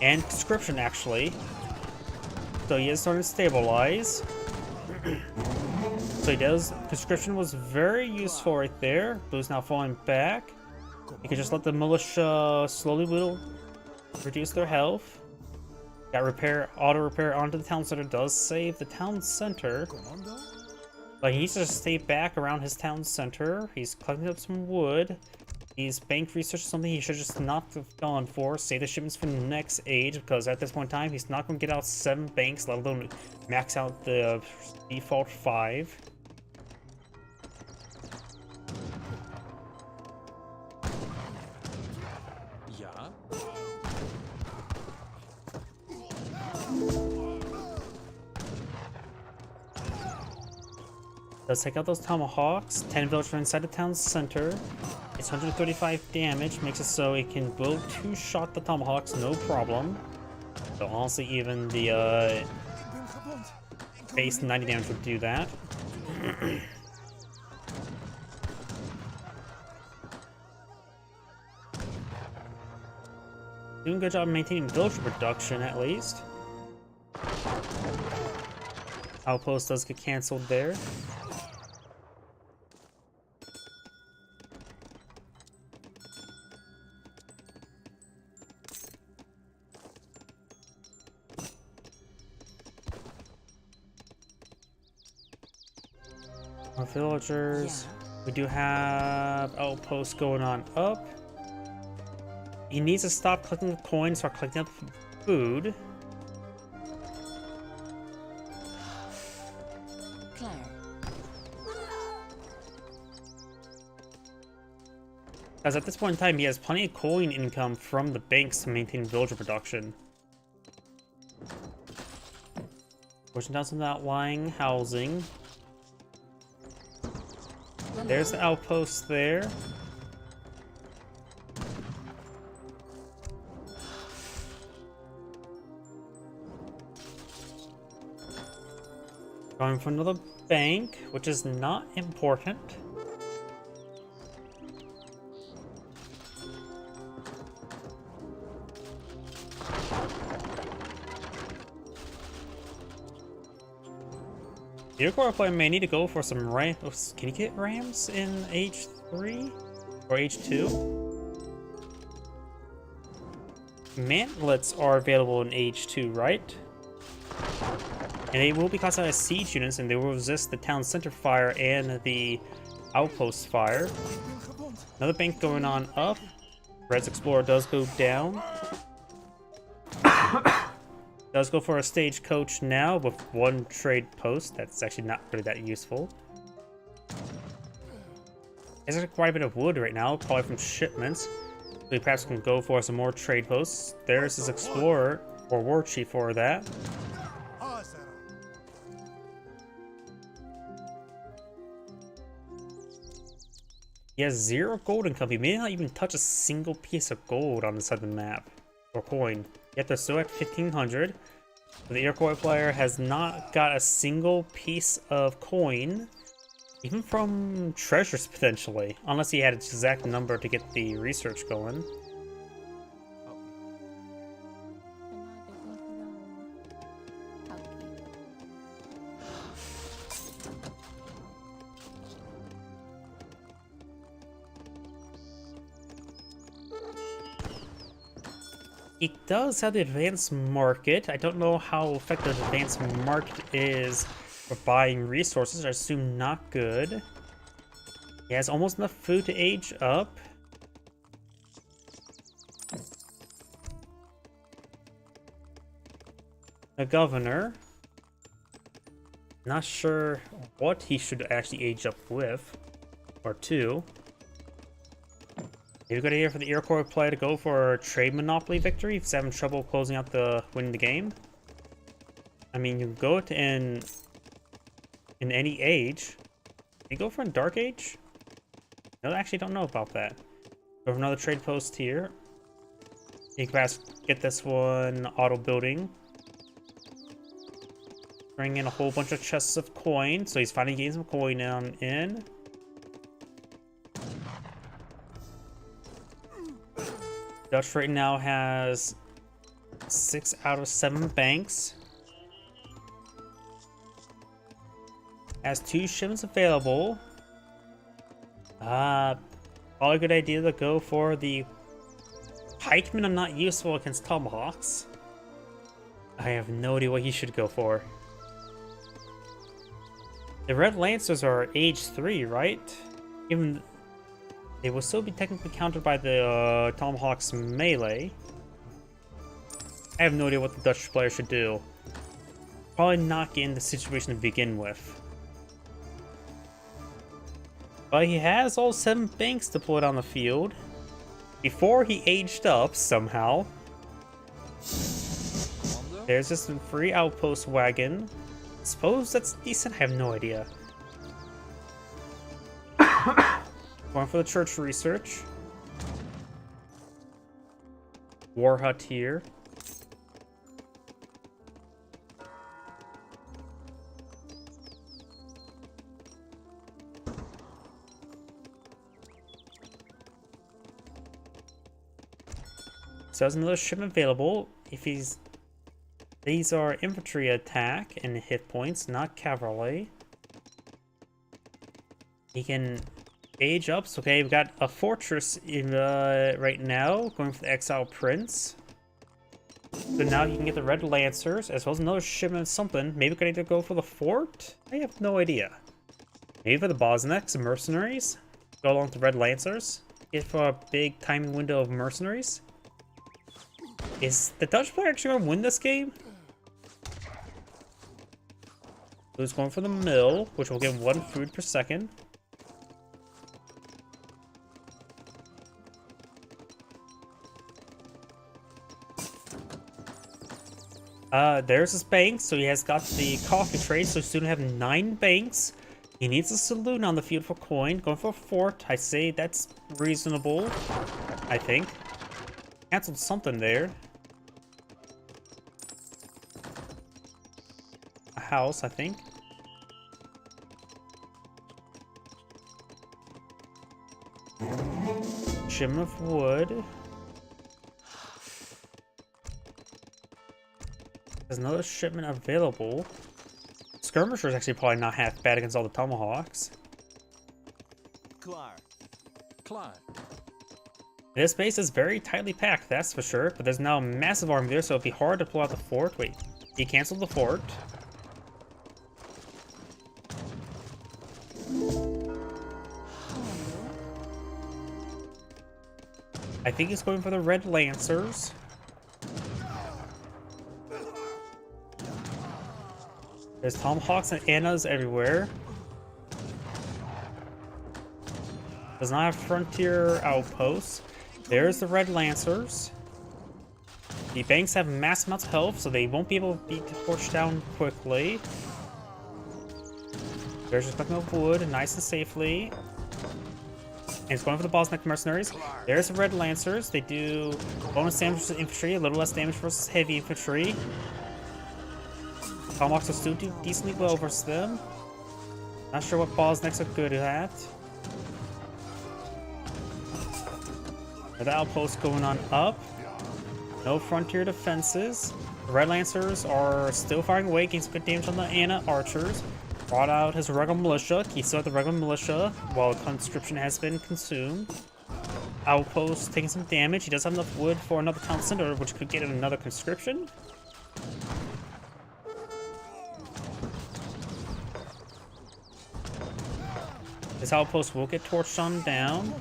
And conscription, actually. So he is starting to stabilize. So he does. Conscription was very useful right there. Blue's now falling back. You can just let the militia slowly reduce their health. Got repair, auto repair onto the town center does save the town center. But he needs to stay back around his town center. He's collecting up some wood. He's bank research, something he should just not have gone for. Save the shipments for the next age, because at this point in time, he's not going to get out 7 banks, let alone max out the default 5. Ja. Let's take out those tomahawks. 10 villagers inside the town center. It's 135 damage, makes it so it can will two-shot the tomahawks, no problem. So honestly, even the Ik ben gewond. base 90 damage would do that. Doing a good job maintaining villager production, at least. Outpost does get cancelled there. More villagers. Yeah. We do have outposts going on up. He needs to stop collecting the coins, start collecting up food. Klaar. As at this point in time, he has plenty of coin income from the banks to maintain villager production. Pushing down some outlying housing. There's the outpost there. Going for another bank, which is not important. The Iroquois player may need to go for some rams. Can you get rams in H3 or H2? Mantlets are available in H2, right? And they will be classified as siege units, and they will resist the town center fire and the outpost fire. Ik ben gewond. Another bank going on up. Red's Explorer does go down. Does go for a stagecoach now with one trade post. That's actually not really that useful. There's quite a bit of wood right now, probably from shipments. So we perhaps can go for some more trade posts. There's his Explorer, or War Chief for that. Awesome. He has 0 gold income. He may not even touch a single piece of gold on the side of the map, or coin. Yet they're still at 1500. The Iroquois player has not got a single piece of coin, even from treasures potentially, unless he had its exact number to get the research going. He does have the advanced market. I don't know how effective the advanced market is for buying resources. I assume not good. He has almost enough food to age up. The governor. Not sure what he should actually age up with. Or to. Maybe good idea for the Iroquois player to go for a trade monopoly victory if he's having trouble closing out winning the game. I mean, you can go to in any age. Can you go for a dark age? No, I actually don't know about that. Go for another trade post here. You can perhaps get this one auto building. Bring in a whole bunch of chests of coin, so he's finally getting some coin in. Dutch right now has 6 out of 7 banks. Has 2 shipments available. Probably a good idea to go for the pikemen are not useful against tomahawks. I have no idea what he should go for. The red lancers are age 3, right? Even they will still be technically countered by the tomahawk's melee. I have no idea what the Dutch player should do. Probably not get in the situation to begin with. But he has all 7 banks deployed on the field. Before he aged up, somehow. There's this free outpost wagon. Suppose that's decent? I have no idea. Going for the church research. War hut here. So there's another shipment available. If these are infantry attack and hit points, not cavalry. He can age up. So okay, we've got a fortress in right now, going for the Exile Prince. So now you can get the Red Lancers, as well as another shipment of something. Maybe we can either go for the fort? I have no idea. Maybe for the Bosniaks, mercenaries? Go along with the Red Lancers? Get for a big timing window of mercenaries? Is the Dutch player actually going to win this game? Who's going for the mill, which will give 1 food per second. There's his bank, so he has got the coffee trade, so soon have 9 banks. He needs a saloon on the field for coin. Going for a fort, I say that's reasonable, I think. Cancelled something there. A house, I think. Shipment of wood. There's another shipment available. Skirmishers actually probably not half bad against all the tomahawks. Klar. Klar. This base is very tightly packed, that's for sure. But there's now a massive army there, so it'd be hard to pull out the fort. Wait, he canceled the fort. I think he's going for the Red Lancers. There's tomahawks and annas everywhere. Does not have frontier outposts. There's the Red Lancers. The banks have mass amounts of health, so they won't be able to be torched down quickly. There's just collecting up wood nice and safely. And it's going for the Bosniak mercenaries. There's the Red Lancers. They do bonus damage versus infantry, a little less damage versus heavy infantry. Tomahawks will still do decently well versus them. Not sure what Bosniaks are good at. The outpost going on up. No frontier defenses. The Red Lancers are still firing away, getting some good damage on the Anna archers. Brought out his regular militia. He still had the regular militia while conscription has been consumed. Outpost taking some damage. He does have enough wood for another town center, which could get another conscription. This outpost will get torched on down.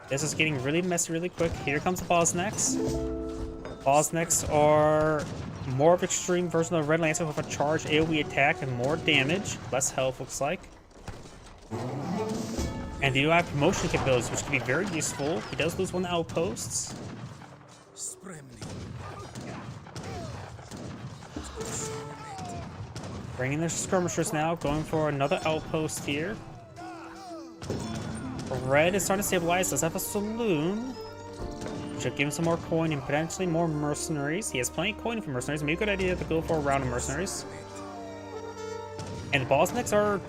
This is getting really messy really quick. Here comes the Bosniaks. Bosniaks are more of an extreme version of the Red Lancer with a charge AoE attack and more damage. Less health, looks like. And they do have promotion capabilities, which can be very useful. He does lose 1 outposts. Bringing their skirmishers now, going for another outpost here. Red is starting to stabilize, does have a saloon. Should give him some more coin and potentially more mercenaries. He has plenty of coin for mercenaries. Maybe a good idea to go for a round of mercenaries. And the Bosniaks are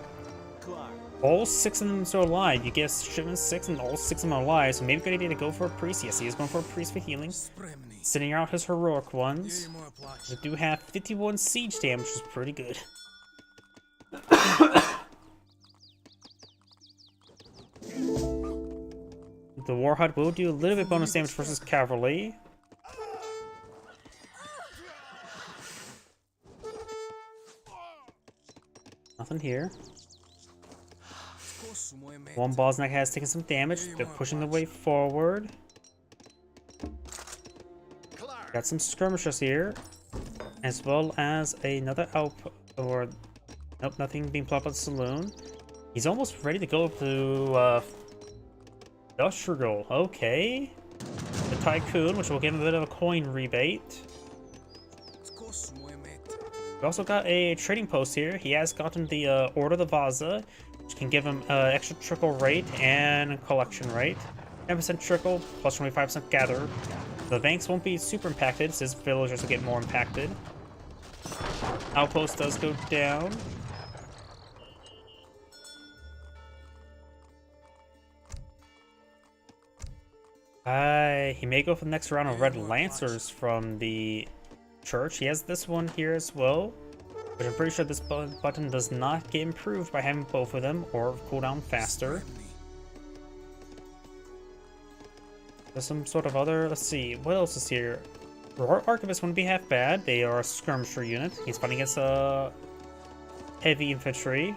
all 6 of them still alive. You get shipment 6 and all 6 of them are alive. So maybe a good idea to go for a priest. Yes, he is going for a priest for healing. Sending out his heroic ones. They do have 51 siege damage, which is pretty good. The War Hut will do a little bit bonus damage versus cavalry. Nothing here. 1 Bosniak has taken some damage. They're pushing the way forward. Got some skirmishers here, as well as another outpost. Or nope, nothing being plopped at the saloon. He's almost ready to go to Industrial. Okay, the Tycoon, which will give him a bit of a coin rebate. We also got a trading post here. He has gotten the Order of the Vaza, which can give him extra trickle rate and collection rate. 10% trickle, plus 25% gather. The banks won't be super impacted, since villagers will get more impacted. Outpost does go down. He may go for the next round of Red Lancers from the church. He has this one here as well, but I'm pretty sure this button does not get improved by having both of them or cooldown faster. There's some sort of other, let's see, what else is here? Archivist wouldn't be half bad. They are a skirmisher unit. He's fighting against heavy infantry.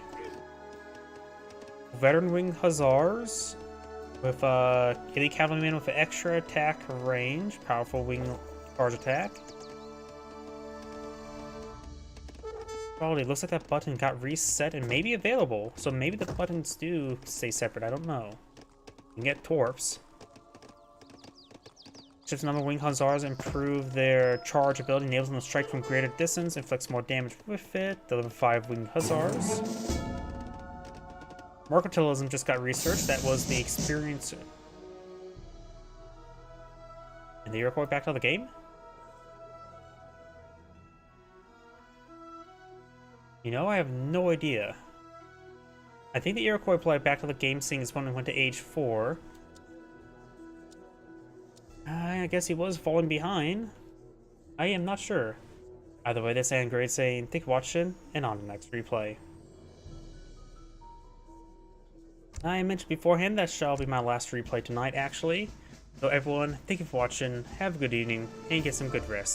Veteran Wing Hussars with elite cavalryman with an extra attack range, powerful wing charge attack. Probably looks like that button got reset and maybe available, so maybe the buttons do stay separate. I don't know. You can get torps. Ship's number Wing Hussars improve their charge ability, enables them to strike from greater distance, inflicts more damage with it. Deliver 5 Winged Hussars. Mercantilism just got researched. That was the experience. And the Iroquois back to the game? You know, I have no idea. I think the Iroquois played back to the game, seeing as when we went to age 4. I guess he was falling behind. I am not sure. Either way, this and great saying, thank you for watching, and on to the next replay. I mentioned beforehand that shall be my last replay tonight, actually. So everyone, thank you for watching, have a good evening, and get some good rest.